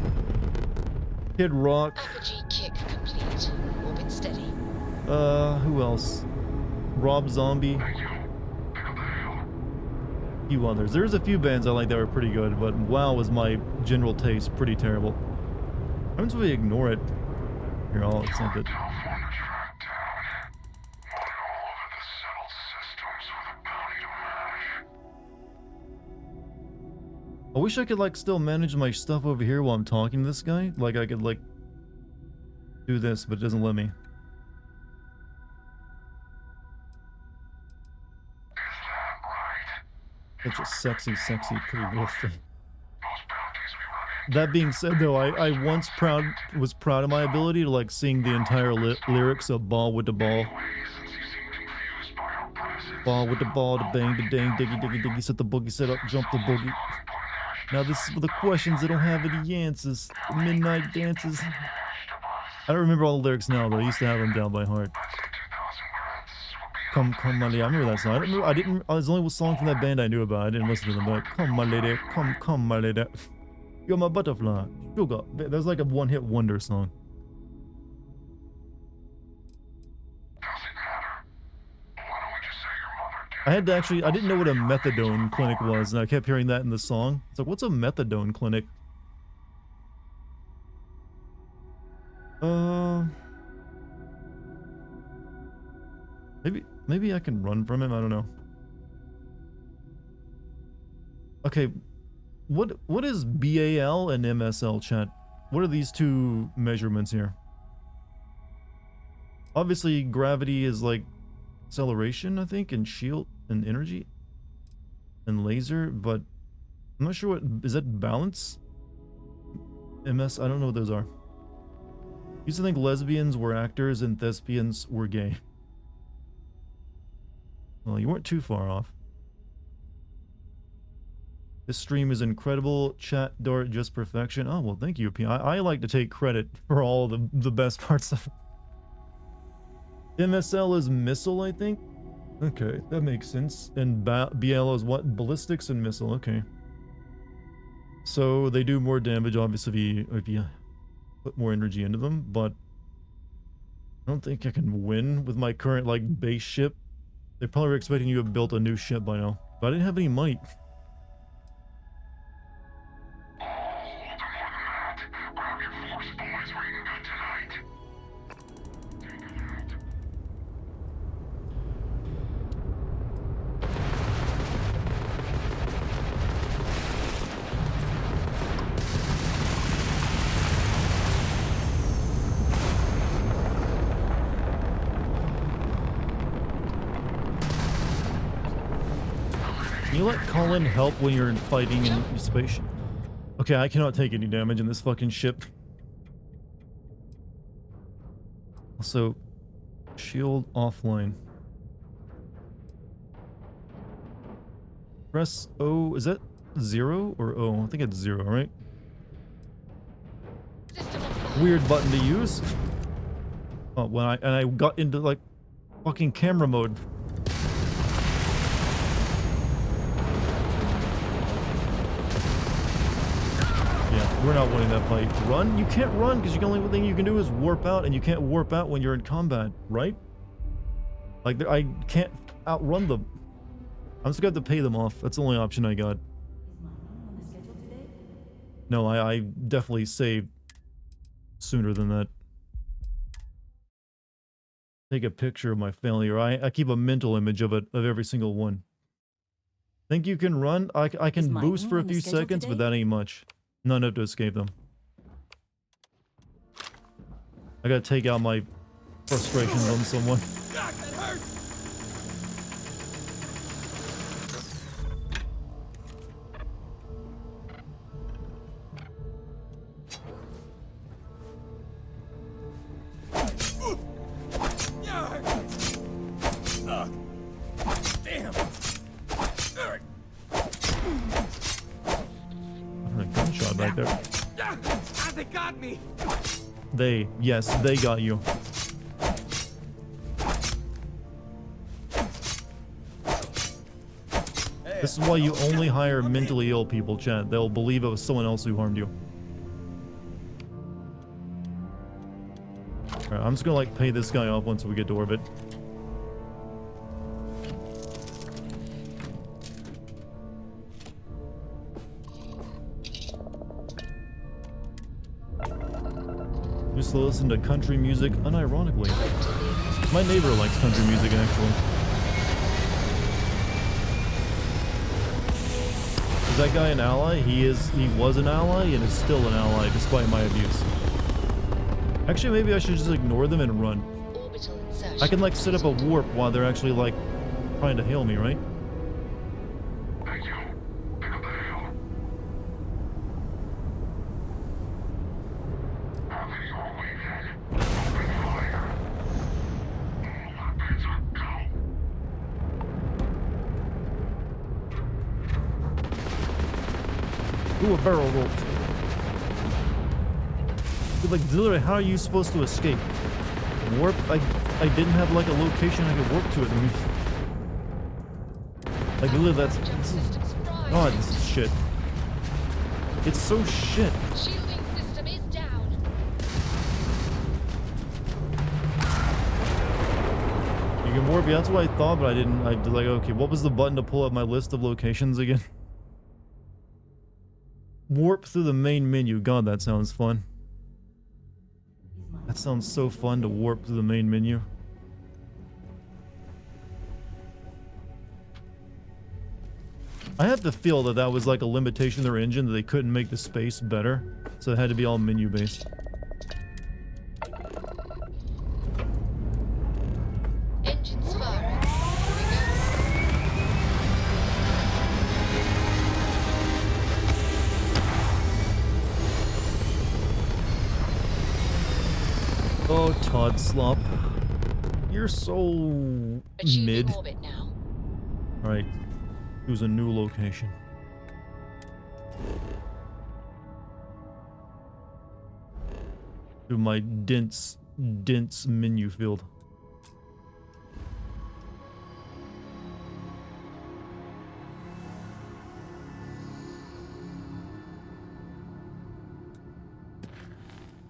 Kid Rock. Apogee kick complete. Orbit steady. Who else? Rob Zombie. Few others. There's a few bands I like that were pretty good, but WoW was my general taste pretty terrible. I'm just going to ignore it. Here, I'll accept it. I wish I could like still manage my stuff over here while I'm talking to this guy. Like I could like do this, but it doesn't let me. Such a sexy, pretty wolf thing. That being said, though, I once was proud of my ability to like sing the entire lyrics of "Ball with the Ball." Ball with the ball, the bang, the dang, diggy, diggy, diggy, set the boogie, set up, jump the boogie. Now this is for the questions that don't have any answers. The midnight dances. I don't remember all the lyrics now, but I used to have them down by heart. Come my lady. I remember that song. I didn't. It was the only song from that band I knew about. I didn't listen to them. But come my lady, come my lady. You're my butterfly. Sugar. There's like a one-hit wonder song. I had to actually. I didn't know what a methadone clinic was, and I kept hearing that in the song. It's like, what's a methadone clinic? Maybe I can run from him. I don't know. Okay, what is BAL and MSL, chat? What are these two measurements here? Obviously, gravity is like acceleration, I think, and shield and energy and laser, but I'm not sure what is that balance? MS, I don't know what those are. Used to think lesbians were actors and thespians were gay. Well, you weren't too far off. This stream is incredible. Chat, Dart, just perfection. Oh, well, thank you, P. I like to take credit for all the best parts of it. MSL is missile, I think? Okay, that makes sense. And BL is what? Ballistics and missile, okay. So they do more damage, obviously, if you put more energy into them, but I don't think I can win with my current, like, base ship. They probably were expecting you to have built a new ship by now, but I didn't have any money. Can you let Colin help when you're fighting in space? Okay, I cannot take any damage in this fucking ship. Also, shield offline. Press O. Is that 0 or O? I think it's 0, right? Weird button to use. Oh, when I got into like fucking camera mode. We're not winning that fight. Run? You can't run because the only thing you can do is warp out, and you can't warp out when you're in combat, right? Like, I can't outrun them. I'm just gonna have to pay them off. That's the only option I got. No, I definitely saved sooner than that. Take a picture of my failure. I keep a mental image of it, of every single one. Think you can run? I can boost for a few seconds, but that ain't much. Not enough to escape them. I gotta take out my frustrations on someone. God, that hurts! Damn! Gunshot right there. They got me! Yes, they got you. This is why you only hire mentally ill people, chat. They'll believe it was someone else who harmed you. Alright, I'm just gonna like pay this guy off once we get to orbit. Used to listen to country music unironically. My neighbor likes country music, actually. Is that guy an ally? He was an ally and is still an ally despite my abuse. Actually, maybe I should just ignore them and run. I can like set up a warp while they're actually like trying to hail me, right? Ooh, a barrel roll. Like, literally, how are you supposed to escape? Warp? I didn't have like a location I could warp to it. I mean, like literally that's God, this is shit. It's so shit. Shielding system is down. You can warp, yeah, that's what I thought, but I didn't. I was like, okay, what was the button to pull up my list of locations again? Warp through the main menu. God, that sounds fun. That sounds so fun to warp through the main menu. I have to feel that that was like a limitation of their engine, that they couldn't make the space better, so it had to be all menu based. Engines firing. Oh, Todd Slop. You're so mid. Orbit now. Alright. Choose a new location. To my dense menu field.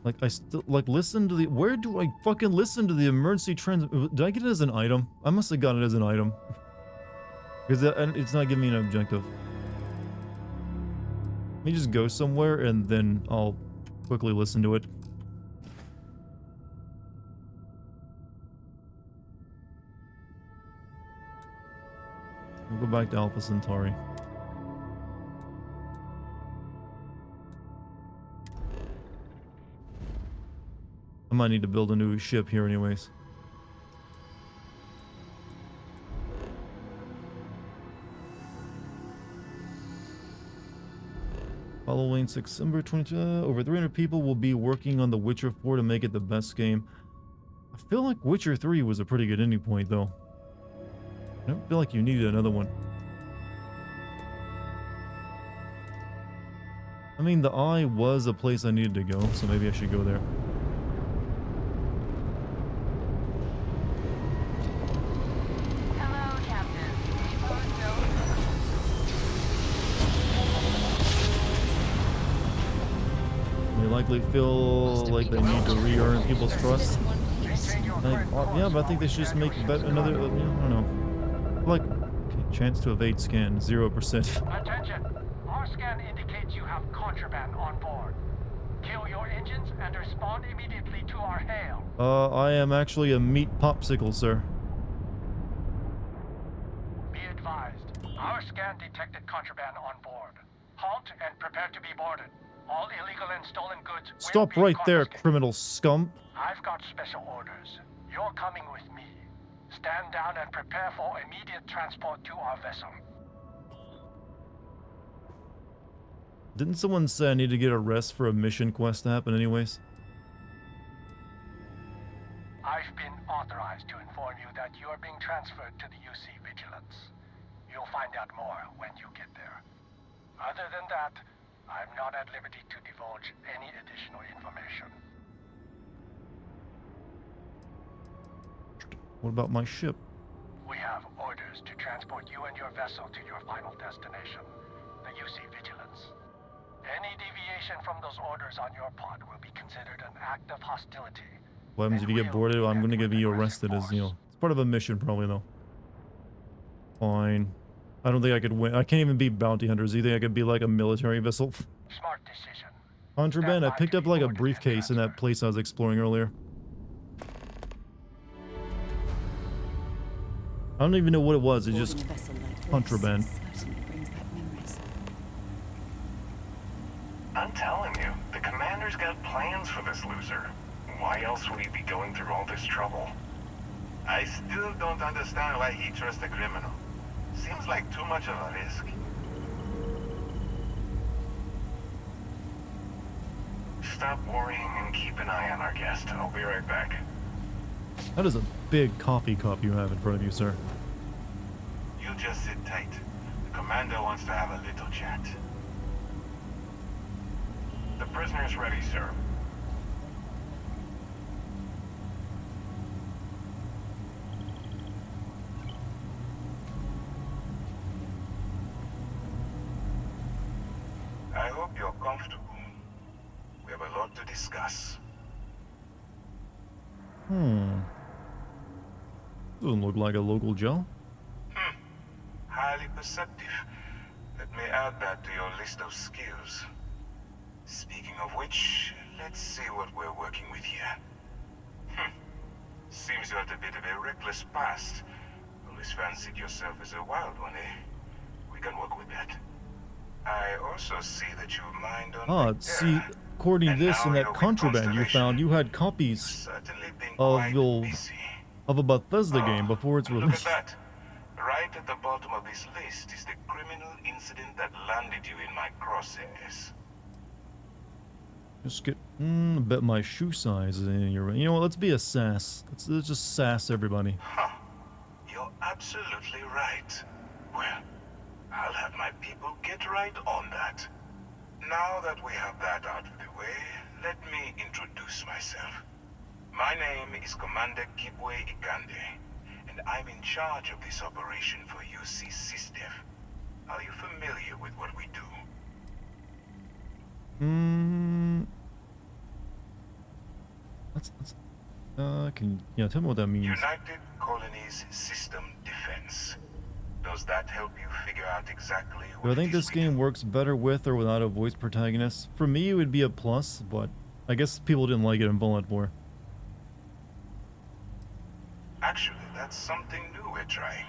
Like, I still, like, listen to the, where do I fucking listen to the emergency trans, did I get it as an item? I must have got it as an item. Because it's not giving me an objective. Let me just go somewhere and then I'll quickly listen to it. We'll go back to Alpha Centauri. I might need to build a new ship here anyways. Following September 22, over 300 people will be working on The Witcher 4 to make it the best game. I feel like Witcher 3 was a pretty good ending point though. I don't feel like you needed another one. I mean, the Eye was a place I needed to go, so maybe I should go there. Hello, Captain. They likely feel like they need to re-earn people's trust. Like, yeah, but I think they should just make another, I don't know. Like, okay, chance to evade scan, 0%. Attention! Our scan indicates you have contraband on board. Kill your engines and respond immediately to our hail. I am actually a meat popsicle, sir. Be advised, our scan detected contraband on board. Halt and prepare to be boarded. All illegal and stolen goods will Stop be right there, confiscated. criminal scum. I've got special orders. You're coming with me. Stand down and prepare for immediate transport to our vessel. Didn't someone say I need to get a rest for a mission quest to happen anyways? I've been authorized to inform you that you are being transferred to the UC Vigilance. You'll find out more when you get there. Other than that, I'm not at liberty to divulge any additional information. What about my ship? We have orders to transport you and your vessel to your final destination, the UC Vigilance. Any deviation from those orders on your part will be considered an act of hostility. What happens if you get boarded? I'm gonna get you arrested as, you know, it's part of a mission probably though. Fine. I don't think I could win. I can't even be bounty hunters. You think I could be like a military vessel? Smart decision. Contraband? I picked up like a briefcase in that place I was exploring earlier. I don't even know what it was. It's just contraband. I'm telling you, the commander's got plans for this loser. Why else would he be going through all this trouble? I still don't understand why he trusts a criminal. Seems like too much of a risk. Stop worrying and keep an eye on our guest. I'll be right back. That is a big coffee cup you have in front of you, sir. You just sit tight. The commander wants to have a little chat. The prisoner's ready, sir. discuss. Doesn't look like a local Joe. Highly perceptive. Let me add that to your list of skills. Speaking of which, let's see what we're working with here. Seems you had a bit of a reckless past. Always fancied yourself as a wild one, eh? We can work with that. I also see that you mined on See, according to this and that contraband you found, you had copies certainly been of quite the busy. of a Bethesda game before it's Look at released. that. Right at the bottom of this list is the criminal incident that landed you in my crosshairs. Just get, I bet my shoe size is in your. You know what? Let's be a sass. Let's just sass everybody. Huh. You're absolutely right. Well, I'll have my people get right on that. Now that we have that out of the way, let me introduce myself. My name is Commander Kibwe Ikande, and I'm in charge of this operation for UC System. Are you familiar with what we do? Tell me what that means. United Colonies System Defense. Does that help you figure out exactly what Do I think it is this we game do? works better with or without a voice protagonist? For me, it would be a plus, but I guess people didn't like it in Fallout 4. Actually, that's something new we're trying.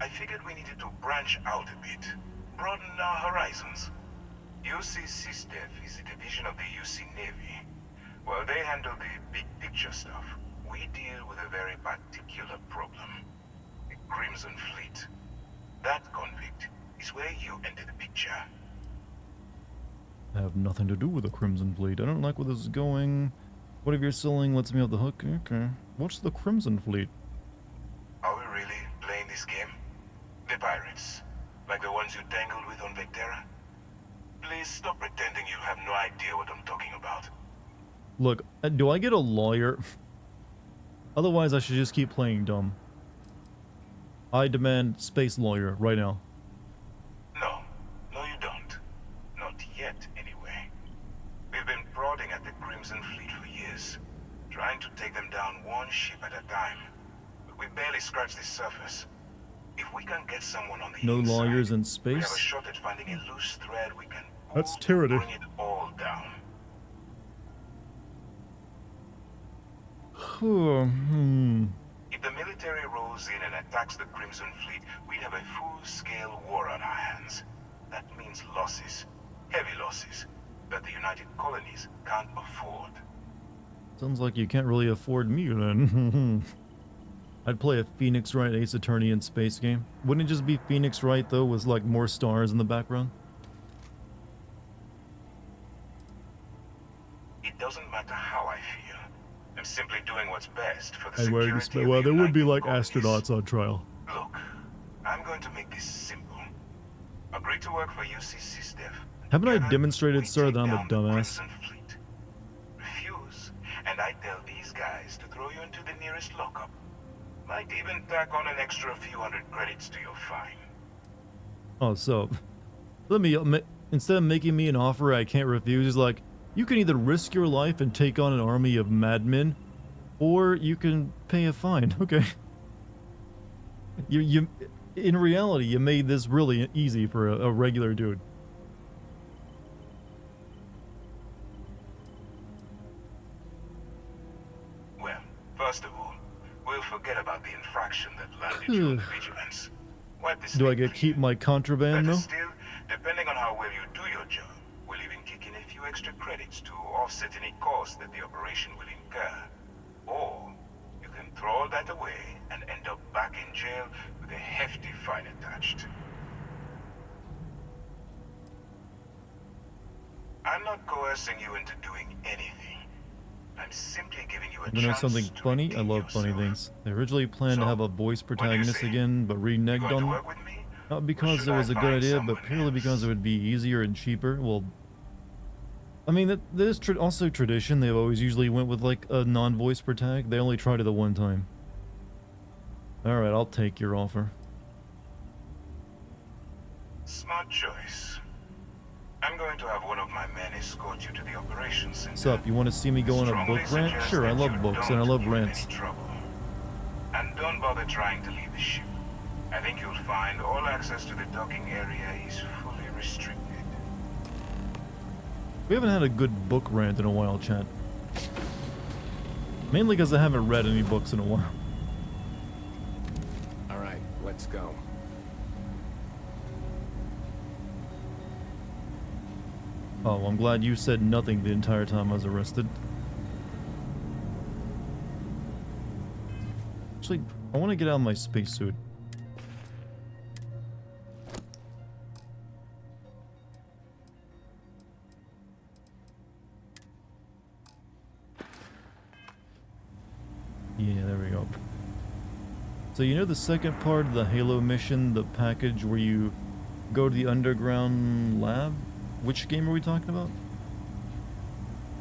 I figured we needed to branch out a bit, broaden our horizons. UC SysDev is a division of the UC Navy. While they handle the big picture stuff, we deal with a very particular problem. The Crimson Fleet. That convict is where you enter the picture. I have nothing to do with the Crimson Fleet. I don't like where this is going. Whatever you're selling lets me off the hook. Okay. What's the Crimson Fleet? Are we really playing this game? The pirates, like the ones you tangled with on Vectera? Please stop pretending you have no idea what I'm talking about. Look, do I get a lawyer? Otherwise, I should just keep playing dumb. I demand space lawyer right now. No, you don't. Not yet, anyway. We've been prodding at the Crimson Fleet for years, trying to take them down one ship at a time. But we barely scratched the surface. If we can get someone on the No inside, lawyers in we have a space? shot at finding a loose thread we can pull That's to tyranny. bring it all down. If the military rolls in and attacks the Crimson Fleet, we'd have a full-scale war on our hands. That means losses, heavy losses, that the United Colonies can't afford. Sounds like you can't really afford me then. I'd play a Phoenix Wright Ace Attorney in space game. Wouldn't it just be Phoenix Wright though, with like more stars in the background? It doesn't matter how I feel. I'm simply doing what's best for the And where security of well, the there would be United like Colonies. astronauts on trial. Look, I'm going to make this simple. Agree to work for UC SysDev. Haven't I Together, demonstrated, we sir, take that I'm a down the dumbass? Crimson Fleet. Refuse, and I tell these guys to throw you into the nearest lockup. Might even tack on an extra few hundred credits to your fine. Oh, so let me instead of making me an offer I can't refuse, is like, you can either risk your life and take on an army of madmen, or you can pay a fine. Okay. You in reality, you made this really easy for a regular dude. Well, first of all, we'll forget about the infraction that landed you on the vigilance. Wipe this Do I slate get to keep clean. my contraband Better though? still, depending on how well you do your job, we'll even kick in a few extra credits to offset any cost that the operation will incur. Or you can throw all that away and end up back in jail with a hefty fine attached. I'm not coercing you into doing anything. I'm simply giving you a You know chance something to funny? I redeem love funny yourself. things. They originally planned to So, have a voice what do you protagonist say? again, but You reneged going to on work with me? not Or because should it I was a good find idea, but someone purely because else? it would be easier and cheaper. Well, I mean, that is also tradition. They've always usually went with like a non-voice protag. They only tried it the one time. All right, I'll take your offer. Smart choice. I'm going to have one of my men escort you to the operations center. What's up? You want to see me go on a Strongly book rant? suggest Sure, I that love you books and I don't love get in rants. any trouble. And don't bother trying to leave the ship. I think you'll find all access to the docking area is fully restricted. We haven't had a good book rant in a while, chat. Mainly because I haven't read any books in a while. All right, let's go. Oh, well, I'm glad you said nothing the entire time I was arrested. Actually, I want to get out of my spacesuit. Yeah, there we go. So you know the second part of the Halo mission, the package where you go to the underground lab? Which game are we talking about?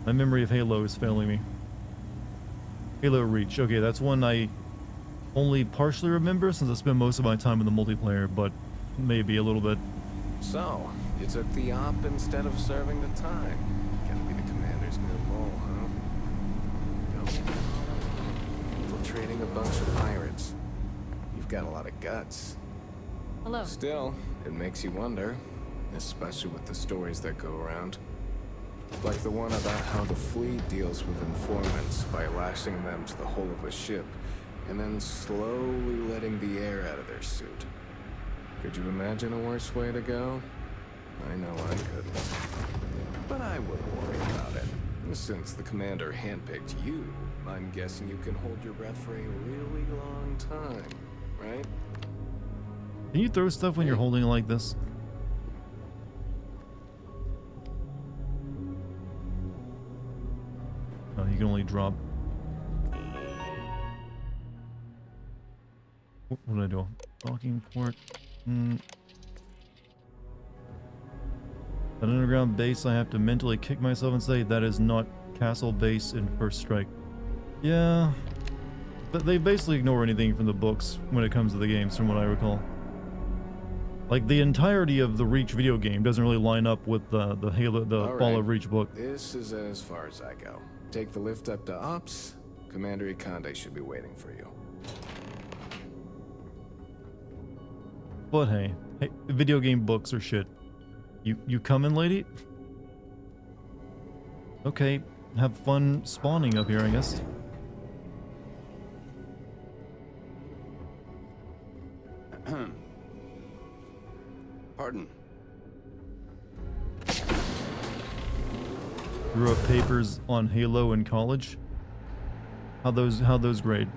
My memory of Halo is failing me. Halo Reach. Okay, that's one I only partially remember since I spent most of my time in the multiplayer, but maybe a little bit. So, you took the op instead of serving the time. Gotta be the commander's new role, huh? Yep. Infiltrating a bunch of pirates. You've got a lot of guts. Hello. Still, it makes you wonder, especially with the stories that go around. Like the one about how the fleet deals with informants by lashing them to the hull of a ship, and then slowly letting the air out of their suit. Could you imagine a worse way to go? I know I couldn't. But I wouldn't worry about it. Since the commander handpicked you, I'm guessing you can hold your breath for a really long time, right? Can you throw stuff when you're holding it like this? Oh, you can only drop. What did I do? Docking port. An underground base, I have to mentally kick myself and say that is not Castle Base in First Strike. Yeah, but they basically ignore anything from the books when it comes to the games, from what I recall. Like the entirety of the Reach video game doesn't really line up with the Halo, the All Fall right. of Reach book. This is as far as I go. Take the lift up to Ops. Commander Ikonde should be waiting for you. But hey, video game books are shit. You coming, lady? Okay, have fun spawning up here, I guess. Pardon. You wrote papers on Halo in college. How'd those grade?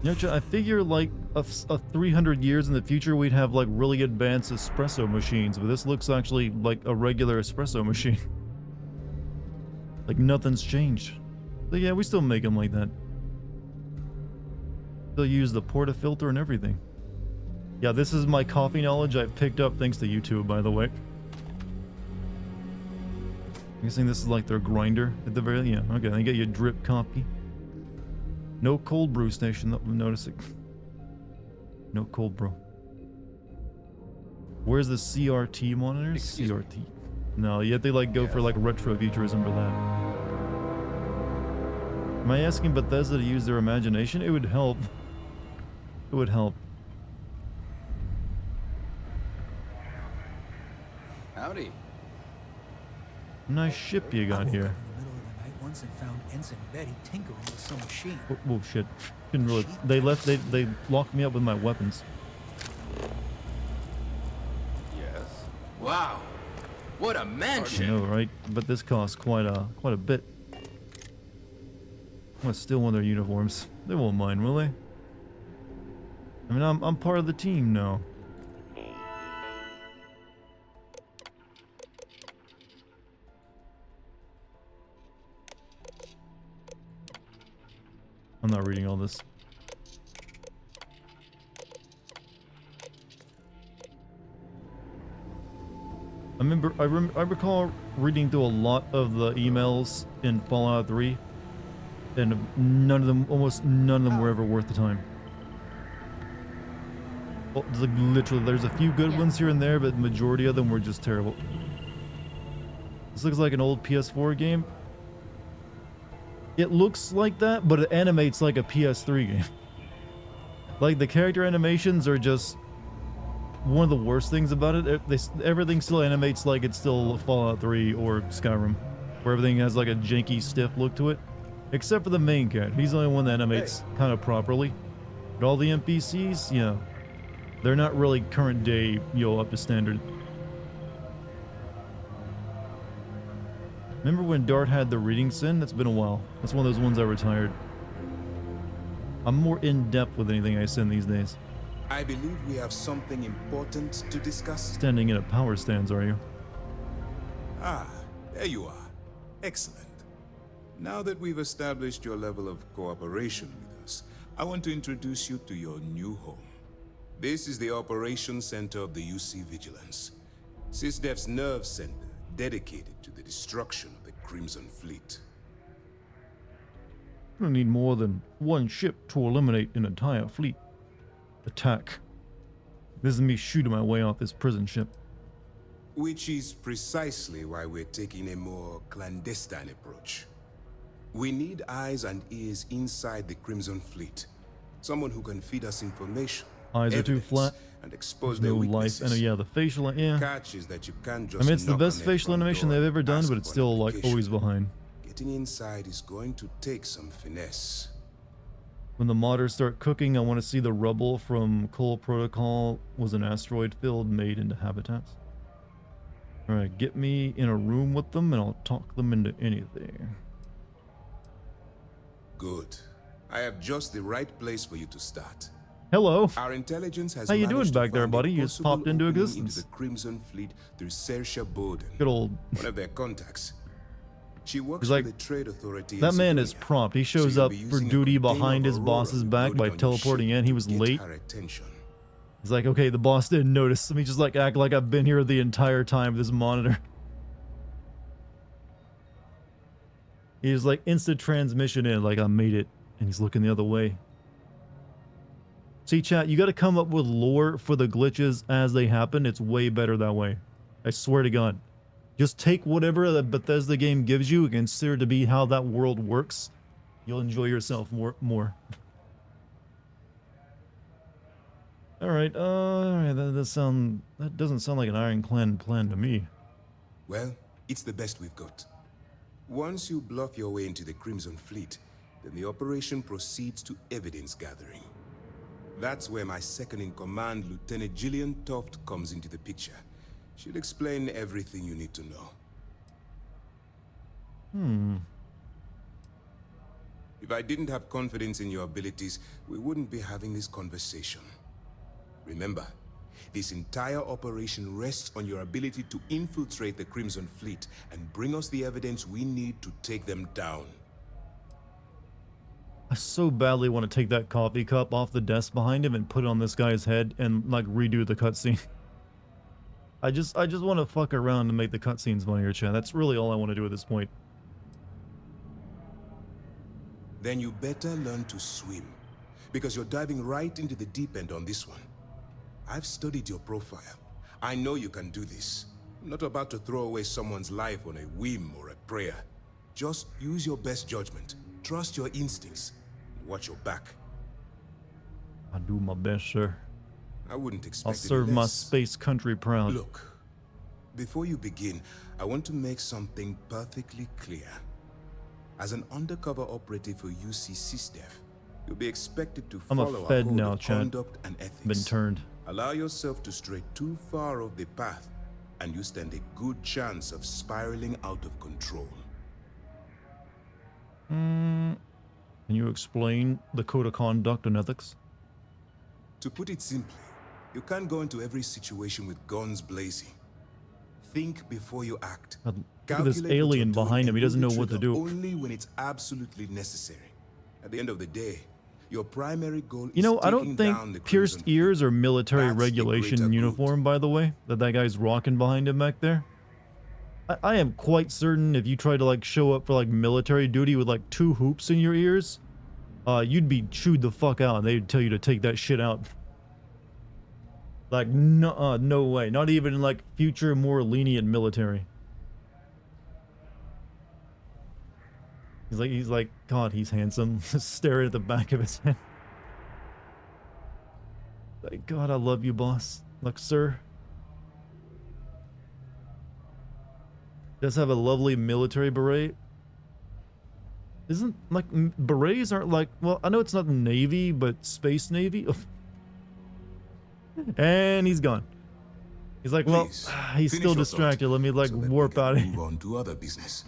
You know, I figure like a 300 years in the future we'd have like really advanced espresso machines, but this looks actually like a regular espresso machine. Like nothing's changed. But yeah, we still make them like that. Still use the portafilter and everything. Yeah, this is my coffee knowledge I've picked up thanks to YouTube, by the way. I'm guessing this is like their grinder at the very, yeah, okay, they get you drip coffee. No cold brew station, I'm noticing. No cold brew. Where's the CRT monitors? Excuse me. CRT. No, yet they like go for like retro futurism for that. Am I asking Bethesda to use their imagination? It would help. It would help. Howdy. Nice ship you got here. In the middle of the night once and found Ensign Betty tinkering with some machine. Oh shit. Didn't really. They left. They locked me up with my weapons. Yes. Wow. What a I mansion. know, right? But this costs quite a bit. I'm gonna steal one of their uniforms. They won't mind, will they? I mean, I'm part of the team now. I'm not reading all this. I recall reading through a lot of the emails in Fallout 3, and almost none of them were ever worth the time. Well, like literally, there's a few good ones here and there, but the majority of them were just terrible. This looks like an old PS4 game. It looks like that, but it animates like a PS3 game. Like, the character animations are just one of the worst things about it. Everything still animates like it's still Fallout 3 or Skyrim, where everything has like a janky, stiff look to it. Except for the main character. He's the only one that animates kind of properly. But all the NPCs, yeah, they're not really current day, up to standard. Remember when Dart had the reading sin? That's been a while. That's one of those ones I retired. I'm more in-depth with anything I send these days. I believe we have something important to discuss. Standing in a power stance, are you? Ah, there you are. Excellent. Now that we've established your level of cooperation with us, I want to introduce you to your new home. This is the Operations Center of the UC Vigilance. SysDef's nerve center, dedicated to the destruction of the Crimson Fleet. I need more than one ship to eliminate an entire fleet. Attack. This is me shooting my way off this prison ship. Which is precisely why we're taking a more clandestine approach. We need eyes and ears inside the Crimson Fleet. Someone who can feed us information, Eyes are too flat. and expose There's their no weaknesses. life. And yeah, the facial, yeah. Catch is that you can't just I mean, it's the knock best on facial every animation door they've and ever done, ask but it's for still an like always application. behind. Getting inside is going to take some finesse. When the modders start cooking, I want to see the rubble from Cole Protocol was an asteroid field made into habitats. Alright, get me in a room with them and I'll talk them into anything. Good. I have just the right place for you to start. Hello. Our intelligence has How you doing managed to back there, find a buddy? You just possible popped into opening existence. Into the Crimson Fleet through Saoirse Bowden, Good old. one of their contacts. She works He's like, for the Trade Authority. that in man is Sidonia, prompt. He so shows you'll up be for using a duty container behind of his Aurora boss's back loaded by on your teleporting ship in. He to was get late. her attention. He's like, okay, the boss didn't notice. Let me just like act like I've been here the entire time with this monitor. He's like instant transmission in, like I made it, and he's looking the other way. See, chat, you got to come up with lore for the glitches as they happen. It's way better that way. I swear to God. Just take whatever the Bethesda game gives you and consider it to be how that world works. You'll enjoy yourself more. All right, that doesn't sound like an ironclad plan to me. Well, it's the best we've got. Once you bluff your way into the Crimson Fleet, then the operation proceeds to evidence gathering. That's where my second-in-command, Lieutenant Gillian Toft, comes into the picture. She'll explain everything you need to know. If I didn't have confidence in your abilities, we wouldn't be having this conversation. Remember, this entire operation rests on your ability to infiltrate the Crimson Fleet and bring us the evidence we need to take them down. I so badly want to take that coffee cup off the desk behind him and put it on this guy's head and like redo the cutscene. I just want to fuck around and make the cutscenes funnier, chat. That's really all I want to do at this point. Then you better learn to swim, because you're diving right into the deep end on this one. I've studied your profile. I know you can do this. I'm not about to throw away someone's life on a whim or a prayer. Just use your best judgment. Trust your instincts. Watch your back. I'll do my best, sir. I wouldn't expect I'll any serve my less. space country proud. Look, before you begin, I want to make something perfectly clear. As an undercover operative for UC SysDef, you'll be expected to I'm a follow fed our code now, of Chad. conduct and ethics. Been turned. Allow yourself to stray too far off the path, and you stand a good chance of spiraling out of control. Can you explain the code of conduct and ethics? To put it simply, you can't go into every situation with guns blazing. Think before you act. Look at this Calculate what alien you're doing behind him. and He doesn't pull know the what to trigger do. Only when it's absolutely necessary. At the end of the day, your primary goal You is know, I taking don't down the think pierced Crimson ears are military That's the regulation greater uniform, by the way, that guy's rocking behind him back there. I am quite certain if you try to like show up for like military duty with like 2 hoops in your ears, you'd be chewed the fuck out and they'd tell you to take that shit out. Like, no, no way. Not even like future more lenient military. He's like, God, he's handsome. Staring at the back of his head. Like, God, I love you, boss. Like, sir. Does have a lovely military beret. Isn't like berets aren't like, well, I know it's not the Navy, but Space Navy. And he's gone. He's like, well, Please, he's still distracted. Let me like so that warp out of move here. on to other business.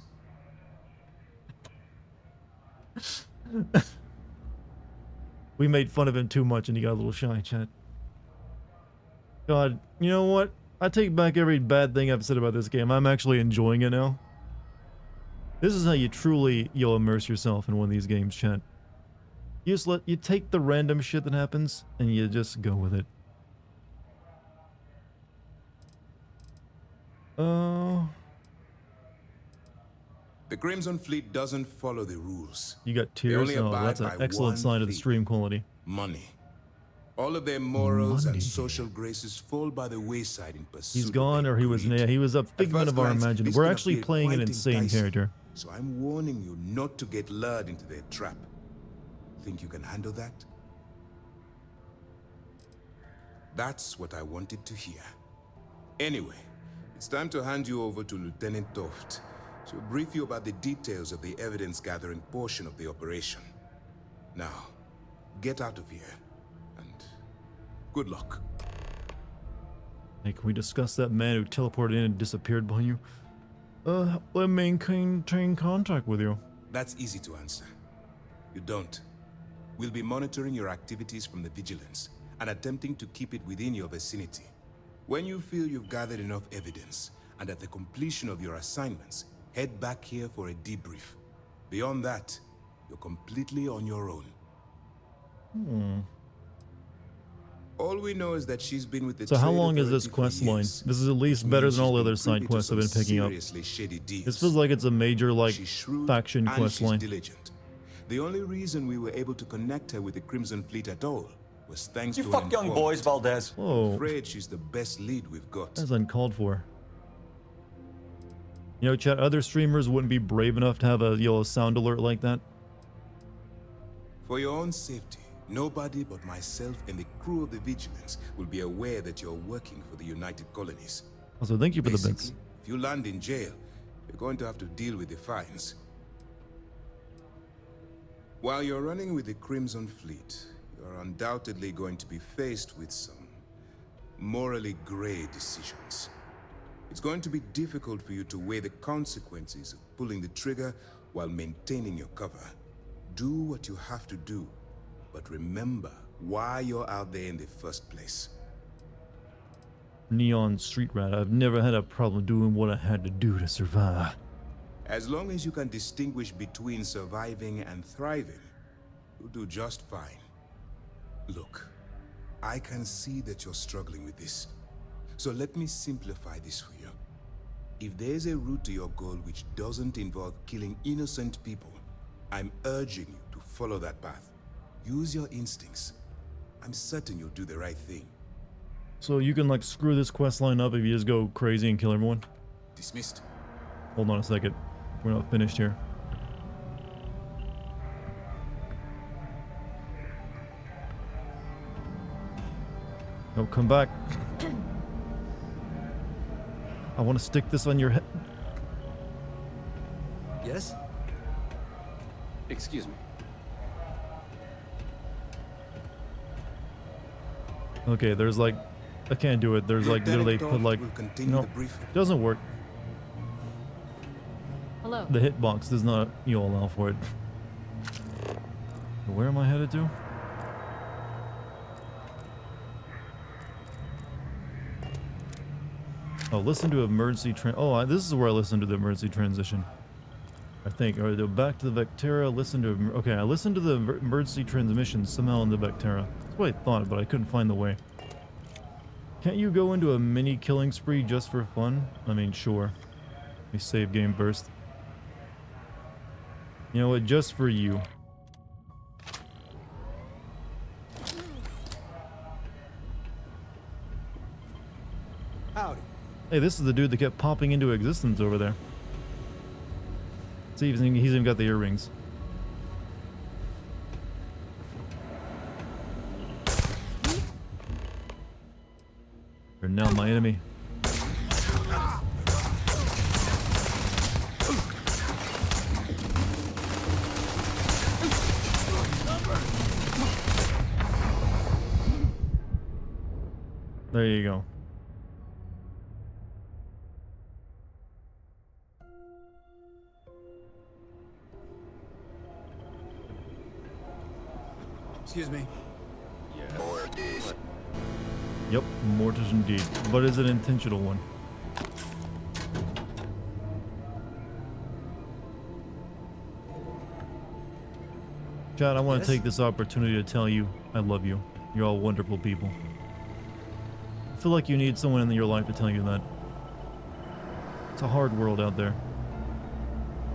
We made fun of him too much and he got a little shy, chat. God, you know what? I take back every bad thing I've said about this game. I'm actually enjoying it now. This is how you truly, you'll immerse yourself in one of these games, chat. You take the random shit that happens and you just go with it. Oh. The Crimson Fleet doesn't follow the rules. You got They tears? only Oh, abide that's an by excellent one sign of the thing: stream quality. money. All of their morals Money. and social graces fall by the wayside in pursuit He's gone, of or he was greed. he was a At figment first of our glance, imagination. this We're can actually appear playing an quite insane enticing. character. So I'm warning you not to get lured into their trap. Think you can handle that? That's what I wanted to hear. Anyway, it's time to hand you over to Lieutenant Toft. She'll brief you about the details of the evidence-gathering portion of the operation. Now, get out of here, and good luck. Hey, can we discuss that man who teleported in and disappeared behind you? Let me maintain contact with you. That's easy to answer. You don't. We'll be monitoring your activities from the Vigilance and attempting to keep it within your vicinity. When you feel you've gathered enough evidence, and at the completion of your assignments, head back here for a debrief. Beyond that, you're completely on your own. All we know is that she's been with the So how trade long is this authority for quest line? years, This is at least which better means than all she's the been other side privy to quests I've been some picking up. seriously shady deals. This feels like it's a major like She's shrewd faction and quest she's line. diligent. The only reason we were able to connect her with the Crimson Fleet at all was thanks You to fuck an young boys, informant. Valdez. Whoa, I'm afraid she's the best lead we've got. that's uncalled for. You know, chat, other streamers wouldn't be brave enough to have a sound alert like that. For your own safety, nobody but myself and the crew of the Vigilance will be aware that you're working for the United Colonies. Also, thank you for the bits. Basically, if you land in jail, you're going to have to deal with the fines. While you're running with the Crimson Fleet, you're undoubtedly going to be faced with some morally gray decisions. It's going to be difficult for you to weigh the consequences of pulling the trigger while maintaining your cover. Do what you have to do, but remember why you're out there in the first place. Neon Street Rat. I've never had a problem doing what I had to do to survive. As long as you can distinguish between surviving and thriving, you'll do just fine. Look, I can see that you're struggling with this. So let me simplify this for you. If there's a route to your goal which doesn't involve killing innocent people, I'm urging you to follow that path. Use your instincts. I'm certain you'll do the right thing. So you can like screw this quest line up if you just go crazy and kill everyone? Dismissed. Hold on a second. We're not finished here. No, come back. I want to stick this on your head. Yes? Excuse me. Okay, there's like, I can't do it. There's like literally put like, no, doesn't work. Hello. The hitbox does not, allow for it. Where am I headed to? Oh, listen to emergency this is where I listen to the emergency transition. I think. Alright, go back to the Vectera, listen to... Okay, I listened to the emergency transmission somehow in the Vectera. That's what I thought, but I couldn't find the way. Can't you go into a mini killing spree just for fun? I mean, sure. Let me save game first. You know what, just for you. Howdy. Hey, this is the dude that kept popping into existence over there. See, he's even got the earrings. You're now my enemy. There you go. Excuse me. Yep, mortars indeed. But is an intentional one. Chad, I want to take this opportunity to tell you I love you. You're all wonderful people. I feel like you need someone in your life to tell you that. It's a hard world out there.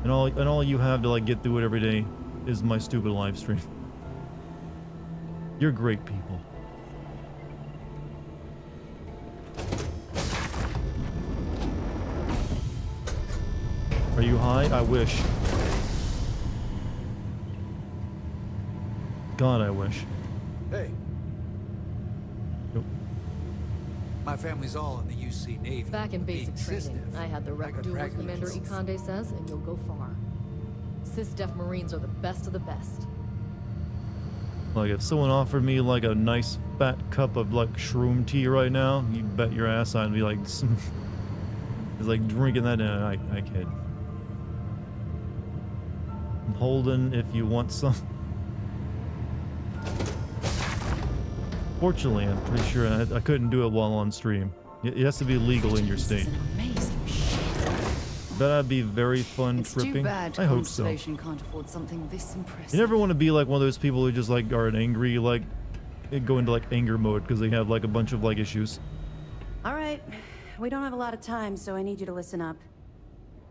And all you have to like get through it every day is my stupid live stream. You're great people. Are you high? I wish. God, I wish. Hey. Nope. My family's all in the UC Navy. Back in basic training, Sysdef. I had the wreck got do what practical Commander skills. Ikande says, and you'll go far. Sysdef Marines are the best of the best. Like if someone offered me like a nice fat cup of like shroom tea right now, you bet your ass I'd be like, it's like drinking that. I kid. Holden, if you want some. Fortunately, I'm pretty sure I couldn't do it while on stream. It has to be legal in your state. That'd be very fun tripping. Too bad I hope so. Constellation can't afford something this impressive. You never want to be like one of those people who just like are an angry, like go into like anger mode because they have like a bunch of like issues. All right, we don't have a lot of time, so I need you to listen up.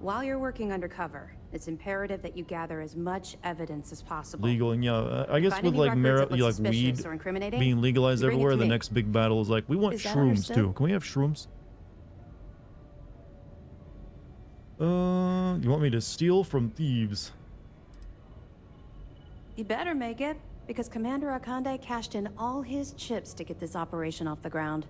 While you're working undercover, it's imperative that you gather as much evidence as possible. Legal, and yeah, I guess Find with any like records that look like suspicious weed or incriminating, being legalized you bring it everywhere, to the me. next big battle is like, we want Is that shrooms understood? too. Can we have shrooms? You want me to steal from thieves? You better make it, because Commander Akande cashed in all his chips to get this operation off the ground.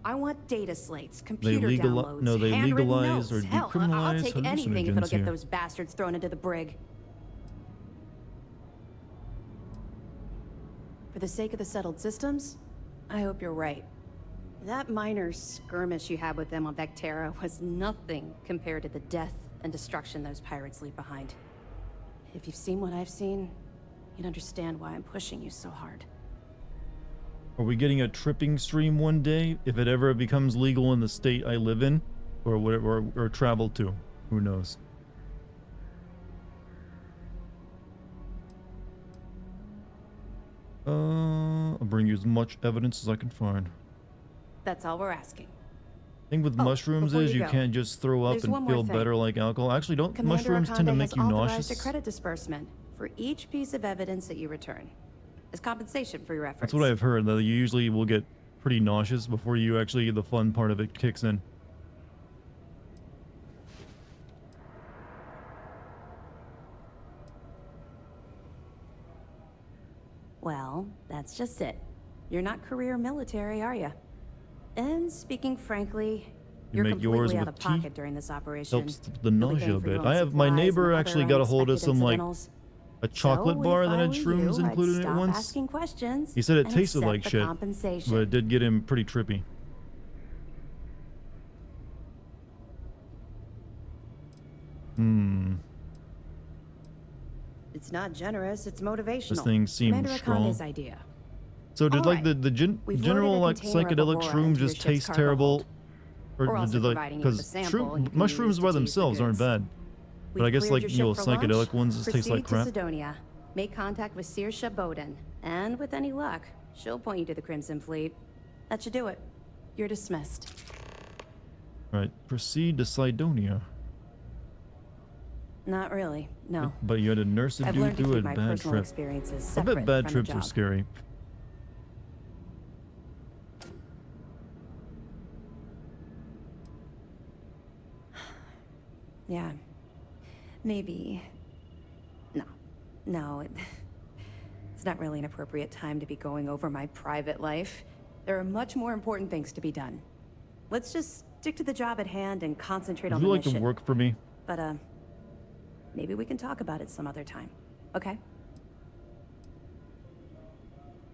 I want data slates, computer downloads, no, they handwritten legalize notes. or Hell, decriminalize I'll take anything if it'll hallucinogens get here. those bastards thrown into the brig. For the sake of the settled systems, I hope you're right. That minor skirmish you had with them on Vectera was nothing compared to the death and destruction those pirates leave behind. If you've seen what I've seen, you'd understand why I'm pushing you so hard. Are we getting a tripping stream one day if it ever becomes legal in the state I live in, or whatever, or travel to? Who knows? I'll bring you as much evidence as I can find. That's all we're asking. Thing with mushrooms before is you you go, can't just throw up there's and one more feel thing. better like alcohol. Actually, don't Commander mushrooms tend to Akande make has you authorized nauseous? a credit disbursement for each piece of evidence that you return, as compensation for your efforts. That's what I've heard, that you usually will get pretty nauseous before you actually, the fun part of it kicks in. Well, that's just it. You're not career military, are you? And speaking frankly, You you're make yours completely out with of tea? pocket during this operation. Helps the You'll be nausea a paying for your bit. own I have my supplies neighbor and actually other got a hold of unexpected some like incidentals. a chocolate So, bar if that I had were shrooms you, I'd included in it stop once. asking questions He said it and tasted accept like the shit, compensation. but it did get him pretty trippy. It's not generous, it's motivational. This thing seemed Commander strong. Akande's idea. So did All like right. the We've general loaded a like container of psychedelic Aurora shroom into your just ship's taste cargo terrible? hold. We're also did like providing you with a because sample and you can mushrooms use by to tease the themselves aren't goods. bad. But I We've guess cleared like your you know ship for psychedelic lunch. ones just taste like crap. Proceed to Sidonia. Make contact with Saoirse Bowden, and with any luck, she'll point you to the Crimson Fleet. That should do it. You're dismissed. Right, proceed to Sidonia. Not really, no. But you had to nurse a I've dude learned to through a keep my bad personal trip. experiences I separate bet bad from the trips are job. scary. Yeah. Maybe. No, it's not really an appropriate time to be going over my private life. There are much more important things to be done. Let's just stick to the job at hand and concentrate on Would the you like mission. to work for me? But, maybe we can talk about it some other time, okay?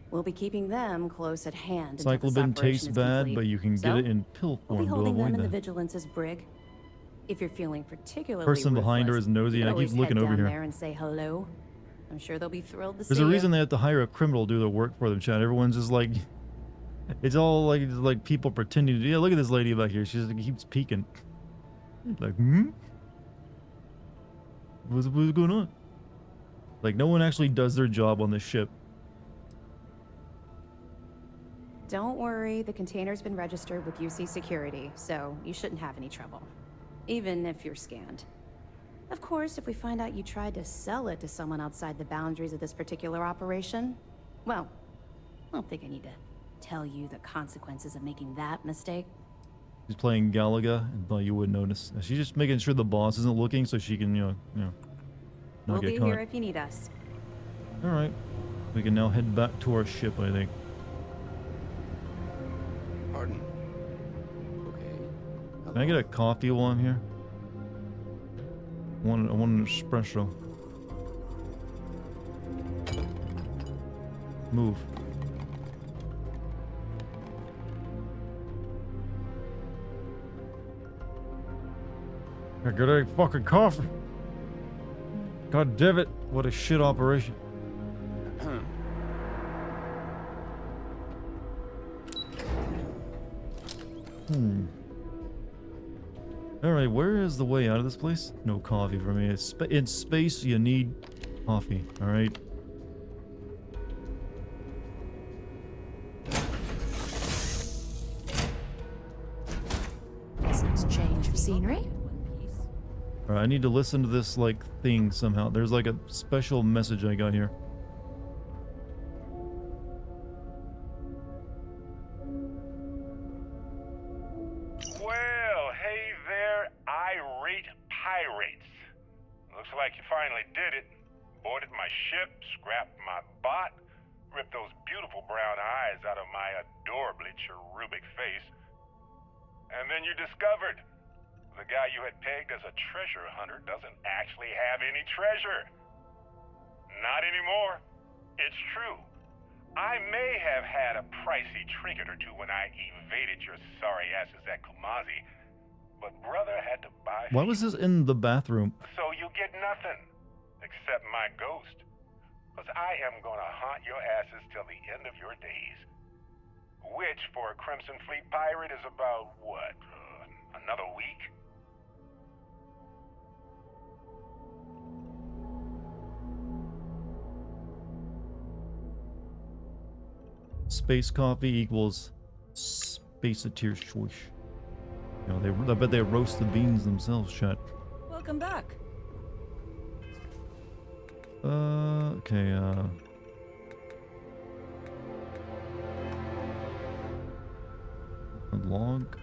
We'll be keeping them close at hand until this Cyclobin operation tastes is bad, complete. but you can get it in pill We'll be form to holding them avoid in the that. Vigilance's brig. If you're feeling particularly Person behind her ruthless, is nosy, you and can I keep always looking head over down here. there and say hello. I'm sure they'll be thrilled to There's see a reason you. they have to hire a criminal to do their work for them, Chad. Everyone's just like, it's all like people pretending to. Yeah, look at this lady back here. She just keeps peeking. Like, what's going on? Like, no one actually does their job on this ship. Don't worry, the container's been registered with UC Security, so you shouldn't have any trouble. Even if you're scanned. Of course, if we find out you tried to sell it to someone outside the boundaries of this particular operation, well, I don't think I need to tell you the consequences of making that mistake. She's playing Galaga, and thought you wouldn't notice. She's just making sure the boss isn't looking, so she can, not We'll get be caught. here if you need us. All right, we can now head back to our ship, I think. Pardon. Okay. Can I get a coffee while I'm here? I want an espresso. Move. I got a fucking coffee. God damn it. What a shit operation. Alright, where is the way out of this place? No coffee for me. In space, you need coffee, alright? Nice change of scenery. Alright, I need to listen to this, like, thing somehow. There's, like, a special message I got here. Well, hey there, irate pirates. Looks like you finally did it. Boarded my ship, scrapped my bot, ripped those beautiful brown eyes out of my adorably cherubic face. And then you discovered the guy you had pegged as a treasure hunter doesn't actually have any treasure. Not anymore. It's true. I may have had a pricey trinket or two when I evaded your sorry asses at Kumazi, but brother had to buy. Why was this in the bathroom? So you get nothing, except my ghost. Because I am gonna haunt your asses till the end of your days. Which, for a Crimson Fleet pirate, is about, what, another week? Space coffee equals spaceteer's choice. You know, I bet they roast the beans themselves, chat. Welcome back. Okay, a log.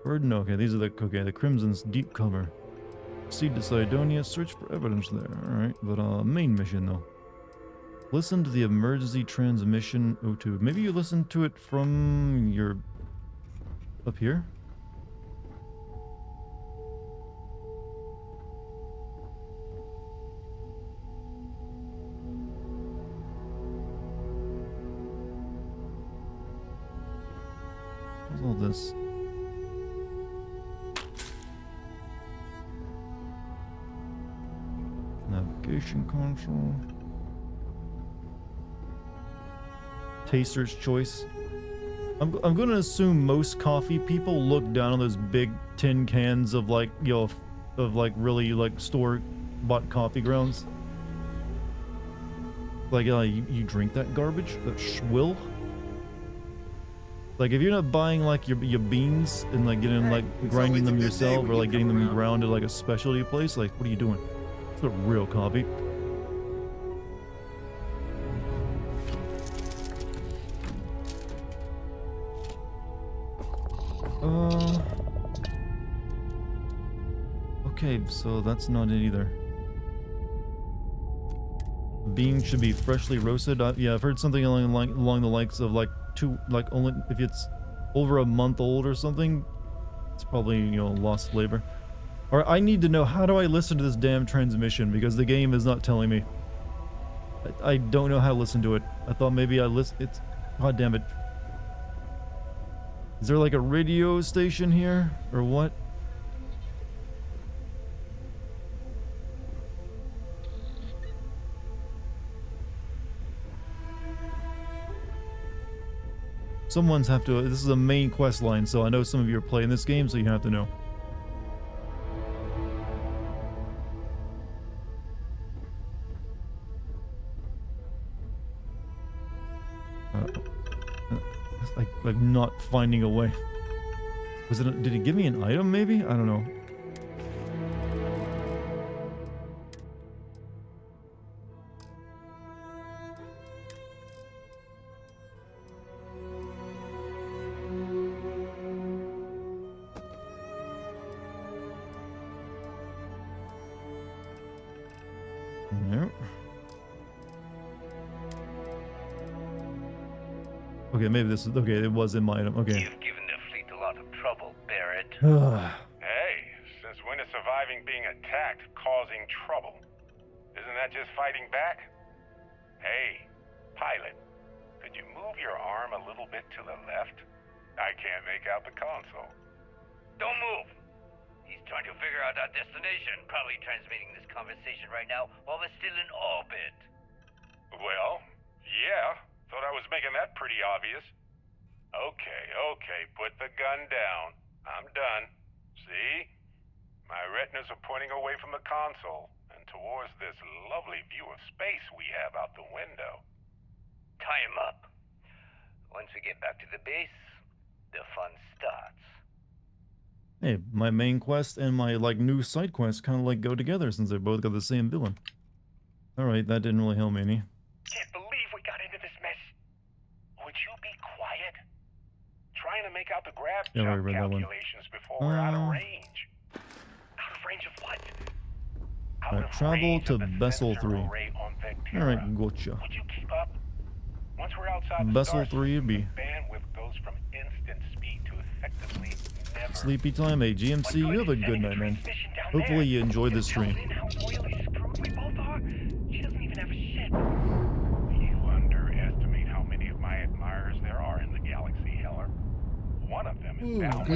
Burden, okay, these are the Crimson's deep cover. Proceed to Cydonia, search for evidence there. Alright, but main mission though. Listen to the emergency transmission O2. Maybe you listen to it from your up here? What's all this? Navigation console. Taster's choice. I'm gonna assume most coffee people look down on those big tin cans of like, you know, of like really like store bought coffee grounds. Like, you drink that garbage? That swill? Like, if you're not buying like your beans and like getting like grinding them yourself or like getting them ground at like a specialty place, like, what are you doing? It's not real coffee. Okay, so that's not it either. Beans should be freshly roasted. Yeah, I've heard something along the likes of like only if it's over a month old or something, it's probably, you know, lost flavor. Or I need to know, how do I listen to this damn transmission, because the game is not telling me. I don't know how to listen to it. I thought maybe I listen. It's, god damn it. Is there like a radio station here or what? Someone's have to. This is a main quest line, so I know some of you are playing this game, so you have to know. Like not finding a way. Was it? Did it give me an item? Maybe, I don't know. No. Okay, maybe this is okay. It was in my item. Okay. You've given the fleet a lot of trouble, Barrett. Hey, since when is surviving being attacked causing trouble? Isn't that just fighting back? Hey, pilot, could you move your arm a little bit to the left? I can't make out the console. Don't move. He's trying to figure out our destination. Probably transmitting this conversation right now while we're still in orbit. Well, yeah. Thought I was making that pretty obvious. Okay, put the gun down. I'm done. See? My retinas are pointing away from the console and towards this lovely view of space we have out the window. Tie him up. Once we get back to the base, the fun starts. Hey, my main quest and my like new side quest kind of like go together since they both got the same villain. All right, that didn't really help me any. Can't believe we got into this mess. Would you be quiet? Trying to make out the grab jump calculations before we're out of range. Out of range of what? Alright, travel to Vessel 3. Alright, gotcha. Would you keep up? Once we're outside Vessel 3 would be bandwidth goes from instant speed to effectively never. sleepy time. Hey, GMC, you have a good night, man. Hopefully you enjoyed this stream. How royally screwed we both are? She doesn't even have a ship. You underestimate how many of my admirers there are in the galaxy, Heller. One of them is bound to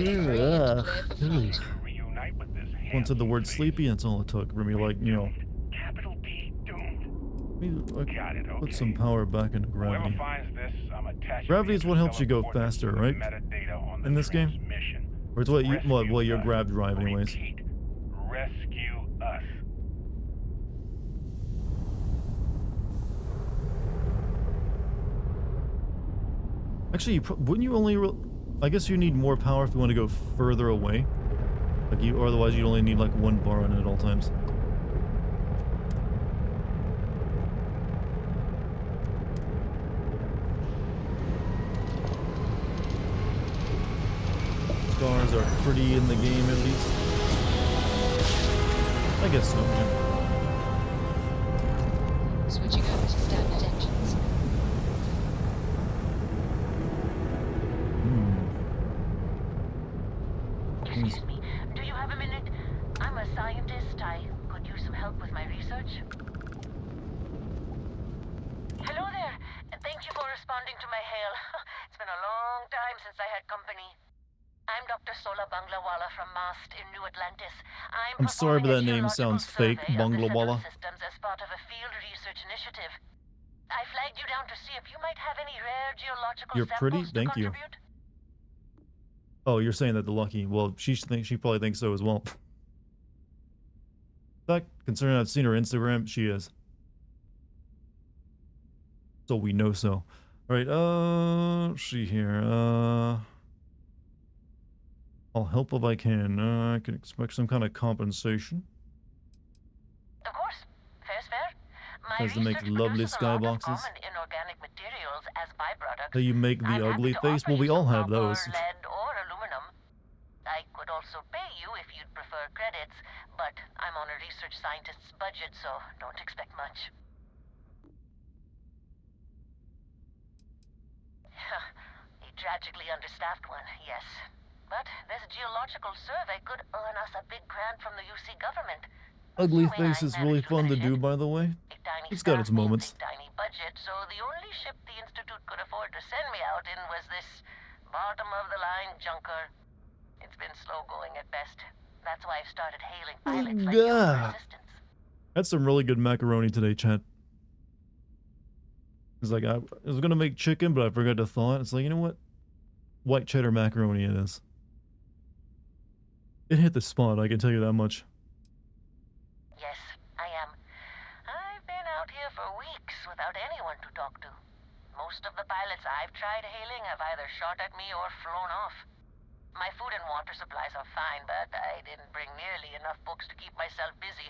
reunite with this. Once said the word sleepy, that's all it took for me, like, you know. Capital D doomed. Maybe, like, put some power back into gravity. Whoever finds this, I'm attaching Gravity is what helps you go faster, right? In this game? Or it's what your grab drive, anyways. Rescue us. Actually, wouldn't you only? I guess you need more power if you want to go further away. Like or otherwise you'd only need like one bar on it at all times. Stars are pretty in the game, at least. I guess so, yeah. Switching over to standard engines. Excuse me, do you have a minute? I'm a scientist. I could use some help with my research. Hello there, and thank you for responding to my hail. It's been a long time since I had company. I'm Dr. Sola Banglawala from MAST in New Atlantis. I'm sorry, but that name sounds fake, Banglawala. Systems as part of a field research initiative. I flagged you down to see if you might have any rare geological You're pretty, samples to thank you. contribute. Oh, you're saying that the Lucky. Well, she probably thinks so as well. In fact, considering I've seen her Instagram, she is. So we know so. Alright, let's see here. I'll help if I can. I can expect some kind of compensation. Of course. Fair's fair. My Has to make lovely skyboxes. Inorganic materials as byproducts. So you make the ugly face? Well, we all have those. Lead or aluminum. I could also pay you if you'd prefer credits, but I'm on a research scientist's budget, so don't expect much. A tragically understaffed one, yes. But this geological survey could earn us a big grant from the UC government. Ugly Face is really fun to do, by the way. It's got its moments. Tiny budget, so the only ship the Institute could afford to send me out in was this bottom-of-the-line junker. It's been slow going at best. That's why I've started hailing pilots like you for assistance. That's some really good macaroni today, chat. It's like, I was gonna make chicken, but I forgot to thaw it. It's like, you know what? White cheddar macaroni it is. It hit the spot, I can tell you that much. Yes, I am. I've been out here for weeks without anyone to talk to. Most of the pilots I've tried hailing have either shot at me or flown off. My food and water supplies are fine, but I didn't bring nearly enough books to keep myself busy.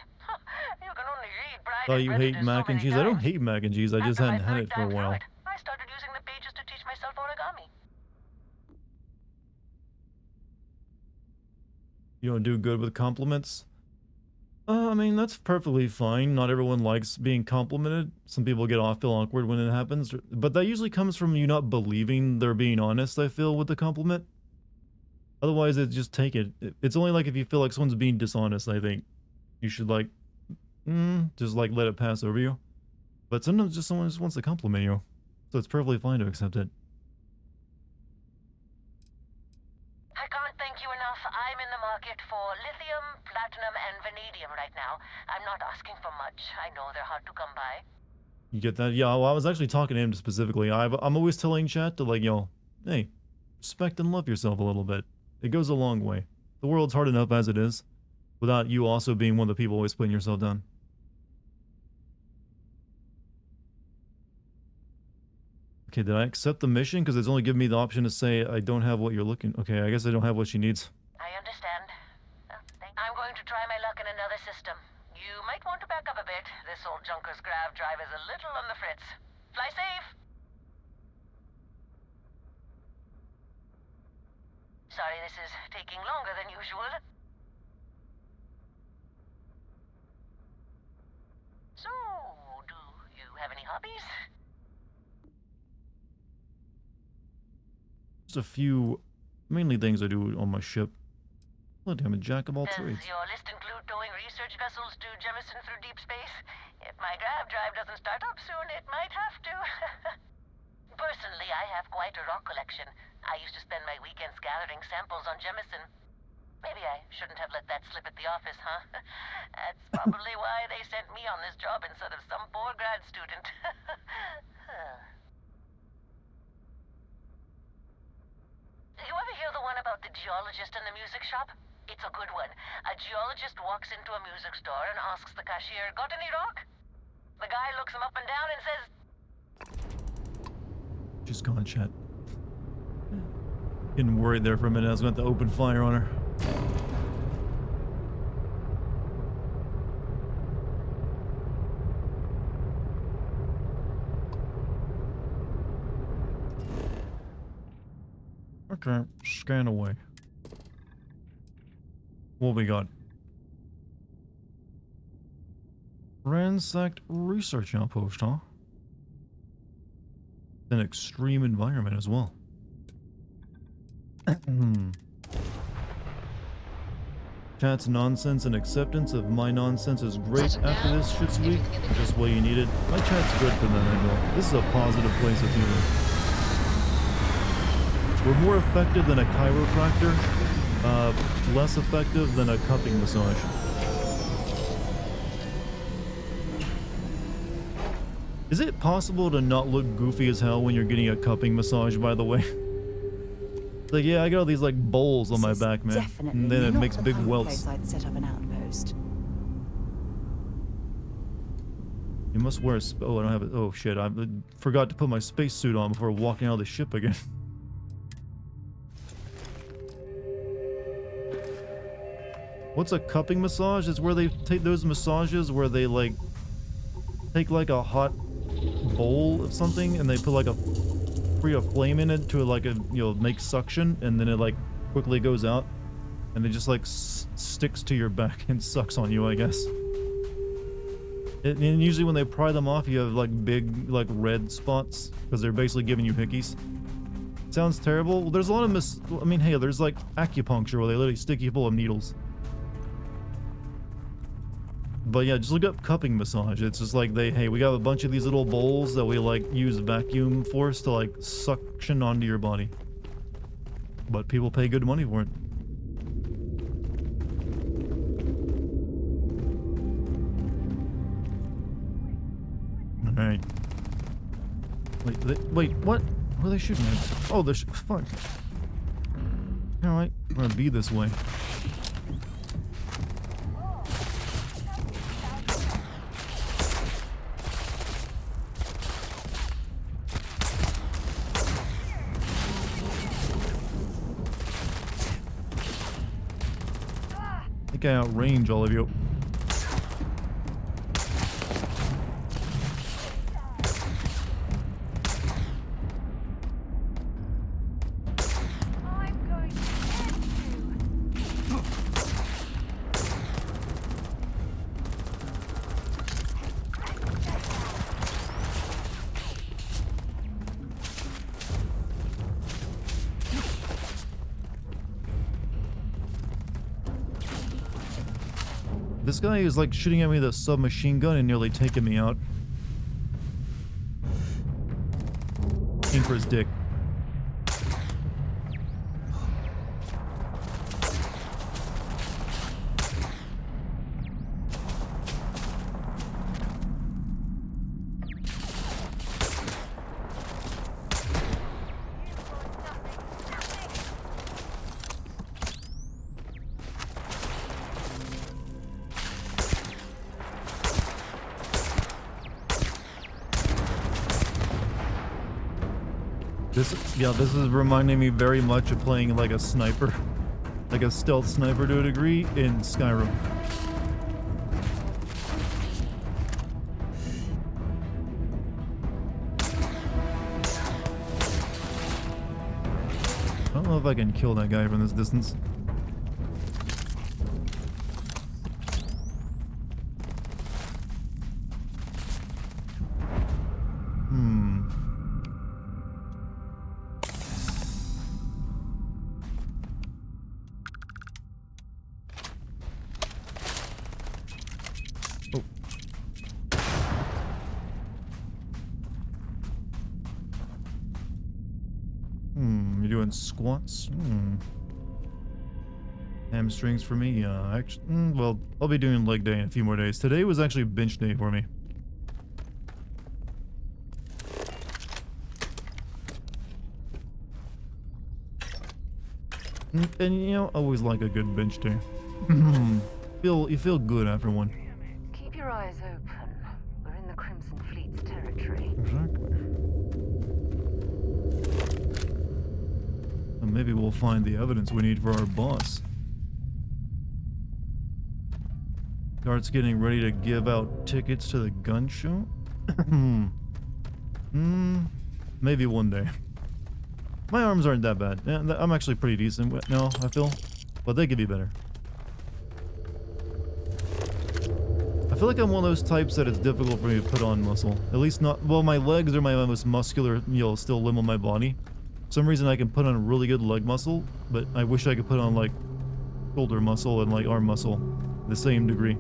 You can only read Pride Oh, and you hate Prejudice mac and cheese? I don't hate mac and cheese, I just hadn't had it for a while. I started using the pages to teach myself origami. You don't do good with compliments? I mean, that's perfectly fine. Not everyone likes being complimented. Some people feel awkward when it happens. But that usually comes from you not believing they're being honest, I feel, with the compliment. Otherwise, just take it. It's only like if you feel like someone's being dishonest, I think. You should, like, just, like, let it pass over you. But sometimes just someone just wants to compliment you. So it's perfectly fine to accept it. I can't thank you enough. I'm in the market for lithium, platinum, and vanadium right now. I'm not asking for much. I know they're hard to come by. You get that? Yeah, well, I was actually talking to him specifically. I'm always telling chat to, like, yo, hey, respect and love yourself a little bit. It goes a long way. The world's hard enough as it is, without you also being one of the people always putting yourself down. Okay, did I accept the mission? Because it's only giving me the option to say I don't have what you're looking... Okay, I guess I don't have what she needs. I understand. I'm going to try my luck in another system. You might want to back up a bit. This old junker's grav drive is a little on the fritz. Fly safe! Sorry this is taking longer than usual. So, do you have any hobbies? Just a few, mainly things I do on my ship. Bloody, I'm a jack of all trades. Does your list include towing research vessels to Jemison through deep space? If my grav drive doesn't start up soon, it might have to. Personally, I have quite a rock collection. I used to spend my weekends gathering samples on Jemison. Maybe I shouldn't have let that slip at the office, huh? That's probably why they sent me on this job instead of some poor grad student. You ever hear the one about the geologist in the music shop? It's a good one. A geologist walks into a music store and asks the cashier, "Got any rock?" The guy looks him up and down and says... Just gone, chat. Getting worried there for a minute. I was going to have to open fire on her. Okay, scan away. What we got? Ransacked research outpost, huh? An extreme environment as well. Chat's nonsense and acceptance of my nonsense is great after this shit's week. Just what you needed. My chat's good for that angle. This is a positive place of humor. We're more effective than a chiropractor, less effective than a cupping massage. Is it possible to not look goofy as hell when you're getting a cupping massage, by the way? Like, yeah, I got all these, like, bowls on my back, man. And then it makes big welts. I'd set up an outpost. You must wear a oh, I don't have it. Oh, shit. I forgot to put my spacesuit on before walking out of the ship again. What's a cupping massage? It's where they take those massages where they, like, take, like, a hot bowl of something and they put, like, a flame in it to, like, a, you know, make suction, and then it, like, quickly goes out. and it just like sticks to your back and sucks on you, I guess. And usually when they pry them off, you have like big like red spots because they're basically giving you hickeys. Sounds terrible. Well, there's a lot of I mean, hey, there's like acupuncture where they literally stick you full of needles. But yeah, just look up cupping massage. It's just like hey, we got a bunch of these little bowls that we like use vacuum force to like suction onto your body. But people pay good money for it. Alright. Wait, what? Where are they shooting at? Oh, they're fuck. Alright, we're gonna be this way. I think I outrange all of you. This guy is like shooting at me with a submachine gun and nearly taking me out. Aim for his dick. This is reminding me very much of playing like a sniper, like a stealth sniper to a degree in Skyrim. I don't know if I can kill that guy from this distance. You're doing squats? Hamstrings for me? Actually, well, I'll be doing leg day in a few more days. Today was actually bench day for me. And you know, I always like a good bench day. You feel good after one. Keep your eyes open. We're in the Crimson Fleet's territory. Exactly. And maybe we'll find the evidence we need for our boss. Dart's getting ready to give out tickets to the gun show? Maybe one day. My arms aren't that bad. I'm actually pretty decent now, I feel. But they could be better. I feel like I'm one of those types that it's difficult for me to put on muscle. At least not... Well, my legs are my most muscular, still limb on my body. For some reason I can put on really good leg muscle, but I wish I could put on, like, shoulder muscle and, like, arm muscle. The same degree.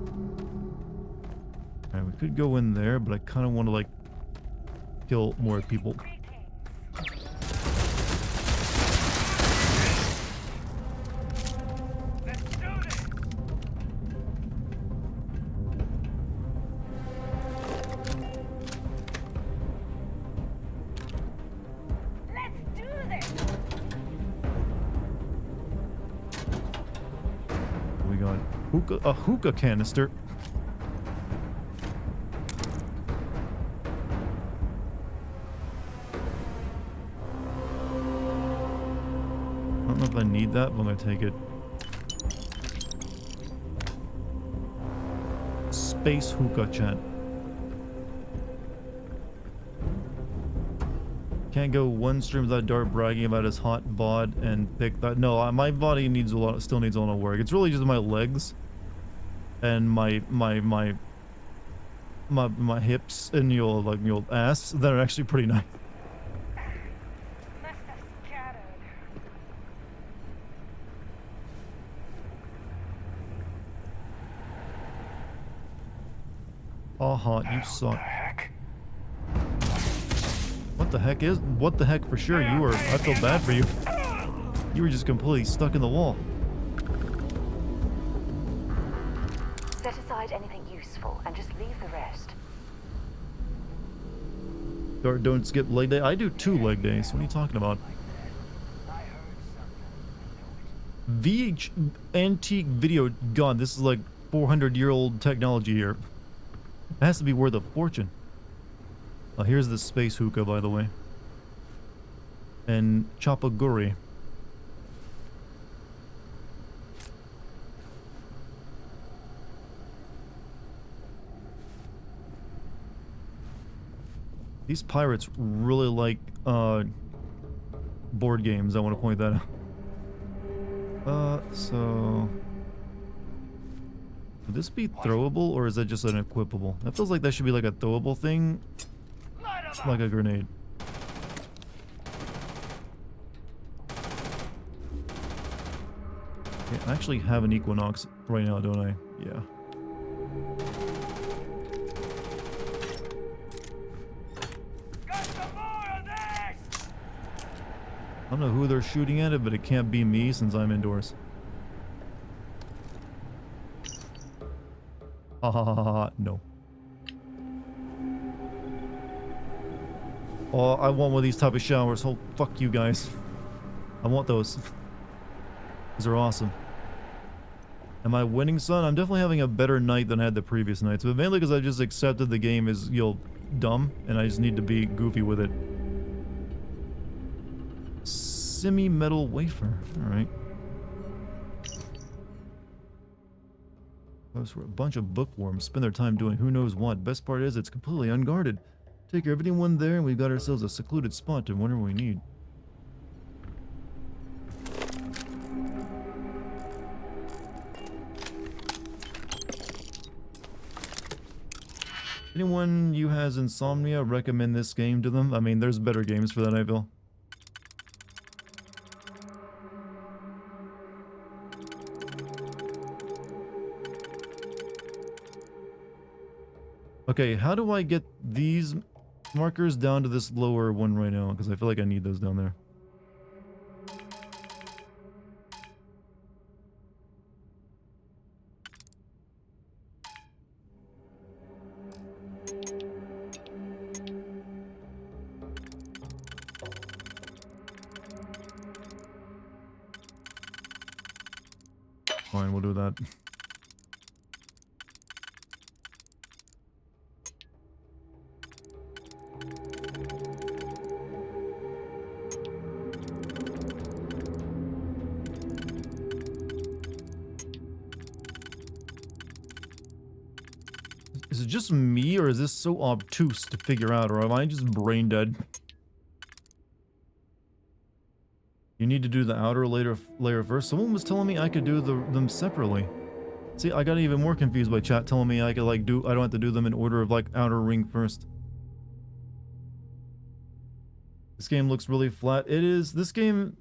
Alright, we could go in there, but I kind of want to, like, kill more people. A hookah canister. I don't know if I need that, but I'm gonna take it. Space hookah chat. Can't go one stream without Dart bragging about his hot bod and pick that. No, my body needs a lot, still needs a lot of work. It's really just my legs and my hips and your like your ass that are actually pretty nice. Oh, hot, you suck. What the heck is? What the heck for sure? You were. I feel bad for you. You were just completely stuck in the wall. Set aside anything useful and just leave the rest. Don't skip leg day. I do 2 leg days. What are you talking about? VH antique video. God, this is like 400-year-old technology here. It has to be worth a fortune. Here's the space hookah, by the way. And chapaguri. These pirates really like board games. I want to point that out. So would this be throwable or is that just an equipable? That feels like that should be like a throwable thing, like a grenade. Okay, I actually have an Equinox right now, don't I? Yeah. I don't know who they're shooting at it, but it can't be me since I'm indoors. Ha ha ha ha, no. Oh, I want one of these type of showers. Oh, fuck you guys. I want those. These are awesome. Am I winning, son? I'm definitely having a better night than I had the previous nights, but mainly because I just accepted the game is, you know, dumb, and I just need to be goofy with it. Semi-metal wafer. Alright. Those were a bunch of bookworms. Spend their time doing who knows what. Best part is it's completely unguarded. Take care of anyone there and we've got ourselves a secluded spot to whenever we need. Anyone who has insomnia, recommend this game to them? I mean, there's better games for that, I feel. Okay, how do I get these markers down to this lower one right now? Because I feel like I need those down there. Fine, we'll do that. Is it just me, or is this so obtuse to figure out, or am I just brain dead? You need to do the outer layer first. Someone was telling me I could do them separately. See, I got even more confused by chat telling me I could like I don't have to do them in order of like outer ring first. This game looks really flat. It is. This game,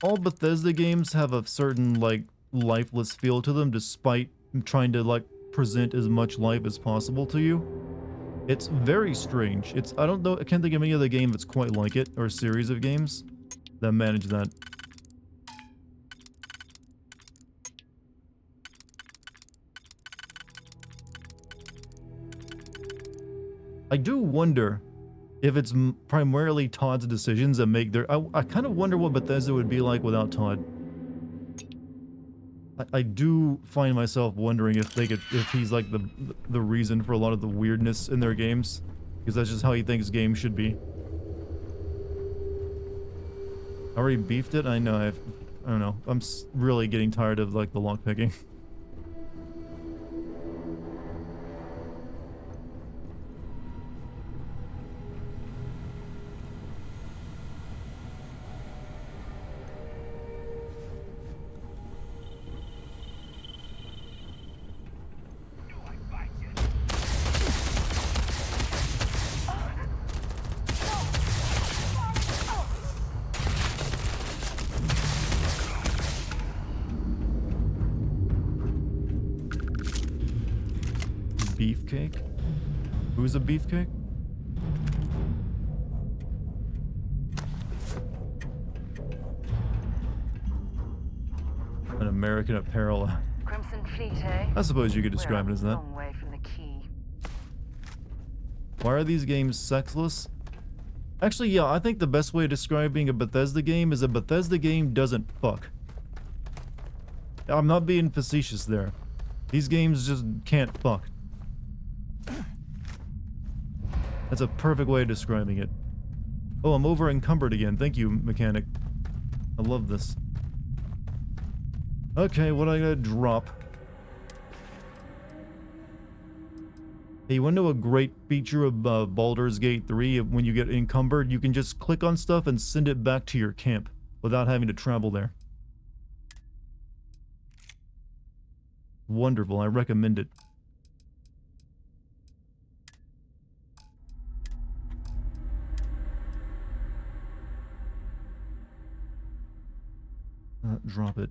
all Bethesda games have a certain like lifeless feel to them, despite trying to like present as much life as possible to you. It's very strange. It's, I don't know, I can't think of any other game that's quite like it, or a series of games that manage that. I do wonder if it's primarily Todd's decisions that make their... I kind of wonder what Bethesda would be like without Todd. I do find myself wondering if they could, if he's like the reason for a lot of the weirdness in their games, because that's just how he thinks games should be. I already beefed it. I know. I don't know. I'm really getting tired of like the lockpicking. beefcake? Who's a beefcake? An American Apparel. Crimson Fleet, eh? I suppose you could describe it as that. Long way from the key. Why are these games sexless? Actually, yeah, I think the best way of describing a Bethesda game is a Bethesda game doesn't fuck. I'm not being facetious there. These games just can't fuck. That's a perfect way of describing it. Oh, I'm over encumbered again. Thank you, mechanic. I love this. Okay, what I gotta drop? Hey, you wanna know a great feature of Baldur's Gate 3? When you get encumbered, you can just click on stuff and send it back to your camp without having to travel there. Wonderful, I recommend it. Drop it.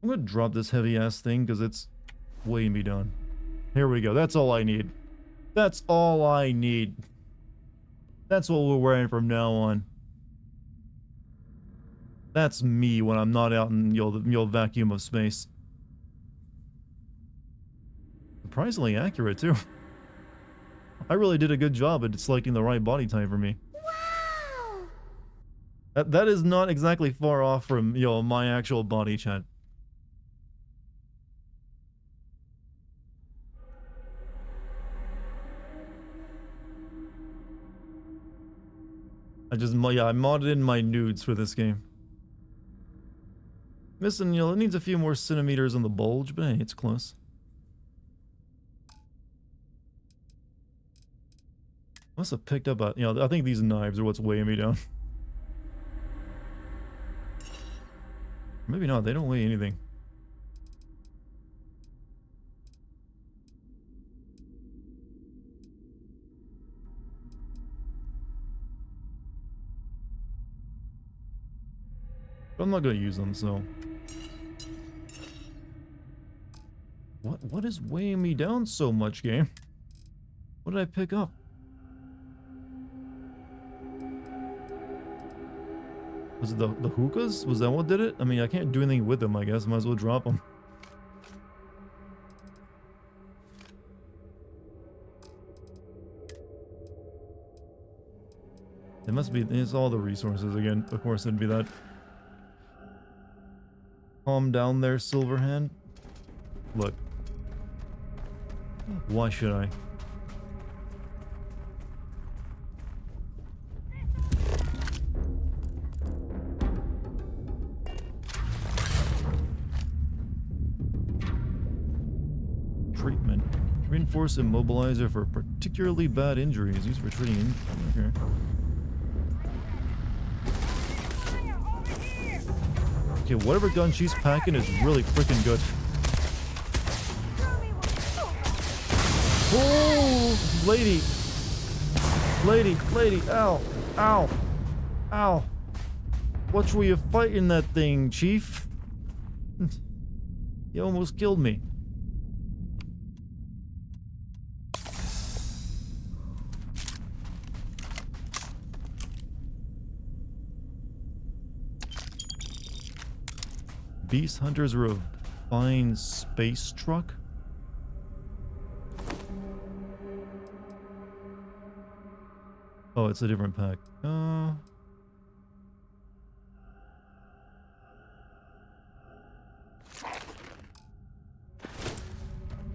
I'm gonna drop this heavy ass thing because it's weighing me down. Here we go. That's all I need. That's all I need. That's what we're wearing from now on. That's me when I'm not out in the vacuum of space. Surprisingly accurate too. I really did a good job at selecting the right body type for me. Wow. That is not exactly far off from, my actual body chat. I modded in my nudes for this game. Missing, it needs a few more centimeters on the bulge, but hey, it's close. Must have picked up a, I think these knives are what's weighing me down. Maybe not, they don't weigh anything. But I'm not gonna use them, so. What is weighing me down so much, game? What did I pick up? Was it the hookahs? Was that what did it? I mean, I can't do anything with them, I guess. Might as well drop them. It must be, it's all the resources again. Of course it'd be that. Calm down there, Silverhand. Look. Why should I? Treatment. Reinforce immobilizer for particularly bad injuries. Used for treating okay. Okay, whatever gun she's packing is really freaking good. Oh, lady. Lady, ow, ow, ow. Watch where you're fighting that thing, Chief. You almost killed me. Beast Hunters are a fine space truck? Oh, it's a different pack.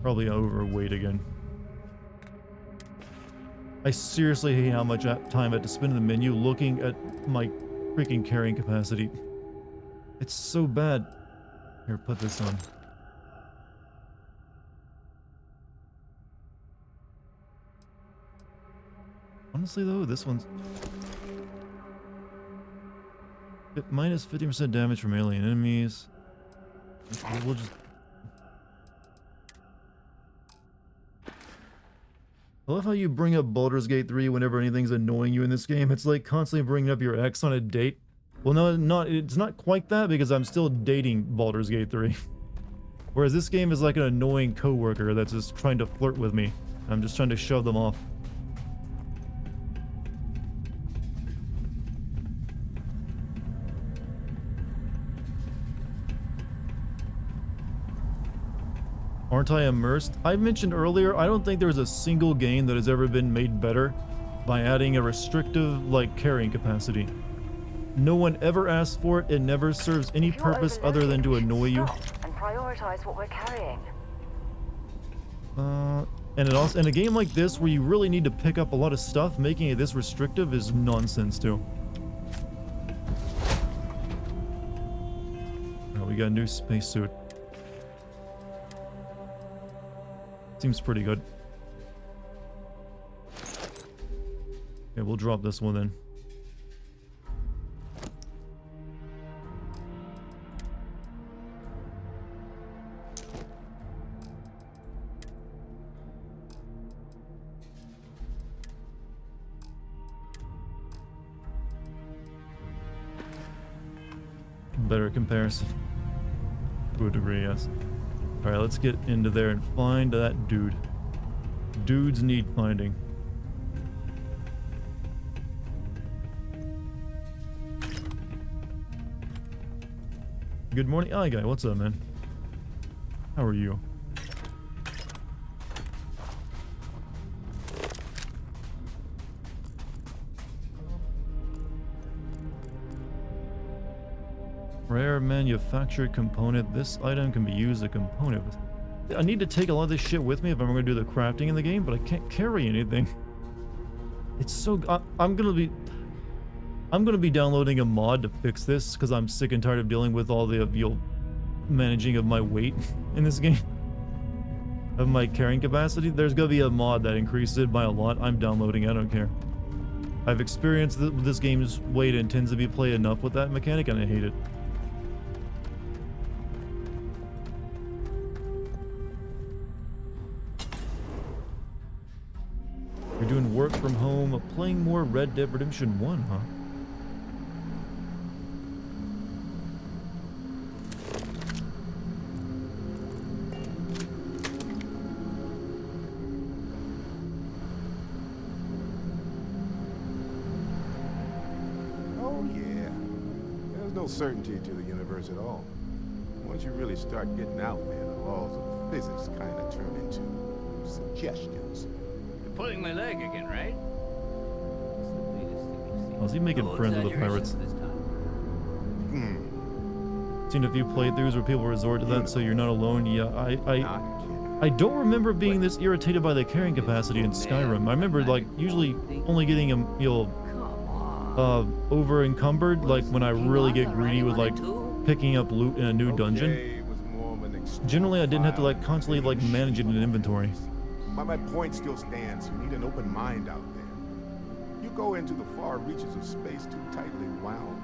Probably overweight again. I seriously hate how much time I had to spend in the menu looking at my freaking carrying capacity. It's so bad. Here, put this on. Honestly though, this one's... minus 50% damage from alien enemies. We'll just... I love how you bring up Baldur's Gate 3 whenever anything's annoying you in this game. It's like constantly bringing up your ex on a date. Well, no, it's not quite that because I'm still dating Baldur's Gate 3. Whereas this game is like an annoying coworker that's just trying to flirt with me. I'm just trying to shove them off. Aren't I immersed? I mentioned earlier, I don't think there's a single game that has ever been made better by adding a restrictive, like, carrying capacity. No one ever asked for it. It never serves any purpose other than to annoy you. And prioritize what we're carrying. And it also, in a game like this where you really need to pick up a lot of stuff, making it this restrictive is nonsense too. Oh, we got a new spacesuit. Seems pretty good. Okay, we'll drop this one then. Better comparison. To a degree, yes. Alright, let's get into there and find that dude. Dudes need finding. Good morning. Hi, guy. What's up, man? How are you? Rare manufactured component. This item can be used as a component. I need to take a lot of this shit with me if I'm going to do the crafting in the game, but I can't carry anything. It's so... I'm going to be downloading a mod to fix this because I'm sick and tired of dealing with all the managing of my weight in this game. Of my carrying capacity. There's going to be a mod that increases it by a lot. I'm downloading it. I don't care. I've experienced this game's weight and tends to be played enough with that mechanic and I hate it. You're doing work from home, playing more Red Dead Redemption 1, huh? Oh yeah. There's no certainty to the universe at all. Once you really start getting out there, the laws of physics kind of turn into suggestions. Pulling my leg again, right? Oh, is he making friends with the pirates? Seen a few playthroughs where people resort to that, so you're not alone. Yeah, I don't remember being this irritated by the carrying capacity in Skyrim. I remember like usually only getting over encumbered like when I really get greedy with like picking up loot in a new dungeon. Generally, I didn't have to like constantly like manage it in inventory. But my point still stands. You need an open mind out there. You go into the far reaches of space too tightly wound,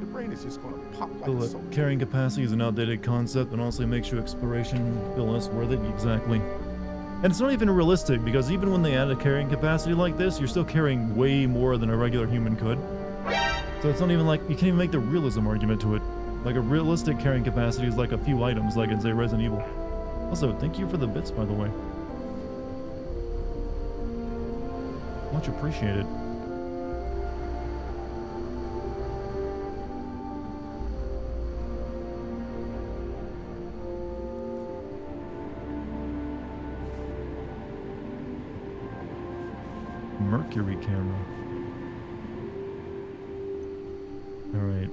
your brain is just going to pop like a soda. Carrying capacity is an outdated concept and honestly makes your exploration feel less worth it. Exactly. And it's not even realistic because even when they add a carrying capacity like this, you're still carrying way more than a regular human could. So it's not even like, you can't even make the realism argument to it. Like a realistic carrying capacity is like a few items like in say Resident Evil. Also, thank you for the bits by the way. Much appreciated. Mercury camera. Alright.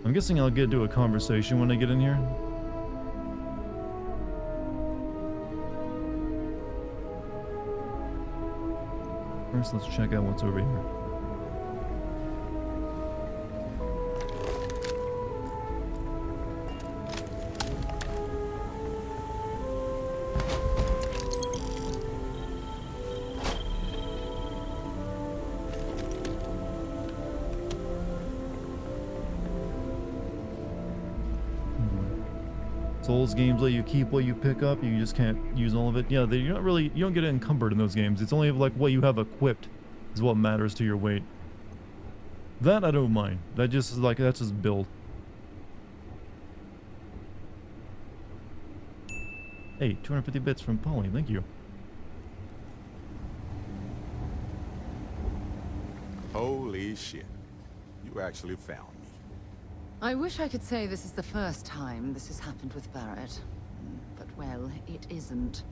I'm guessing I'll get to a conversation when I get in here. First, let's check out what's over here. Souls games let you keep what you pick up, you just can't use all of it. Yeah, you're not really, you don't get encumbered in those games. It's only like what you have equipped is what matters to your weight. That I don't mind. That just is like, that's his build. Hey, 250 bits from Polly, thank you. Holy shit. You actually found me. I wish I could say this is the first time this has happened with Barrett. But, well, it isn't.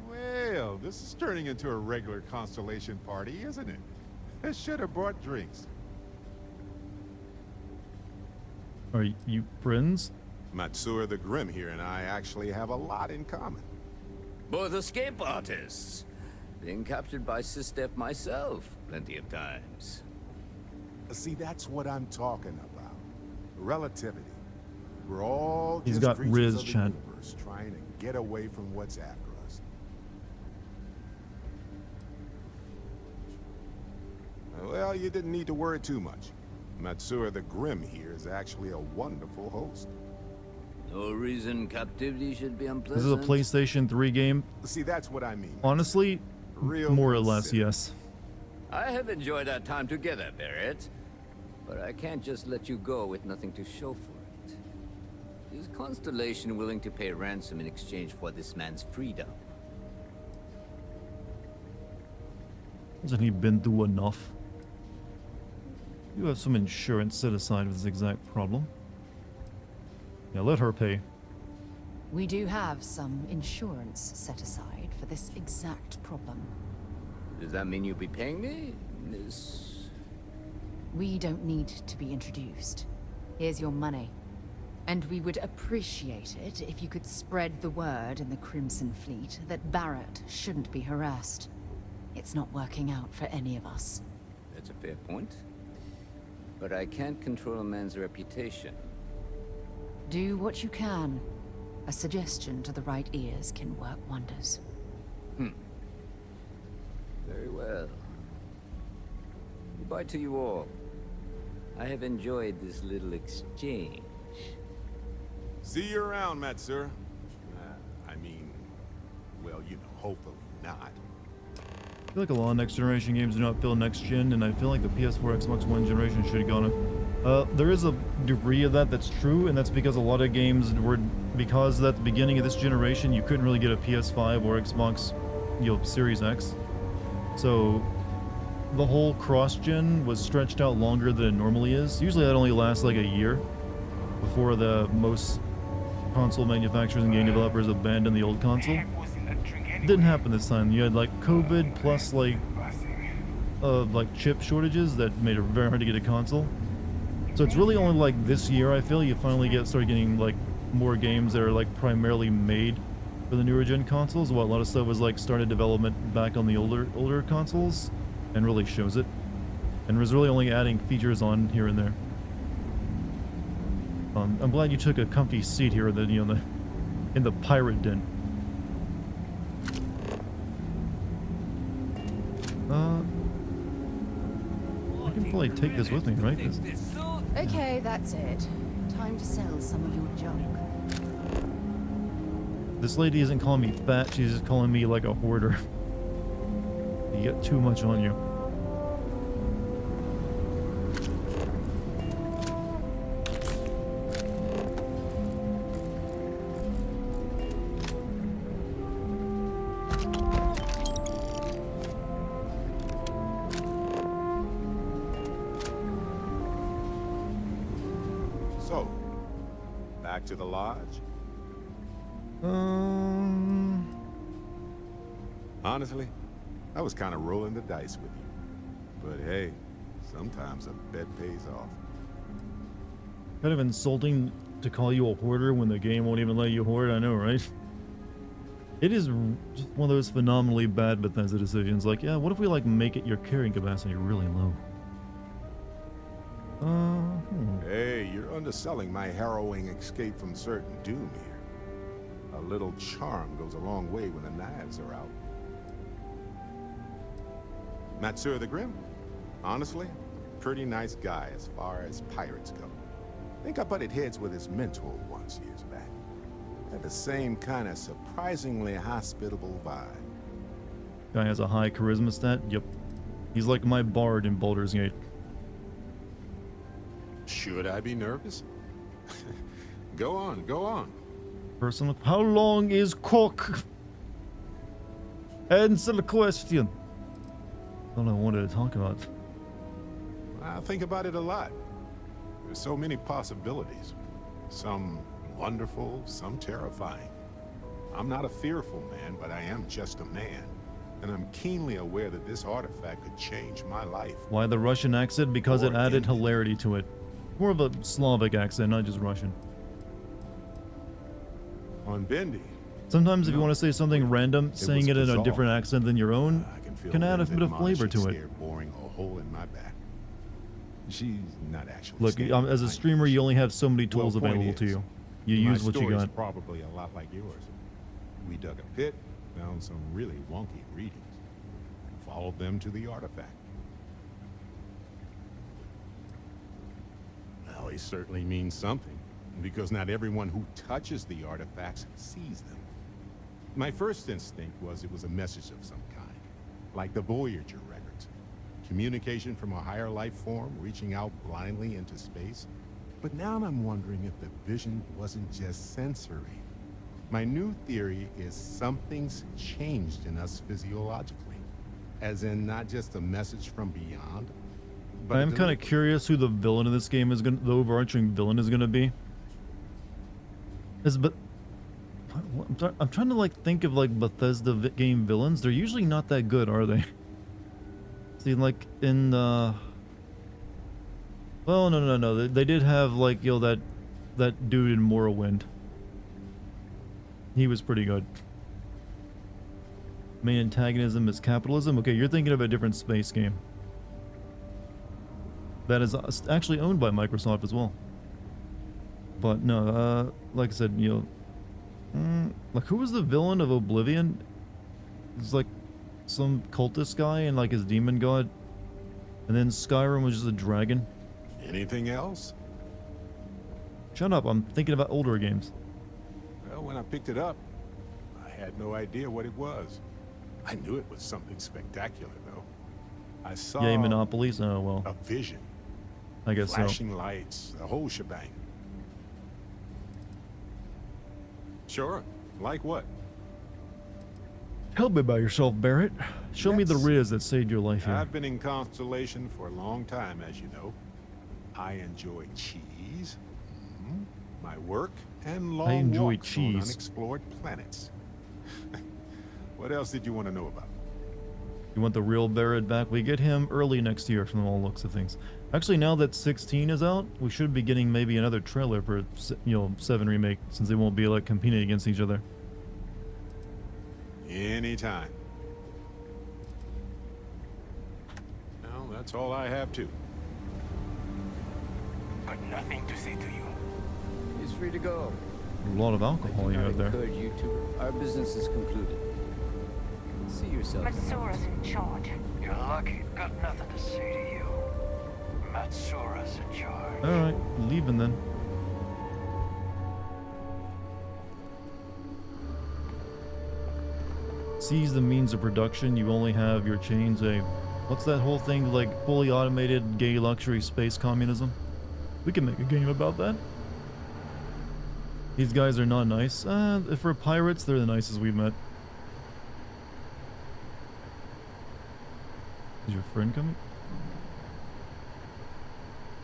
Well, this is turning into a regular Constellation party, isn't it? I should have brought drinks. Are you friends? Matsura the Grim here and I actually have a lot in common. Both escape artists. Being captured by Sistef myself plenty of times. See, that's what I'm talking about. Relativity. We're all He's just got creatures Riz of the chat. universe trying to get away from what's after us. Well, you didn't need to worry too much. Matsura the Grim here is actually a wonderful host. No reason captivity should be This unpleasant. is a PlayStation 3 game. See, that's what I mean. Honestly, more or less, yes. I have enjoyed our time together, Barrett. But I can't just let you go with nothing to show for it. Is Constellation willing to pay ransom in exchange for this man's freedom? Hasn't he been through enough? You have some insurance set aside for this exact problem. Yeah, let her pay. We do have some insurance set aside for this exact problem. Does that mean you'll be paying me, Miss... We don't need to be introduced. Here's your money. And we would appreciate it if you could spread the word in the Crimson Fleet that Barrett shouldn't be harassed. It's not working out for any of us. That's a fair point. But I can't control a man's reputation. Do what you can. A suggestion to the right ears can work wonders. Very well. Goodbye to you all. I have enjoyed this little exchange. See you around, Matsura. I mean, well, you know, hopefully not. I feel like a lot of next generation games do not feel next gen, and I feel like the PS4, Xbox One generation should have gone up. There is a degree of that's true, and that's because a lot of games were, because at the beginning of this generation, you couldn't really get a PS5 or Xbox, Series X. So the whole cross-gen was stretched out longer than it normally is. Usually that only lasts like a year before the most console manufacturers and game developers abandon the old console. It didn't happen this time. You had like COVID plus like chip shortages that made it very hard to get a console. So it's really only like this year I feel you finally start getting like more games that are like primarily made for the newer gen consoles. While a lot of stuff was like started development back on the older consoles, and really shows it. And was really only adding features on here and there. I'm glad you took a comfy seat here in the pirate den. I can probably take this with me, right? Okay, that's it. Time to sell some of your junk. This lady isn't calling me fat, she's just calling me like a hoarder. You get too much on you. So, back to the lodge? Honestly, I was kind of rolling the dice with you. But hey, sometimes a bet pays off. Kind of insulting to call you a hoarder when the game won't even let you hoard, I know, right? It is just one of those phenomenally bad Bethesda decisions. Like, yeah, what if we like make it your carrying capacity really low? Hey, you're underselling my harrowing escape from certain doom here. A little charm goes a long way when the knives are out. Matsura the Grim? Honestly, pretty nice guy as far as pirates go. Think I butted heads with his mentor once years back. Had the same kind of surprisingly hospitable vibe. Guy has a high charisma stat? Yep. He's like my bard in Baldur's Gate. Should I be nervous? Go on, go on. Personal. How long is cock? Answer the question. That's all I wanted to talk about. I think about it a lot. There's so many possibilities. Some wonderful, some terrifying. I'm not a fearful man, but I am just a man. And I'm keenly aware that this artifact could change my life. Why the Russian accent? Because it Or added Indian. hilarity to it. More of a Slavic accent, not just Russian. On Bendy, Sometimes if you want to say something random, was saying it in a bizarre. different accent than your own can add a bit of flavor to it. scared boring a hole in my back. She's not actually Look, scared. as a streamer, you only have so many tools Well, point available to is, you. You my use what you story's got. Probably a lot like yours. We dug a pit, found some really wonky readings, followed them to the artifact. Well, they certainly mean something, because not everyone who touches the artifacts sees them. My first instinct was it was a message of some kind, like the Voyager records. Communication from a higher life form reaching out blindly into space. But now I'm wondering if the vision wasn't just sensory. My new theory is something's changed in us physiologically. As in not just a message from beyond, but I'm kind of curious who the villain of this game is going to, the overarching villain is going to be. I'm trying to like think of like Bethesda game villains. They're usually not that good, are they? See, like in well, no. They did have like, you know, that dude in Morrowind. He was pretty good. Main antagonism is capitalism. Okay, you're thinking of a different space game. That is actually owned by Microsoft as well. But no, like I said, you know, like who was the villain of Oblivion? It's like some cultist guy and like his demon god. And then Skyrim was just a dragon. anything else? Shut up, I'm thinking about older games. Well, when I picked it up, I had no idea what it was. I knew it was something spectacular, though. I saw Yay, Monopolies? Oh, well. a vision. I guess so. Flashing lights, the whole shebang. Sure. Like what? Tell me about yourself, Barrett. Show me the riz that saved your life here. I've been in Constellation for a long time, as you know. I enjoy cheese, my work, and long enjoy walks on cheese. unexplored planets. What else did you want to know about? You want the real Barrett back? We get him early next year from all looks of things. Actually, now that 16 is out, we should be getting maybe another trailer for, you know, 7 Remake, since they won't be like competing against each other. Anytime. Well, that's all I have too. Got nothing to say to you. He's free to go. A lot of alcohol you have there. Encourage you to. Our business is concluded. See yourself. Matsura's in charge. You're lucky. Got nothing to say to you. Matsura's in charge. Alright, leaving then. Seize the means of production. You only have your chains. What's that whole thing, like fully automated gay luxury space communism? We can make a game about that. These guys are not nice. If we're pirates, they're the nicest we've met. Is your friend coming?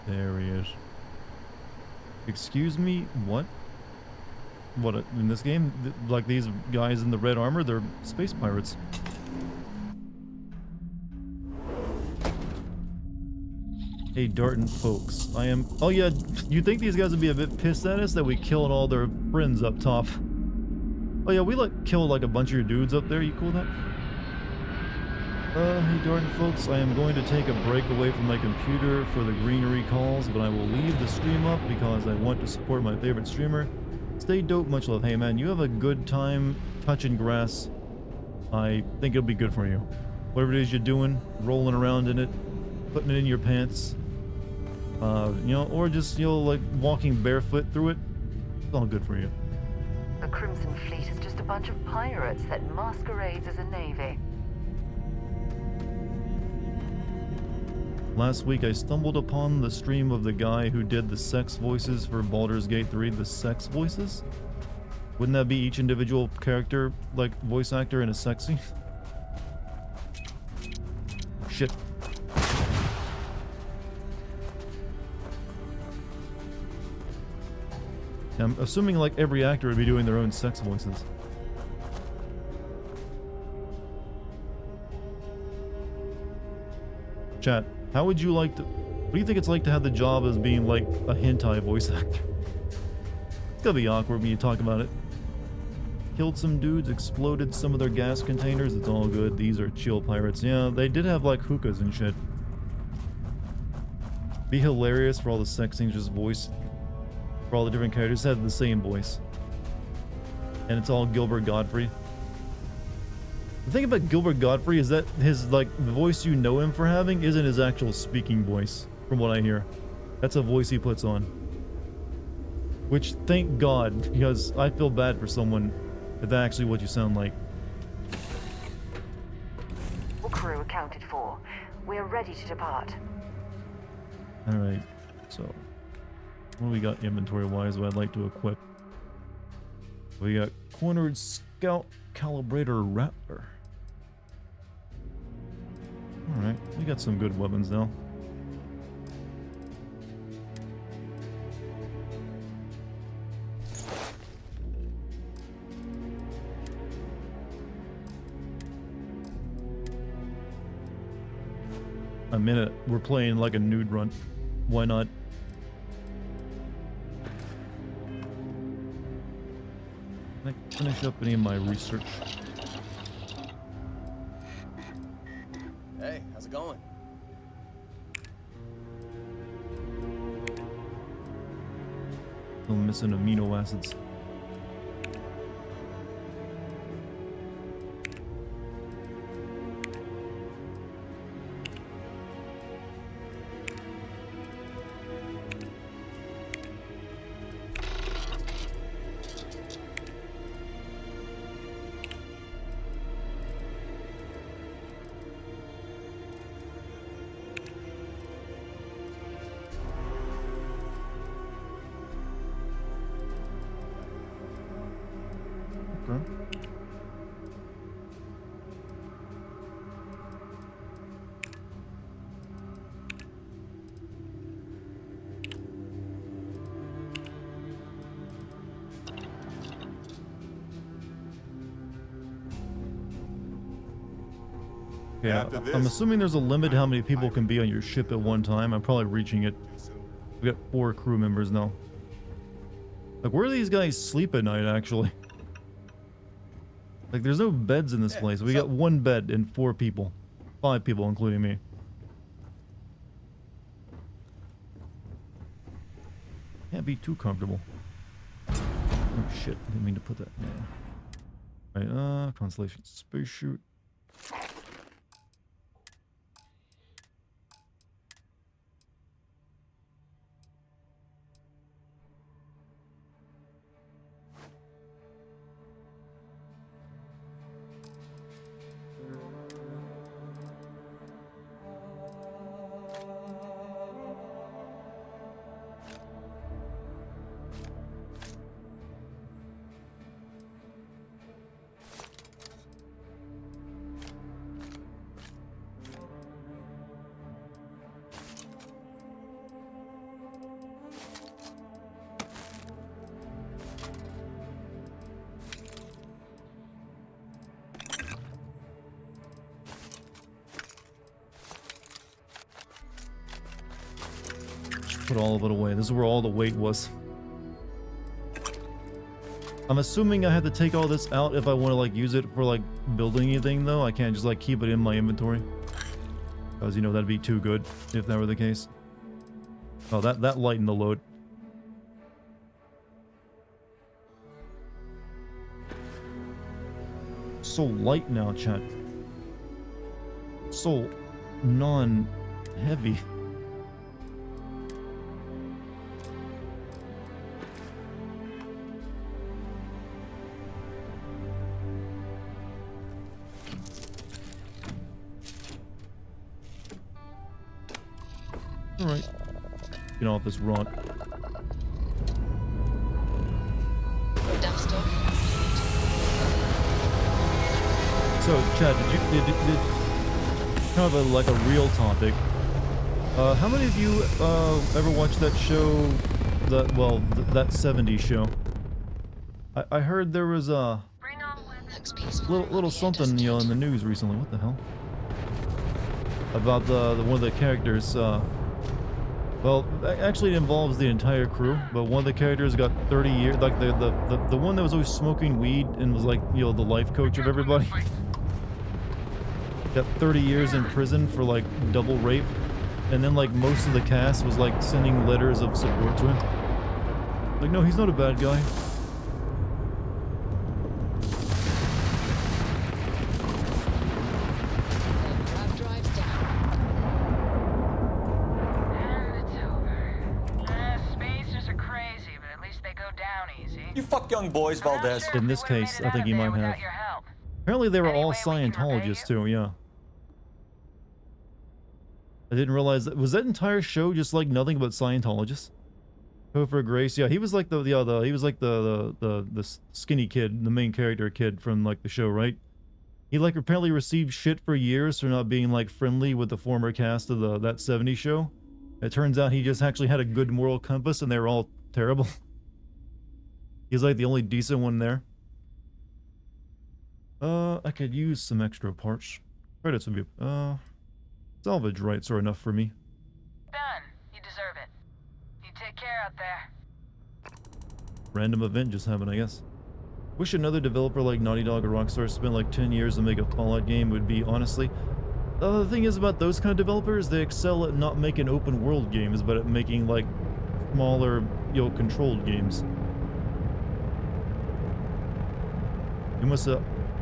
There he is. Excuse me? What? What, in this game? Like these guys in the red armor, they're space pirates. Hey, Dartigan folks. I am... Oh yeah, you think these guys would be a bit pissed at us that we killed all their friends up top? Oh yeah, we killed like a bunch of your dudes up there. You cool with that? Hey Dartigan folks, I am going to take a break away from my computer for the greenery calls, but I will leave the stream up because I want to support my favorite streamer. Stay dope, much love. Hey man, you have a good time touching grass. I think it'll be good for you. Whatever it is you're doing, rolling around in it, putting it in your pants, you know, or just, you know, like walking barefoot through it, it's all good for you. The Crimson Fleet is just a bunch of pirates that masquerades as a navy. Last week I stumbled upon the stream of the guy who did the sex voices for Baldur's Gate 3. The sex voices? Wouldn't that be each individual character, like voice actor in a sex scene? Shit. I'm assuming like every actor would be doing their own sex voices. Chat, how would you like to... What do you think it's like to have the job as being like a hentai voice actor? It's gonna be awkward when you talk about it. Killed some dudes, exploded some of their gas containers. It's all good. These are chill pirates. Yeah, they did have like hookahs and shit. Be hilarious for all the sex scenes just voice. For all the different characters have the same voice. And it's all Gilbert Godfrey. The thing about Gilbert Godfrey is that his, like, the voice you know him for having isn't his actual speaking voice, from what I hear. That's a voice he puts on. Which, thank God, because I feel bad for someone if that's actually what you sound like. All crew accounted for. We're ready to depart. Alright, so... what do we got inventory-wise that I'd like to equip? We got Cornered Scout Calibrator Raptor. Alright, we got some good weapons now. A minute, we're playing like a nude run. Why not? Can I finish up any of my research? Hey, how's it going? Still missing amino acids. Yeah, I'm assuming there's a limit to how many people can be on your ship at one time. I'm probably reaching it. We got 4 crew members now. Like, where do these guys sleep at night, actually? Like, there's no beds in this place. We got 1 bed and 4 people. 5 people, including me. Can't be too comfortable. Oh, shit. I didn't mean to put that in. Right, Constellation Space Chute. Put all of it away. This is where all the weight was. I'm assuming I have to take all this out if I want to like use it for like building anything though. I can't just like keep it in my inventory. Because you know that'd be too good if that were the case. Oh, that lightened the load. So light now, chat. So non-heavy. Alright. Get off this rock. Dust off. So, Chad, did kind of like a real topic. How many of you ever watched that show, that 70s show? I heard there was a little something, you know, in the news recently. What the hell? About the one of the characters. Well, actually, it involves the entire crew, but one of the characters got 30 years. Like the one that was always smoking weed and was like, you know, the life coach of everybody. Got 30 years in prison for like double rape, and then like most of the cast was like sending letters of support to him. Like, no, he's not a bad guy. You fuck young boys, Valdez. In this case, I think he might have. Apparently they were all Scientologists too, yeah. I didn't realize that. Was that entire show just like nothing but Scientologists? Topher Grace, yeah, he was like the skinny kid, the main character kid from like the show, right? He like apparently received shit for years for not being like friendly with the former cast of that 70s show. It turns out he just actually had a good moral compass and they were all terrible. He's like the only decent one there. I could use some extra parts. Credits would be, salvage rights are enough for me. Done. You deserve it. You take care out there. Random event just happened, I guess. Wish another developer like Naughty Dog or Rockstar spent like 10 years to make a Fallout game would be, honestly. The thing is about those kind of developers, they excel at not making open world games, but at making like smaller, you know, controlled games.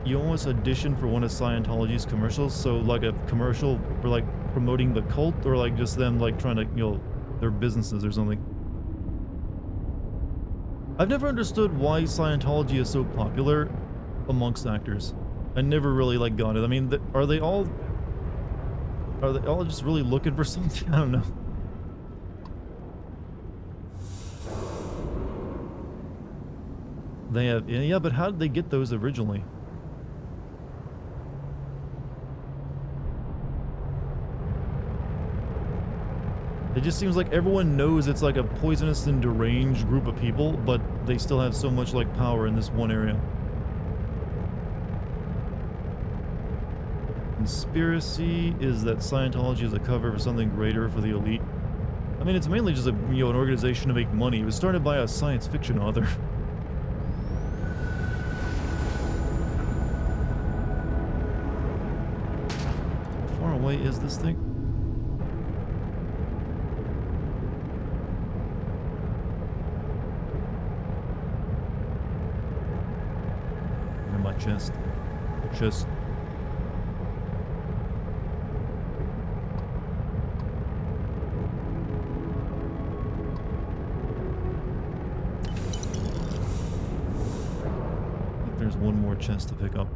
You almost auditioned for one of Scientology's commercials, so like a commercial for like promoting the cult, or like just them like trying to, you know, their businesses or something. I've never understood why Scientology is so popular amongst actors. I never really like got it. I mean, are they all just really looking for something? I don't know. They have, yeah, but how did they get those originally? It just seems like everyone knows it's like a poisonous and deranged group of people, but they still have so much like power in this one area. Conspiracy is that Scientology is a cover for something greater for the elite. I mean, it's mainly just a, you know, an organization to make money. It was started by a science fiction author. How far away is this thing? In my chest. Chest. There's one more chest to pick up.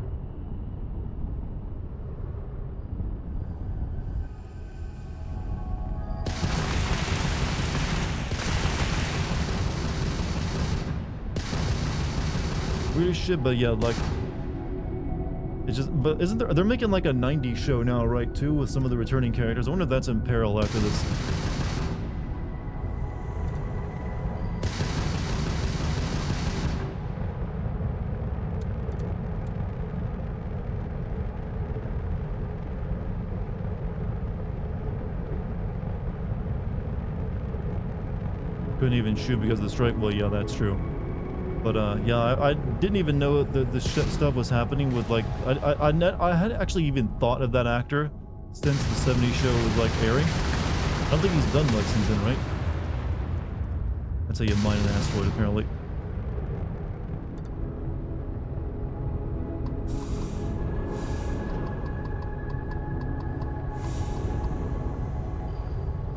Weird as shit, but yeah, like it's just, but isn't there, they're making like a 90s show now, right, too, with some of the returning characters. I wonder if that's in parallel after this. Couldn't even shoot because of the strike. Well, yeah, that's true. But yeah, I didn't even know that this stuff was happening with like I had actually even thought of that actor since the 70s show was like airing. I don't think he's done much since then, right? That's how you mine an asteroid, apparently.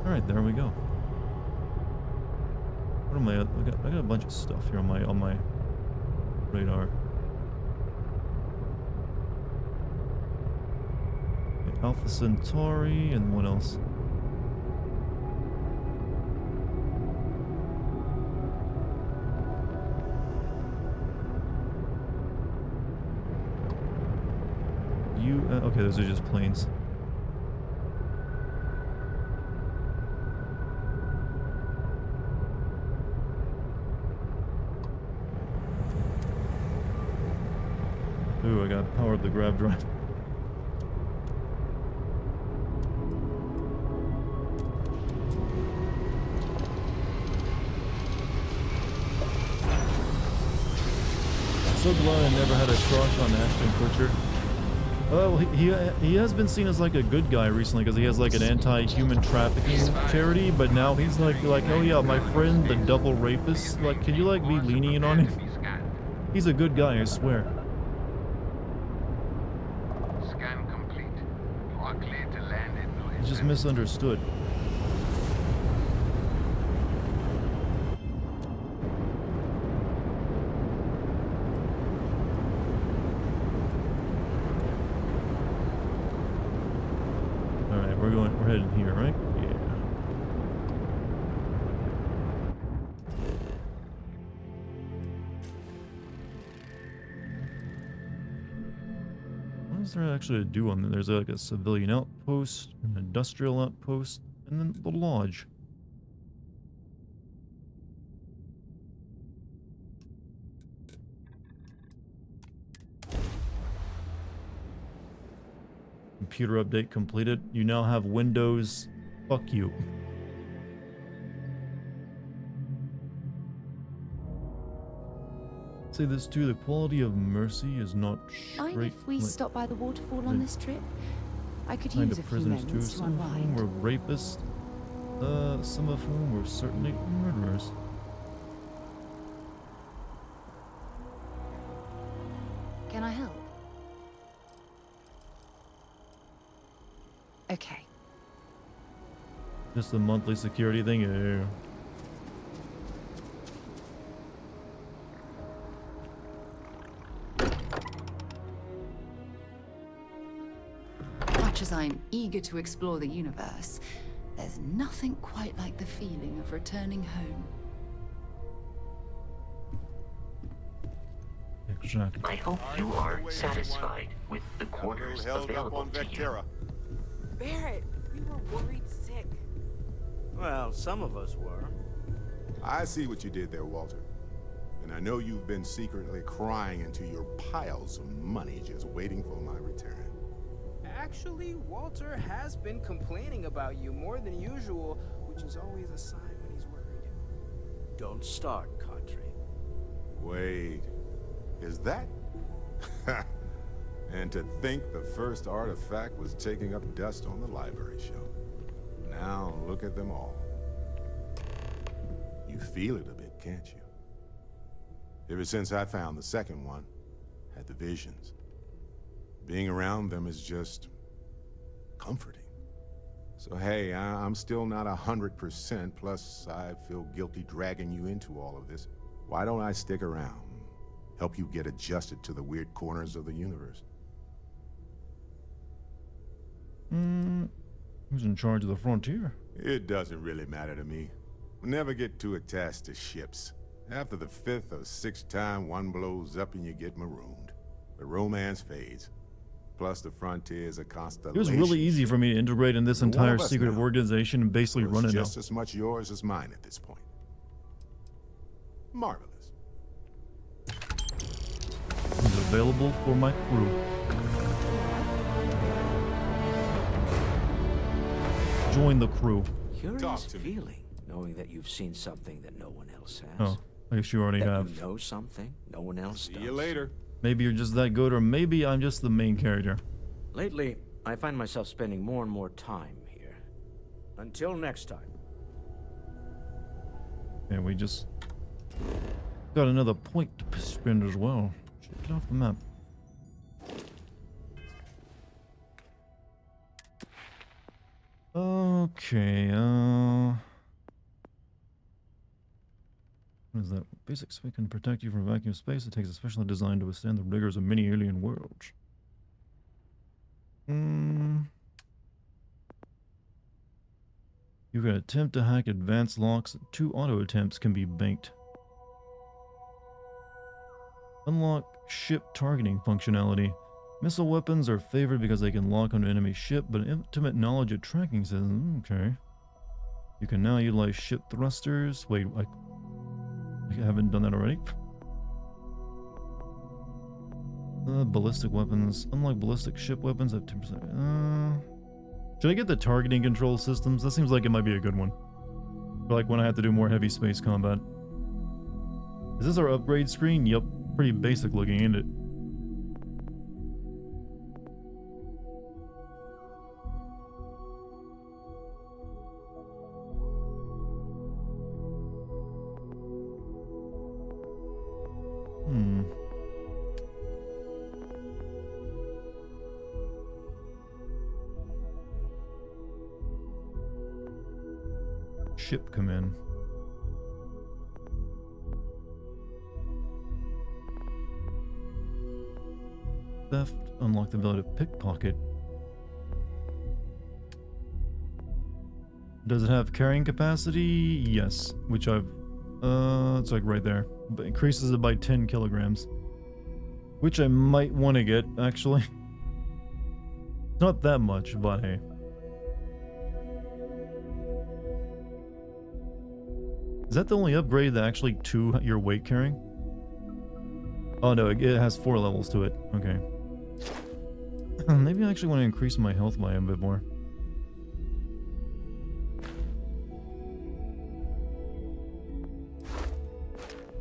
All right, there we go. What am I got a bunch of stuff here on my radar. Okay, Alpha Centauri and what else? Okay, those are just planes. Ooh, I got power of the grav drive. So glad I never had a crush on Ashton Kutcher. Well, he has been seen as like a good guy recently because he has like an anti-human trafficking charity, but now he's like oh yeah, my friend the double rapist. Like, can you like be lenient on him? He's a good guy, I swear. Scan complete. You are cleared to land in Louis. He's just misunderstood. We're heading here, right? Yeah. What is there actually to do on there? There's like a civilian outpost, an industrial outpost, and then the lodge. Computer update completed. You now have Windows. Fuck you. Say this too, the quality of mercy is not Mind straight. if we like, stop by the waterfall on this trip? I could kind use of a few prisoners too. moments to Some of whom unwind. were rapists. Some of whom were certainly murderers. Can I help? Okay. Just the monthly security thing. Yeah. Much as I'm eager to explore the universe, there's nothing quite like the feeling of returning home. Exactly. I hope you are satisfied with the quarters available to you. Barrett, we were worried sick. Well, some of us were. I see what you did there, Walter. And I know you've been secretly crying into your piles of money just waiting for my return. Actually, Walter has been complaining about you more than usual, which is always a sign when he's worried. Don't start, Country. Wait, is that? And to think the first artifact was taking up dust on the library shelf. Now look at them all. You feel it a bit, can't you? Ever since I found the second one, had the visions. Being around them is just comforting. So hey, I'm still not 100%, plus I feel guilty dragging you into all of this. Why don't I stick around? Help you get adjusted to the weird corners of the universe. Who's in charge of the frontier? It doesn't really matter to me. Never get too attached to ships. After the 5th or 6th time one blows up and you get marooned. The romance fades. Plus the frontier is a constellation. It was really easy for me to integrate in this entire secret organization and basically run it now. Just as much yours as mine at this point. Marvelous. Is available for my crew. Join the crew. Curious feeling, knowing that you've seen something that no one else has. Oh, I guess you already have. You know something no one else does. See you later. Maybe you're just that good, or maybe I'm just the main character. Lately, I find myself spending more and more time here. Until next time. And we just got another point to spend as well. Get off the map. Okay, what is that? Basic spec can protect you from vacuum space. It takes a specially designed to withstand the rigors of many alien worlds. You can attempt to hack advanced locks. 2 auto attempts can be banked. Unlock ship targeting functionality. Missile weapons are favored because they can lock onto enemy ship, but intimate knowledge of tracking systems. Okay. You can now utilize ship thrusters. Wait, I haven't done that already. Ballistic weapons. Unlike ballistic ship weapons, have 10%. Should I get the targeting control systems? That seems like it might be a good one. For like when I have to do more heavy space combat. Is this our upgrade screen? Yep. Pretty basic looking, ain't it? Ship come in. Theft, unlock the ability to pickpocket. Does it have carrying capacity? Yes, which I've, it's like right there. But increases it by 10 kilograms. Which I might want to get, actually. Not that much, but hey. Is that the only upgrade that actually to your weight carrying? Oh no, it has 4 levels to it. Okay. Maybe I actually want to increase my health by a bit more.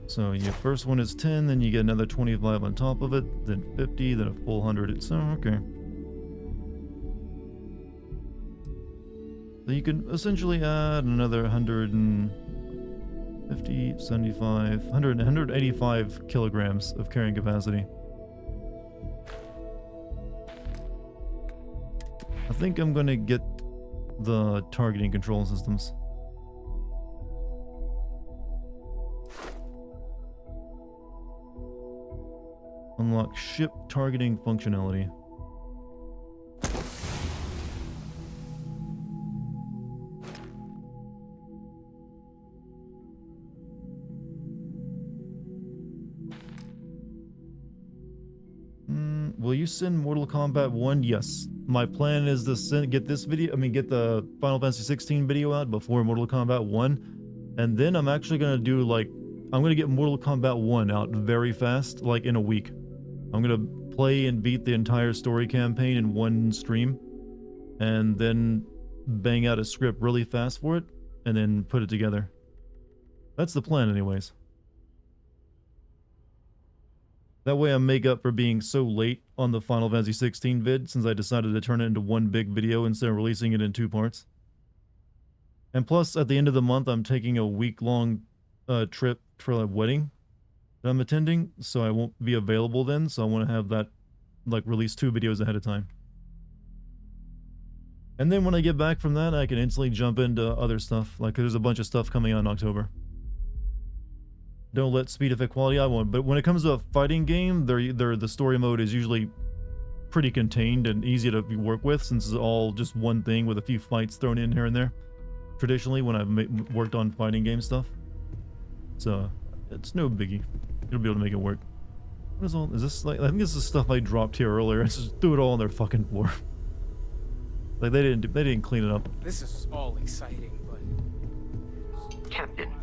So your first one is 10, then you get another 25 on top of it, then 50, then a full 100. So okay. So you can essentially add another 150, 75, 100, 185 kilograms of carrying capacity. I think I'm going to get the targeting control systems. Unlock ship targeting functionality. Will you send Mortal Kombat 1? Yes. My plan is to get this video, get the Final Fantasy 16 video out before Mortal Kombat 1. And then I'm actually going to do I'm going to get Mortal Kombat 1 out very fast, like in a week. I'm going to play and beat the entire story campaign in one stream. And then bang out a script really fast for it. And then put it together. That's the plan anyways. That way I make up for being so late on the Final Fantasy 16 vid, since I decided to turn it into one big video instead of releasing it in 2 parts. And plus, at the end of the month, I'm taking a week-long trip for a wedding that I'm attending, so I won't be available then, so I want to have that, release 2 videos ahead of time. And then when I get back from that, I can instantly jump into other stuff, there's a bunch of stuff coming out in October. Don't let speed affect quality. I won't. But when it comes to a fighting game, the story mode is usually pretty contained and easy to work with, since it's all just one thing with a few fights thrown in here and there. Traditionally, when I've worked on fighting game stuff, so it's no biggie. You'll be able to make it work. What is all? Is this I think this is stuff I dropped here earlier. I just threw it all on their fucking floor. They didn't clean it up. This is all exciting, but Captain.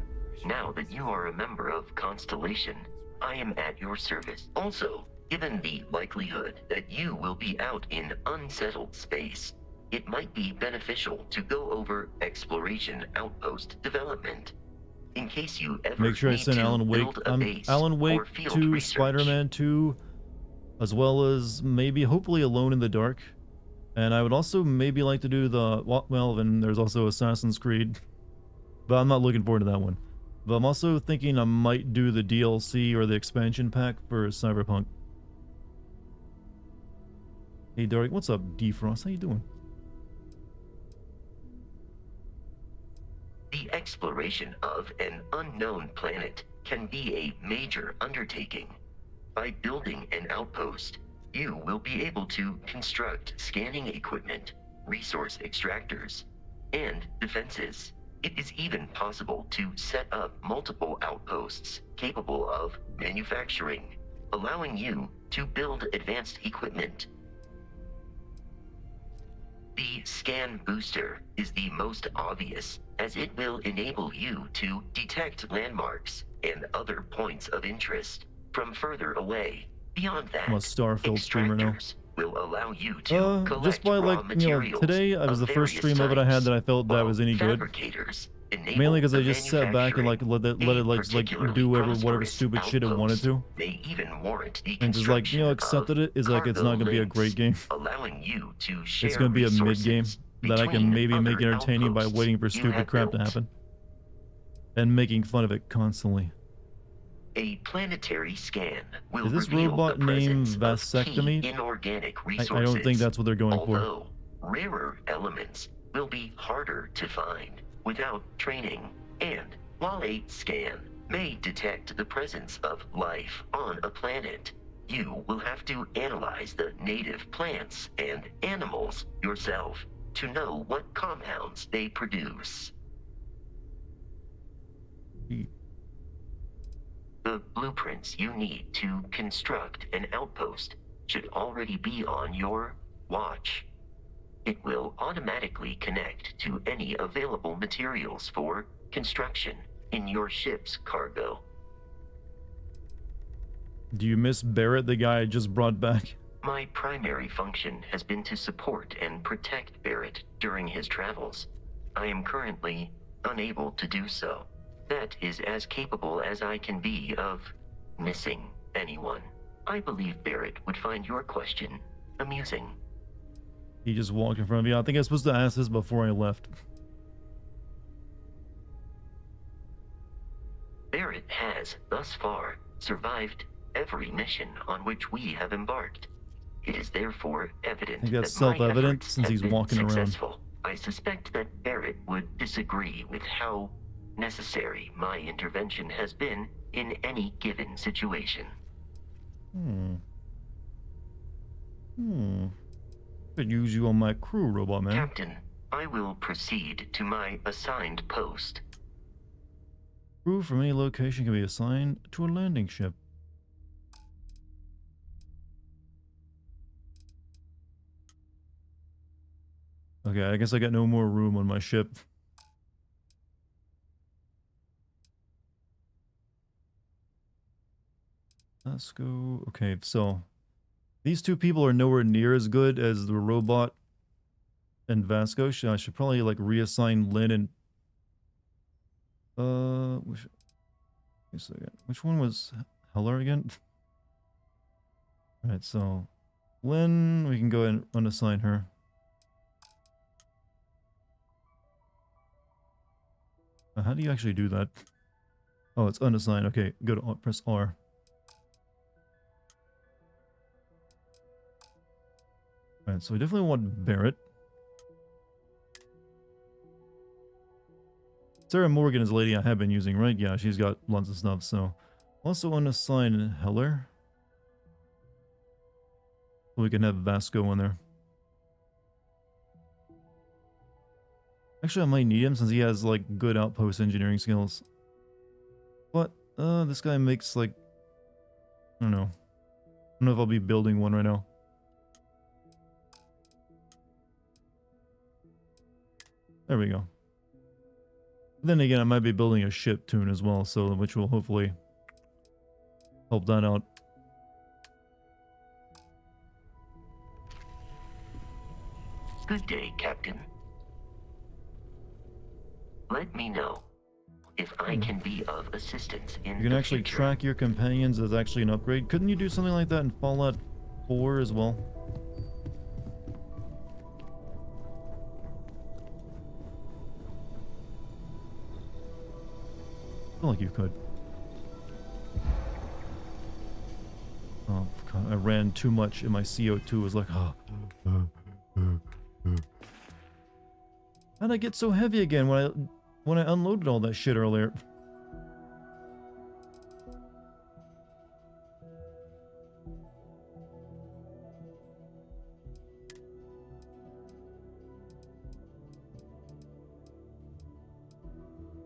Now that you are a member of Constellation, I am at your service. Also, given the likelihood that you will be out in unsettled space, it might be beneficial to go over exploration outpost development. In case you ever make sure I send Alan Wake. Alan Wake 2, Spider-Man 2, as well as maybe, hopefully, Alone in the Dark. And I would also maybe like to do and there's also Assassin's Creed. But I'm not looking forward to that one. But I'm also thinking I might do the DLC or the expansion pack for Cyberpunk. Hey Dark, what's up, Defrost? How you doing? The exploration of an unknown planet can be a major undertaking. By building an outpost, you will be able to construct scanning equipment, resource extractors, and defenses. It is even possible to set up multiple outposts capable of manufacturing, allowing you to build advanced equipment. The scan booster is the most obvious, as it will enable you to detect landmarks and other points of interest from further away. Beyond that, I'm a Starfield streamer now. will allow you to collect just by raw like, materials today I was the first stream of it I had that I felt that was any good. Mainly because I just sat back and like let it like do whatever stupid shit it wanted to. And just like, accepted it is like it's not gonna be a great game. Allowing you to share It's gonna be a mid game that I can maybe make other entertaining by waiting for stupid crap to happen. And making fun of it constantly. A planetary scan will Is this reveal robot the named presence of key Vasectomy? inorganic resources. I don't think that's what they're going Although rarer elements will be harder to find without training, and while a scan may detect the presence of life on a planet, you will have to analyze the native plants and animals yourself to know what compounds they produce. The blueprints you need to construct an outpost should already be on your watch. It will automatically connect to any available materials for construction in your ship's cargo. Do you miss Barrett, the guy I just brought back? My primary function has been to support and protect Barrett during his travels. I am currently unable to do so. That is as capable as I can be of missing anyone. I believe Barrett would find your question amusing. He just walked in front of me. I think I was supposed to ask this before I left. Barrett has, thus far, survived every mission on which we have embarked. It is therefore evident I think that's that my self-evident efforts since have he's been walking successful. around. I suspect that Barrett would disagree with how necessary my intervention has been in any given situation. Could use you on my crew, Robot Man. Captain, I will proceed to my assigned post. Crew from any location can be assigned to a landing ship. Okay, I guess I got no more room on my ship. Let's go. Okay, so these two people are nowhere near as good as the robot and Vasco. I should probably like reassign Lynn and wait a second. Which one was Heller again? Alright, so Lynn, we can go ahead and unassign her. How do you actually do that? Oh, it's unassigned. Okay, go to press R. Alright, so we definitely want Barrett. Sarah Morgan is a lady I have been using, right? Yeah, she's got lots of stuff, so... Also unassign Heller. So we can have Vasco in there. Actually, I might need him since he has, like, good outpost engineering skills. But, this guy makes, like... I don't know. I don't know if I'll be building one right now. There we go. Then again, I might be building a ship tune as well, so which will hopefully help that out. Good day, Captain. Let me know if I can be of assistance in You can actually track your companions as actually an upgrade. Couldn't you do something like that in Fallout 4 as well? I feel like you could. Oh god, I ran too much and my CO2 was like, oh. How'd I get so heavy again when I unloaded all that shit earlier?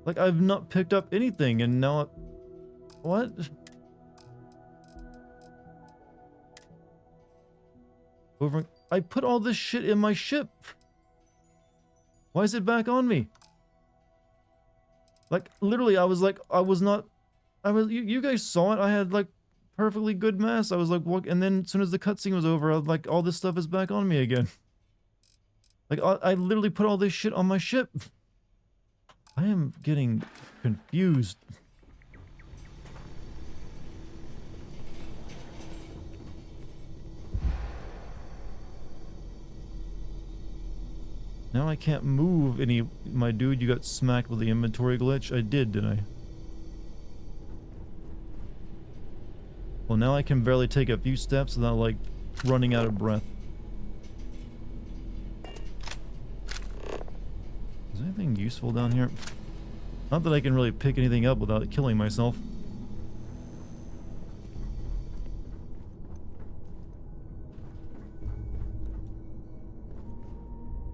Like, I've not picked up anything, and now what? Over. I put all this shit in my ship. Why is it back on me? Like, literally, I was like, you guys saw it. I had like perfectly good mass. I was like, what? And then as soon as the cutscene was over, I was like, all this stuff is back on me again. Like, I literally put all this shit on my ship. I am getting confused. Now I can't move any. My dude, you got smacked with the inventory glitch. I did, didn't I? Well, now I can barely take a few steps without, like, running out of breath. Is there anything useful down here? Not that I can really pick anything up without killing myself.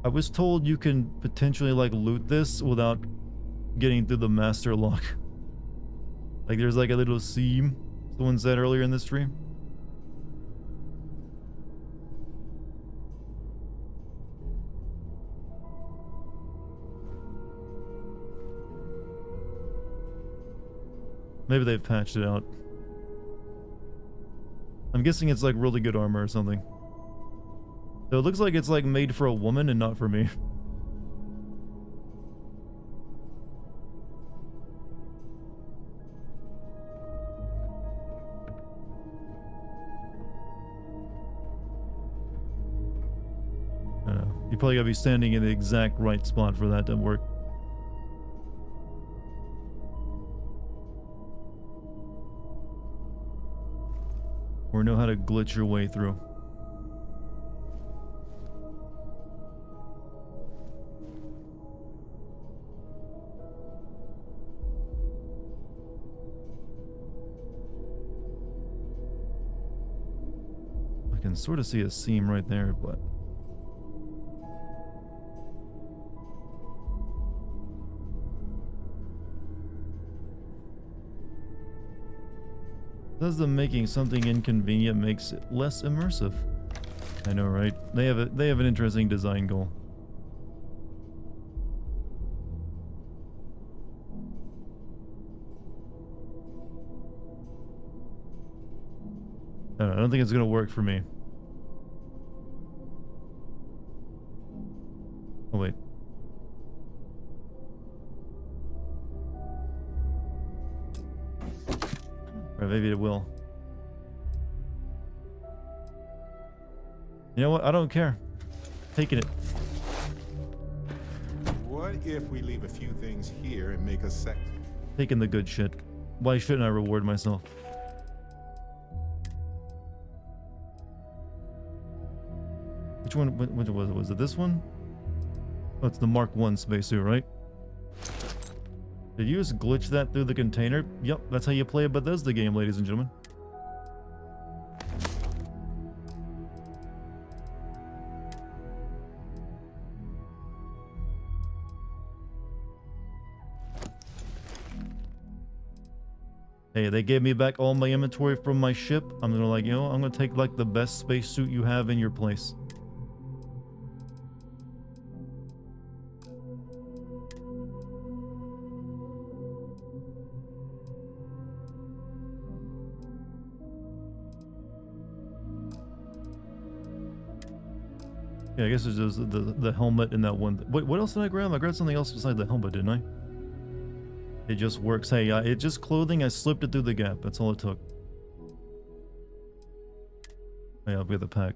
I was told you can potentially, like, loot this without getting through the master lock. Like, there's like a little seam, someone said earlier in the stream. Maybe they've patched it out. I'm guessing it's like really good armor or something. So it looks like it's like made for a woman and not for me. I don't know. You probably gotta be standing in the exact right spot for that to work. Or know how to glitch your way through. I can sort of see a seam right there, but says that making something inconvenient makes it less immersive. I know, right? They have an interesting design goal. I don't think it's gonna work for me. Oh wait. Or maybe it will. You know what? I don't care. Taking it. What if we leave a few things here and make a sec? Taking the good shit. Why shouldn't I reward myself? Which one? Which was it? Was it this one? Oh, it's the Mark I spacesuit, right? Did you just glitch that through the container? Yep, that's how you play a Bethesda game, ladies and gentlemen. Hey, they gave me back all my inventory from my ship. I'm gonna like, you know, I'm gonna take like the best spacesuit you have in your place. Yeah, I guess it's just the helmet and that one. Wait, what else did I grab? I grabbed something else beside the helmet, didn't I? It just works. Hey, it's just clothing. I slipped it through the gap. That's all it took. Oh, yeah, I'll get the pack.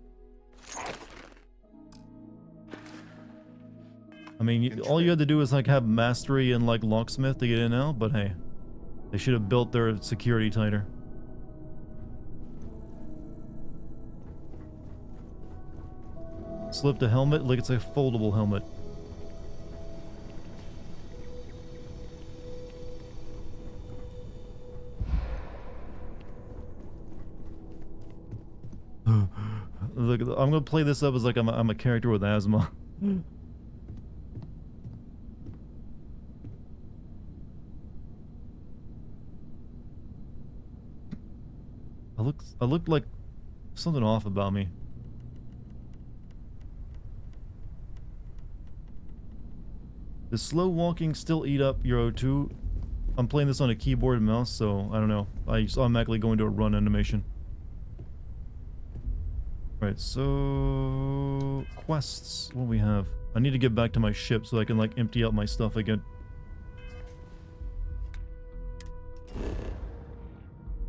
I mean, all you had to do is like have mastery and like locksmith to get in now, but hey, they should have built their security tighter. Slipped a helmet, like it's a foldable helmet. Look, I'm gonna play this up as like I'm a character with asthma. I looked like something off about me. Does slow walking still eat up your O2? I'm playing this on a keyboard and mouse, so I don't know. I just automatically go into a run animation. Right, so quests. What do we have? I need to get back to my ship so I can like empty out my stuff again.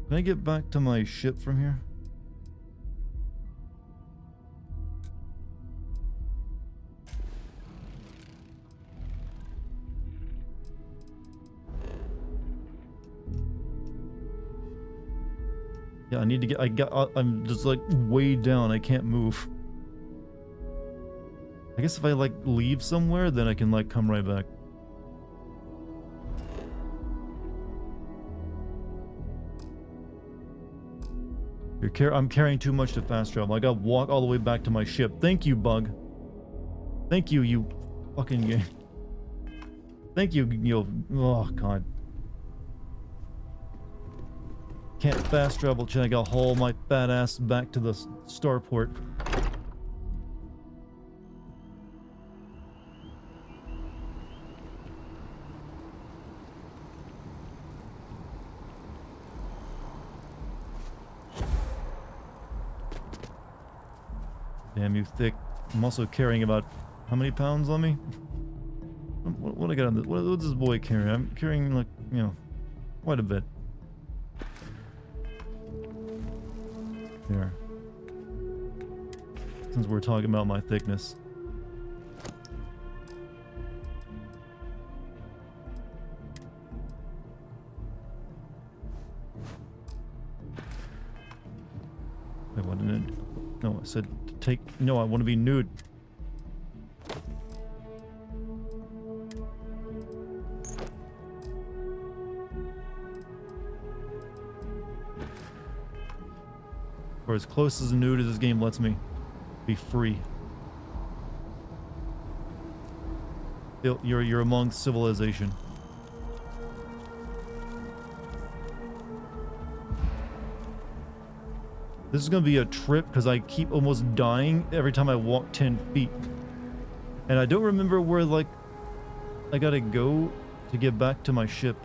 Can I get back to my ship from here? Yeah, I need to get, I'm just like way down, I can't move. I guess if I like leave somewhere, then I can like come right back. I'm carrying too much to fast travel. I gotta walk all the way back to my ship. Thank you, bug. Thank you, you fucking game. Thank you, oh god. Can't fast travel, chat. I gotta haul my fat ass back to the starport. Damn you thick. I'm also carrying about how many pounds on me? What I got on this? What's this boy carrying? I'm carrying like, you know, quite a bit. Here. Since we're talking about my thickness. Wait, what did it? No, I said to take. No, I want to be nude. Or as close as nude as this game lets me be free. You're among civilization. This is gonna be a trip because I keep almost dying every time I walk 10 feet. And I don't remember where, like, I gotta go to get back to my ship.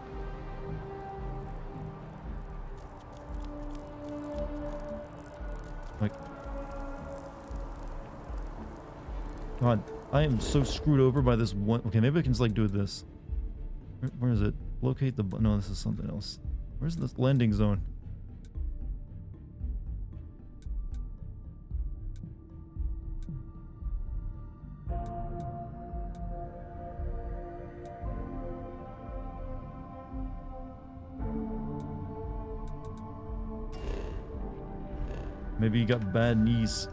Like, God, I am so screwed over by this one. Okay, maybe I can just, like, do this. Where is it? Locate the... No, this is something else. Where's this landing zone? Maybe you got bad knees.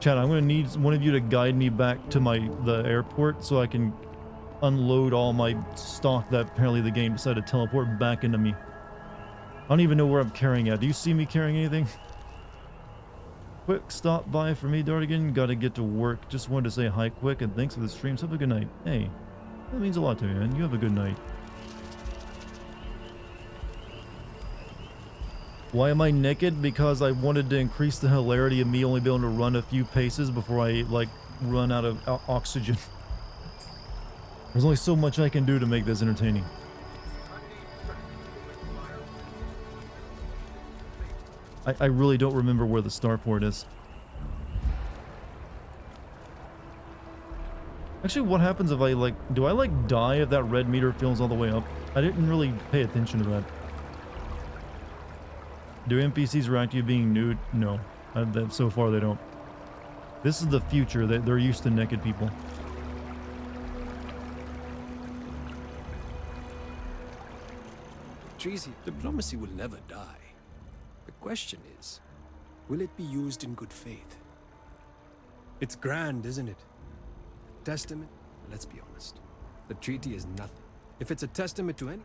Chad, I'm gonna need one of you to guide me back to the airport so I can unload all my stock that apparently the game decided to teleport back into me. I don't even know where I'm carrying at. Do you see me carrying anything? Quick stop by for me, Dartigan. Gotta get to work. Just wanted to say hi quick and thanks for the streams. Have a good night. Hey. That means a lot to me, man. You have a good night. Why am I naked? Because I wanted to increase the hilarity of me only being able to run a few paces before I, like, run out of oxygen. There's only so much I can do to make this entertaining. I really don't remember where the starport is. Actually, what happens if I, like, do I, like, die if that red meter fills all the way up? I didn't really pay attention to that. Do NPCs react to you being nude? No. So far, they don't. This is the future. They're used to naked people. Treasy, diplomacy will never die. The question is, will it be used in good faith? It's grand, isn't it? Testament? Let's be honest. The treaty is nothing. If it's a testament to any...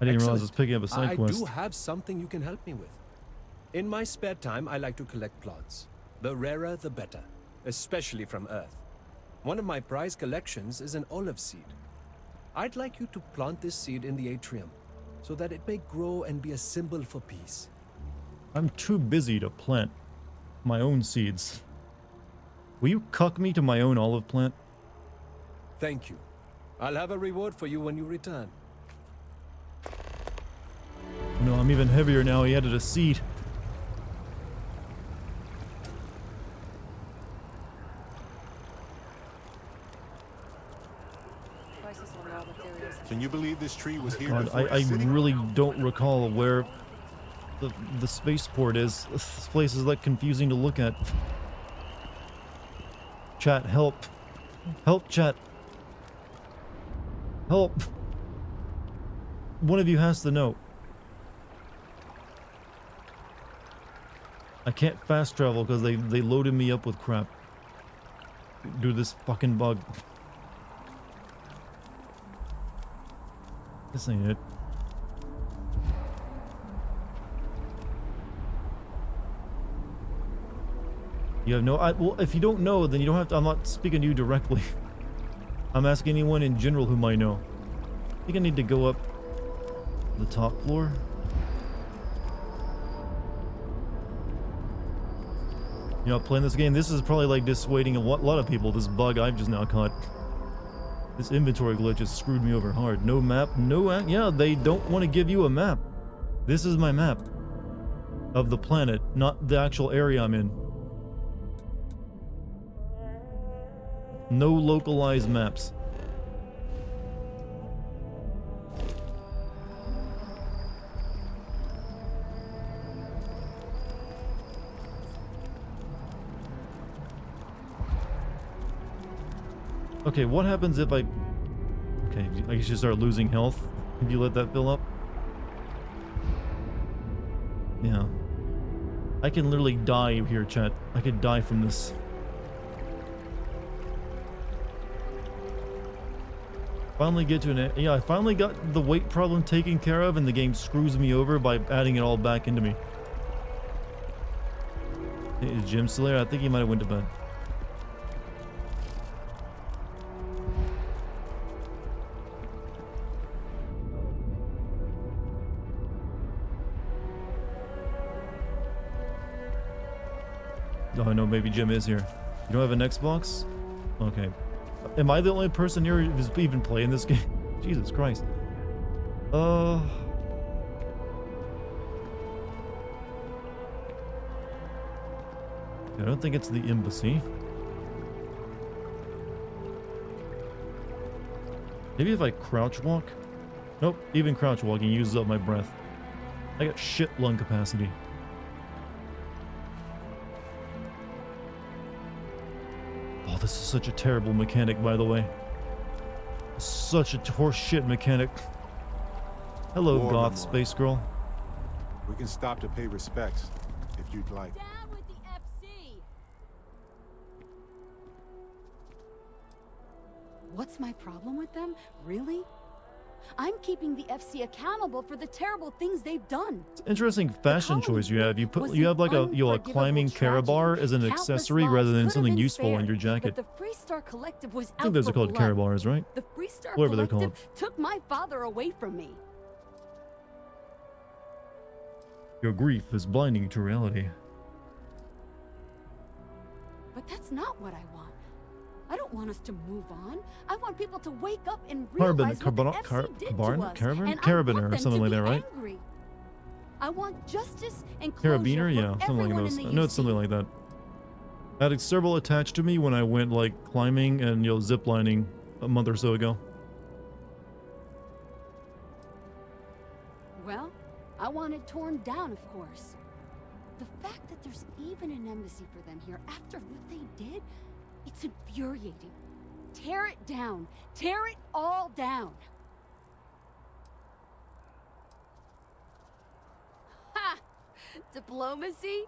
I didn't realize I was picking up a side quest. I do have something you can help me with. In my spare time, I like to collect plants. The rarer, the better. Especially from Earth. One of my prized collections is an olive seed. I'd like you to plant this seed in the atrium. so that it may grow and be a symbol for peace. I'm too busy to plant my own seeds. Will you cuck me to my own olive plant? Thank you. I'll have a reward for you when you return. No, I'm even heavier now. He added a seed. Can you believe this tree was here God, before I the city? really don't recall where the spaceport is. This place is like confusing to look at. Chat, help. Help, chat. Help. One of you has to know. I can't fast travel because they loaded me up with crap. Due to this fucking bug. This ain't it. You have no... well, if you don't know, then you don't have to... I'm not speaking to you directly. I'm asking anyone in general who might know. I think I need to go up the top floor. You know, playing this game, this is probably like dissuading a lot of people. This bug I've just now caught. This inventory glitch has screwed me over hard. No map, no... yeah, they don't want to give you a map. This is my map of the planet, not the actual area I'm in. No localized maps. Okay, what happens if I... okay, I guess you start losing health if you let that fill up. Yeah. I can literally die here, chat. I could die from this. Finally get to an... yeah, I finally got the weight problem taken care of, and the game screws me over by adding it all back into me. Is Jim still there? I think he might have went to bed. Oh, no, maybe Jim is here. You don't have an Xbox? Okay. Am I the only person here who's even playing this game? Jesus Christ. I don't think it's the embassy. Maybe if I crouch walk? Nope, even crouch walking uses up my breath. I got shit lung capacity. Oh, this is such a terrible mechanic, by the way. Such a horseshit mechanic. Hello, War goth memorial. space girl. We can stop to pay respects, if you'd like. Down with the FC! What's my problem with them? Really? I'm keeping the FC accountable for the terrible things they've done. Interesting fashion choice you have. You have like a climbing Karabar as an accessory rather than something useful on your jacket. But the Freestar Collective was I think those are called Karabars, right? The Freestar Whatever they're Collective called. took my father away from me. Your grief is blinding you to reality. But that's not what I want. I don't want us to move on. I want people to wake up and realize what the FC did to us. Carabiner or something like that, right? Angry. I want justice and closure Carabiner? for Yeah, something like everyone those. in the I know it's something like that. I had several attached to me when I went like climbing and ziplining a month or so ago. Well, I want it torn down, of course. The fact that there's even an embassy for them here after what they did, it's infuriating. Tear it down. Tear it all down. Ha! Diplomacy?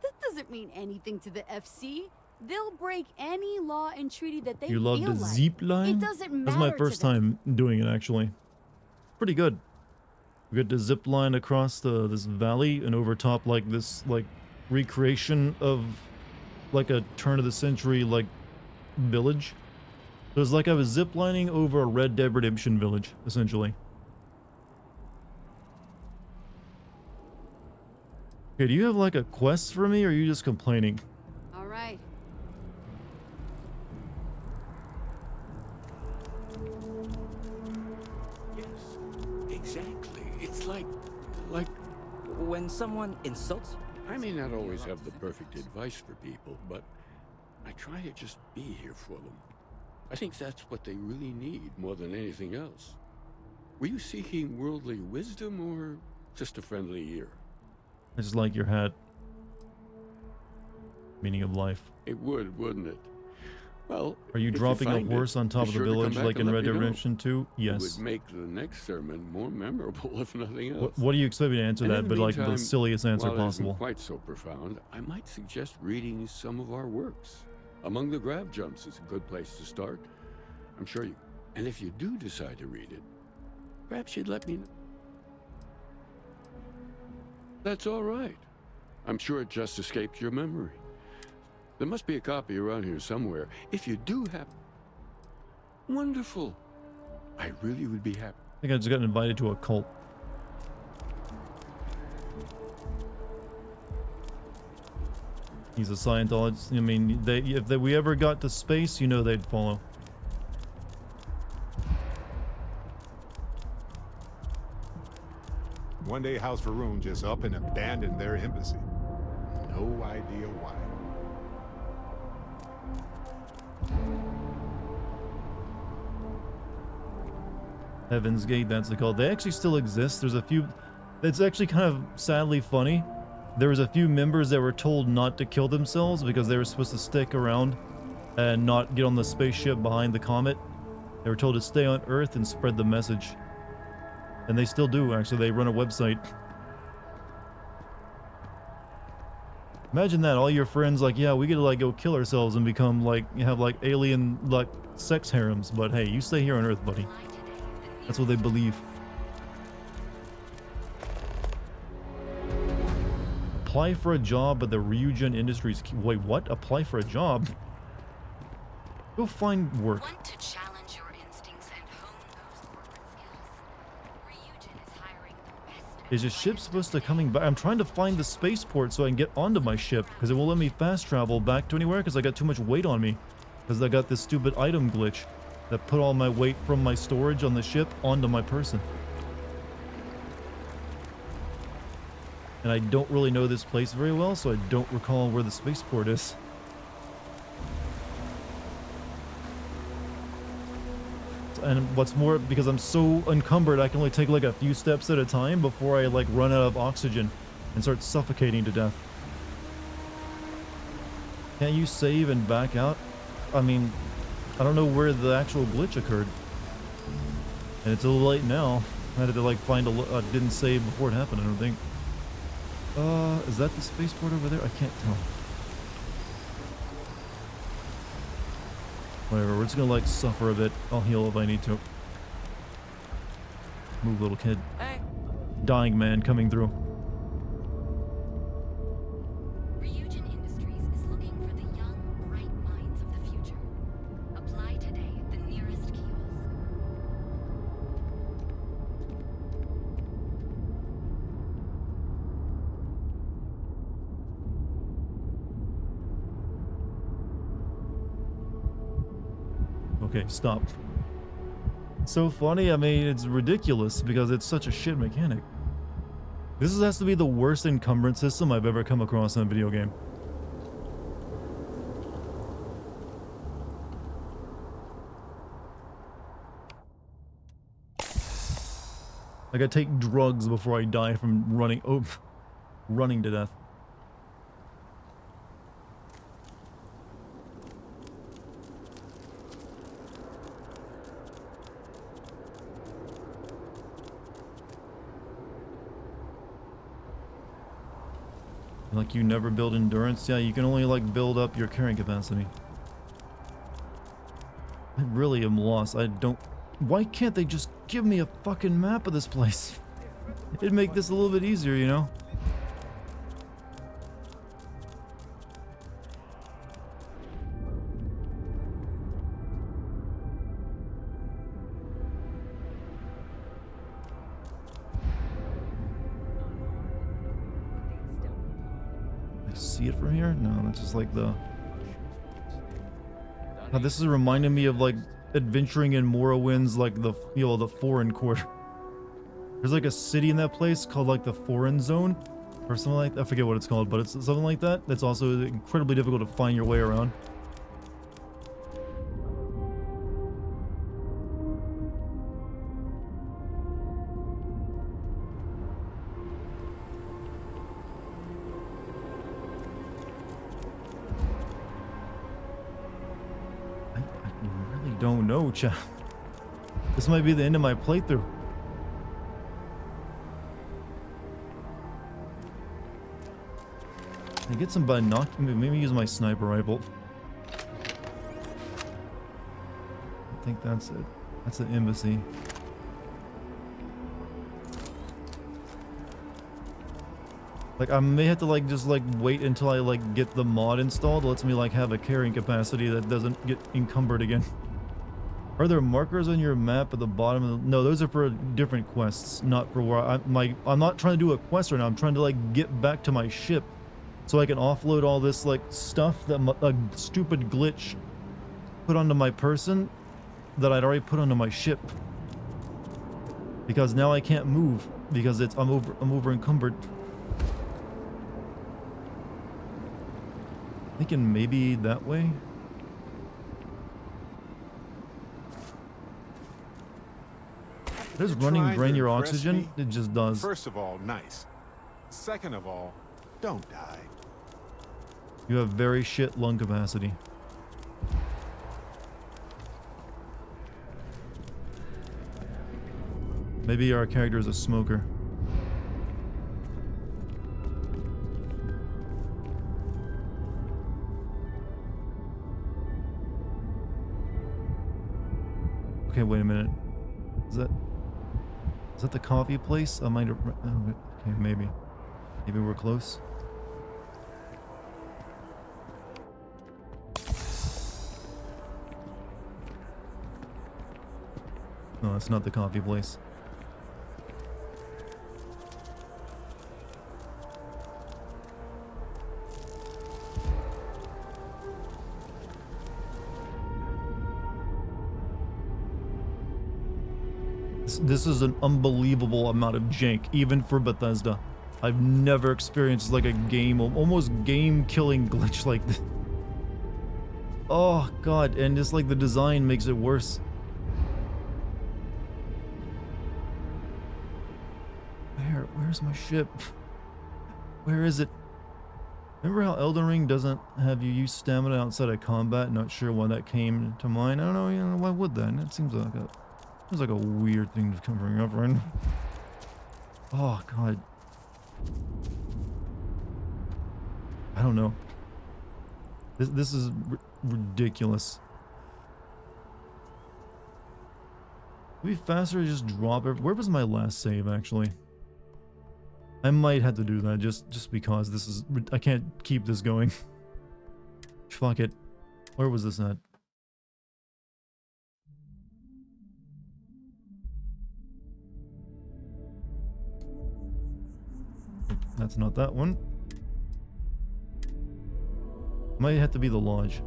That doesn't mean anything to the FC. They'll break any law and treaty that they You love feel the like. zip line? It doesn't matter. That's my first to them. time doing it, actually. Pretty good. We get to zip line across this valley and over top like this like recreation of like a turn of the century like village. It was like I was ziplining over a Red Dead Redemption village, essentially. Okay, do you have like a quest for me, or are you just complaining? All right. Yes, exactly. It's like when someone insults you. I may not always have the perfect advice for people, but I try to just be here for them. I think that's what they really need more than anything else. Were you seeking worldly wisdom or just a friendly ear? I just like your hat. Meaning of life. It would, wouldn't it? Well, are you dropping a horse on top of the village like in Red Dead Redemption 2? Yes. It would make the next sermon more memorable, if nothing else. What do you expect me to answer that, but like the silliest answer possible? While it isn't quite so profound, I might suggest reading some of our works. Among the Grab Jumps is a good place to start. I'm sure you... And if you do decide to read it, perhaps you'd let me know. That's all right. I'm sure it just escaped your memory. There must be a copy around here somewhere. If you do have... Wonderful. I really would be happy. I think I just got invited to a cult. He's a Scientologist. I mean, if we ever got to space, you know they'd follow. One day House Varun just up and abandoned their embassy. No idea why. Heaven's Gate, that's the call. They actually still exist. There's a few... It's actually kind of sadly funny. There was a few members that were told not to kill themselves because they were supposed to stick around and not get on the spaceship behind the comet. They were told to stay on Earth and spread the message. And they still do, actually. They run a website. Imagine that, all your friends like, yeah, we get to like go kill ourselves and become like, have like alien like sex harems, but hey, you stay here on Earth, buddy. That's what they believe. Apply for a job at the Ryujin Industries. Wait, what? Apply for a job? Go find work. Want to challenge your instincts and hone those corporate skills? Ryujin is hiring the best. Is your ship supposed to coming back? I'm trying to find the spaceport so I can get onto my ship because it won't let me fast travel back to anywhere because I got too much weight on me. Because I got this stupid item glitch that put all my weight from my storage on the ship onto my person. And I don't really know this place very well, so I don't recall where the spaceport is. And what's more, because I'm so encumbered, I can only take like a few steps at a time before I like run out of oxygen and start suffocating to death. Can't you save and back out? I mean, I don't know where the actual glitch occurred. And it's a little late now. I had to like find a... didn't save before it happened, I don't think. Is that the spaceport over there? I can't tell. Whatever, we're just gonna like suffer a bit. I'll heal if I need to. Move, little kid. Hey. Dying man coming through. Ryujin Industries is looking for the young, bright minds of the future. Apply today at the nearest kiosk. Okay, stop. So funny, I mean, it's ridiculous because it's such a shit mechanic. This has to be the worst encumbrance system I've ever come across in a video game. I gotta take drugs before I die from running to death. Like you never build endurance? Yeah, you can only like build up your carrying capacity. I really am lost. I don't... Why can't they just give me a fucking map of this place? It'd make this a little bit easier, you know? I see it from here? No, that's just like the... God, this is reminding me of like adventuring in Morrowind's like the, you know, the foreign quarter. There's like a city in that place called like the Foreign Zone or something like that. I forget what it's called, but it's something like that. It's also incredibly difficult to find your way around. I really don't know, chat. This might be the end of my playthrough. I get some binoculars. Maybe use my sniper rifle. I think that's it. That's the embassy. Like I may have to like just like wait until I like get the mod installed. It lets me like have a carrying capacity that doesn't get encumbered again. Are there markers on your map at the bottom of the... No, those are for different quests, not for where I'm not trying to do a quest right now. I'm trying to like get back to my ship so I can offload all this like stuff that a stupid glitch put onto my person that I'd already put onto my ship. Because now I can't move because I'm over encumbered. Thinking maybe that way. Does running drain your oxygen? It just does. First of all, nice. Second of all, don't die. You have very shit lung capacity. Maybe our character is a smoker. Okay, wait a minute. Is that the coffee place? I might have... Okay, maybe. Maybe we're close. No, it's not the coffee place. This is an unbelievable amount of jank, even for Bethesda. I've never experienced like a game, almost game-killing glitch like this. Oh god, and just like the design makes it worse. Where's my ship? Where is it? Remember how Elden Ring doesn't have you use stamina outside of combat? Not sure why that came to mind. I don't know, you know, why would that? It seems like a weird thing to bring up right now. Oh god. I don't know. This is ridiculous. Would it be faster to just drop it? Where was my last save actually? I might have to do that just because this is... I can't keep this going. Fuck it. Where was this at? That's not that one. Might have to be the lodge.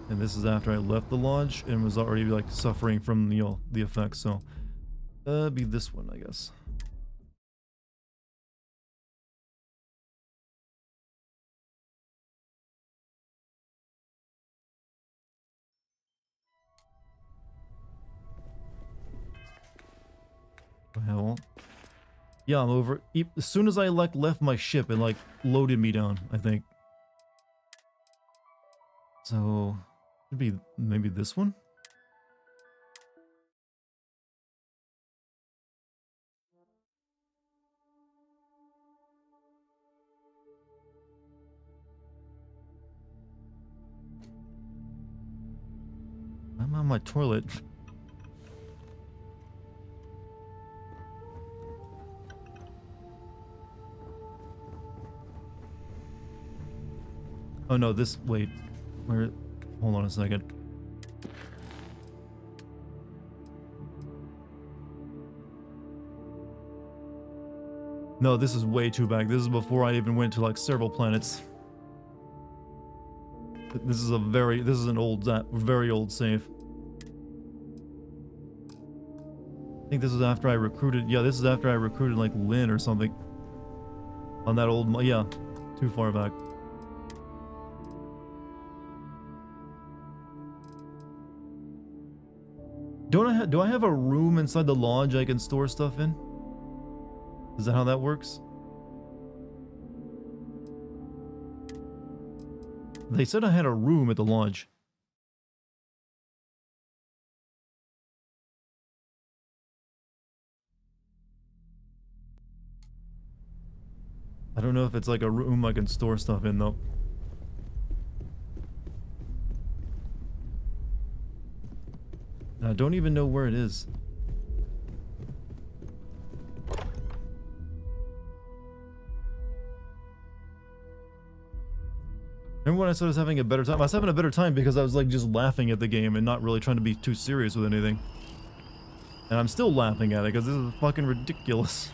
And this is after I left the lodge and was already like suffering from, you know, the effects. So, be this one, I guess. What the hell? Yeah, I'm over. As soon as I like left my ship, it like loaded me down, I think. So, maybe this one? I'm on my toilet. Oh no, wait. Hold on a second. No, this is way too back. This is before I even went to like several planets. This is an old, very old save. I think this is after I recruited, yeah, this is after I recruited like Lynn or something. On that old, yeah, too far back. Do I have a room inside the lodge I can store stuff in? Is that how that works? They said I had a room at the lodge. I don't know if it's like a room I can store stuff in though. I don't even know where it is. Remember when I said I was having a better time? I was having a better time because I was like just laughing at the game and not really trying to be too serious with anything. And I'm still laughing at it because this is fucking ridiculous.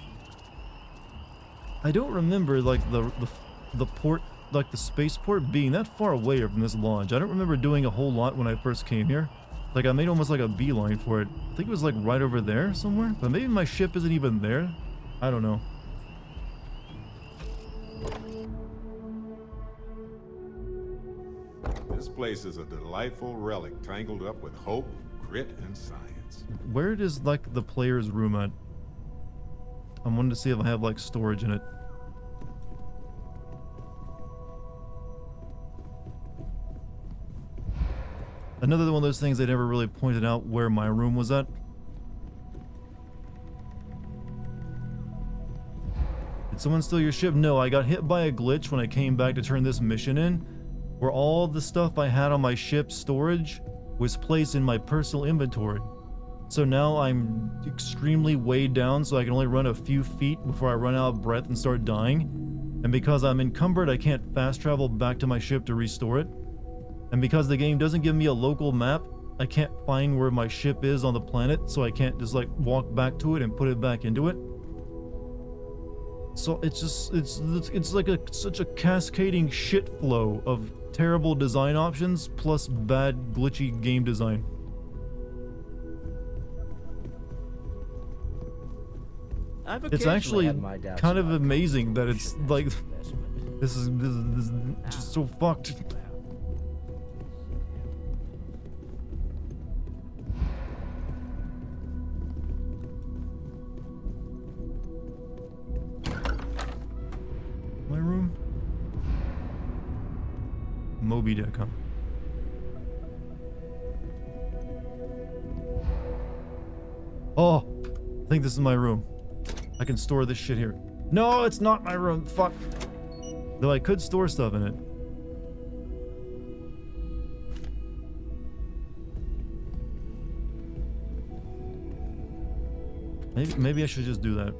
I don't remember like the port, like the spaceport being that far away from this lodge. I don't remember doing a whole lot when I first came here. Like I made almost like a beeline for it. I think it was like right over there somewhere, but maybe my ship isn't even there. I don't know. This place is a delightful relic tangled up with hope, grit, and science. Where is like the player's room at? I wanted to see if I have like storage in it. Another one of those things they never really pointed out where my room was at. Did someone steal your ship? No, I got hit by a glitch when I came back to turn this mission in, where all the stuff I had on my ship's storage was placed in my personal inventory. So now I'm extremely weighed down, so I can only run a few feet before I run out of breath and start dying. And because I'm encumbered, I can't fast travel back to my ship to restore it. And because the game doesn't give me a local map, I can't find where my ship is on the planet, so I can't just like walk back to it and put it back into it. So it's just, it's like such a cascading shit flow of terrible design options plus bad glitchy game design. It's actually kind of amazing that it's like this is just so fucked. My room? Moby Dick, huh? Oh, I think this is my room. I can store this shit here. No, it's not my room. Fuck. Though I could store stuff in it. Maybe I should just do that.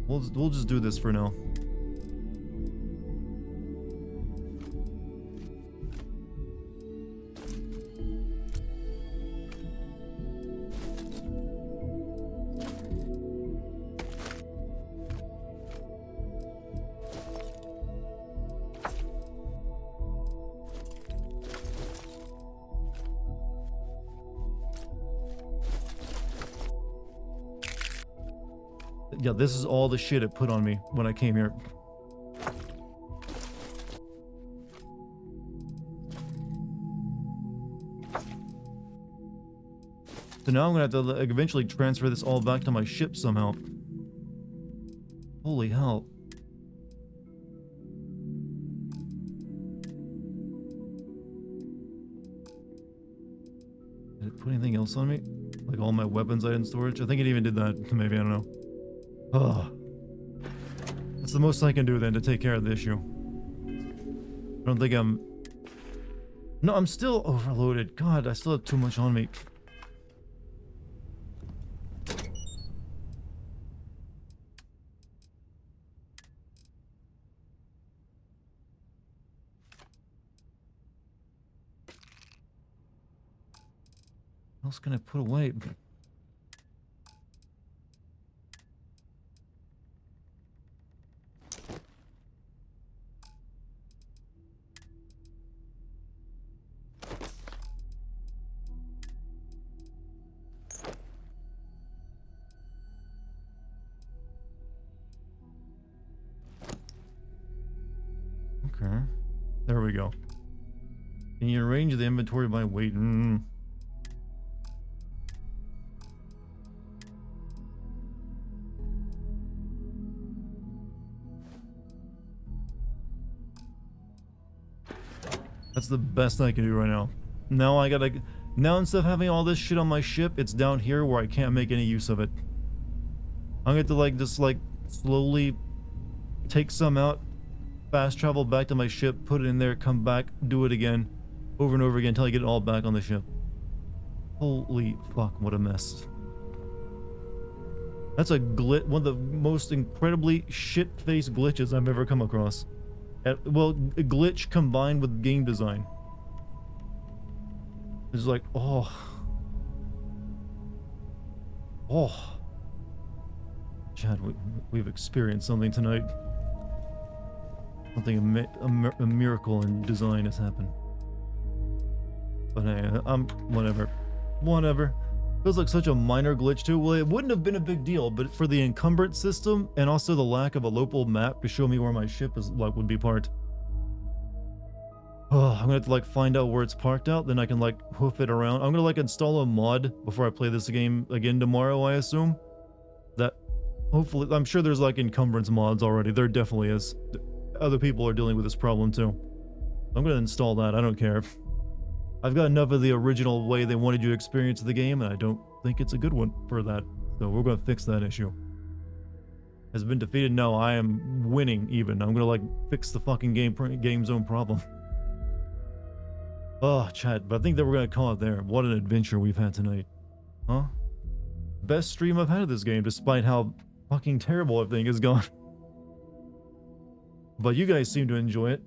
We'll just do this for now. Yeah, this is all the shit it put on me when I came here. So now I'm gonna have to eventually transfer this all back to my ship somehow. Holy hell. Did it put anything else on me? Like all my weapons I had in storage? I think it even did that. Maybe, I don't know. Ugh. That's the most I can do then to take care of the issue. I don't think I'm... No, I'm still overloaded. God, I still have too much on me. What else can I put away? There we go. Can you arrange the inventory by weight? That's the best I can do right now. Now I gotta... Now instead of having all this shit on my ship, it's down here where I can't make any use of it. I'm gonna have to like just like slowly take some out, fast travel back to my ship, put it in there, come back, do it again, over and over again until I get it all back on the ship. Holy fuck, what a mess. That's a glitch, one of the most incredibly shit-faced glitches I've ever come across. Well, a glitch combined with game design. It's like, oh. Chad, we've experienced something tonight. Something, a miracle in design has happened. But hey, whatever. Whatever. Feels like such a minor glitch too. Well, it wouldn't have been a big deal, but for the encumbrance system and also the lack of a local map to show me where my ship is, like, would be parked. Oh, I'm gonna have to like find out where it's parked out, then I can like hoof it around. I'm gonna like install a mod before I play this game again tomorrow, I assume. That hopefully, I'm sure there's like encumbrance mods already. There definitely is. Other people are dealing with this problem too. I'm gonna install that, I don't care. I've got enough of the original way they wanted you to experience the game, and I don't think it's a good one for that. So we're gonna fix that issue. Has it been defeated? No, I am winning even. I'm gonna like fix the fucking game zone problem. Oh, chat, but I think that we're gonna call it there. What an adventure we've had tonight. Huh? Best stream I've had of this game, despite how fucking terrible everything has gone. But you guys seem to enjoy it.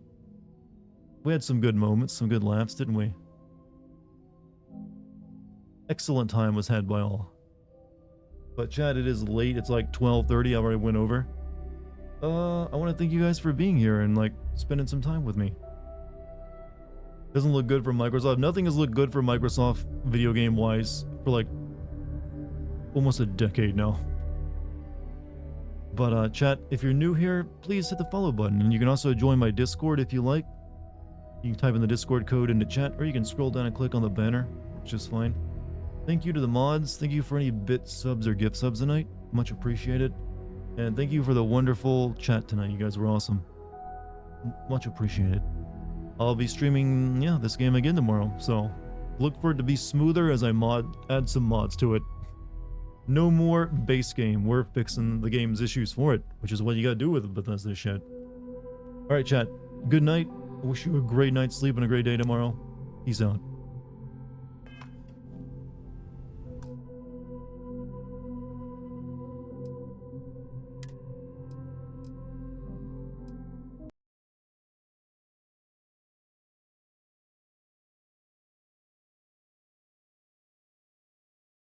We had some good moments, some good laughs, didn't we? Excellent time was had by all. But chat, it is late. It's like 12:30. I already went over. I want to thank you guys for being here and like spending some time with me. Doesn't look good for Microsoft. Nothing has looked good for Microsoft video game wise for like almost a decade now. But chat, if you're new here, please hit the follow button, and you can also join my Discord if you like. You can type in the Discord code into chat, or you can scroll down and click on the banner, which is fine. Thank you to the mods. Thank you for any bit subs or gift subs tonight. Much appreciated. And thank you for the wonderful chat tonight. You guys were awesome. Much appreciated. I'll be streaming, yeah, this game again tomorrow, so look for it to be smoother as I add some mods to it. No more base game. We're fixing the game's issues for it, which is what you gotta do with Bethesda shit. Alright, chat. Good night. I wish you a great night's sleep and a great day tomorrow. Peace out.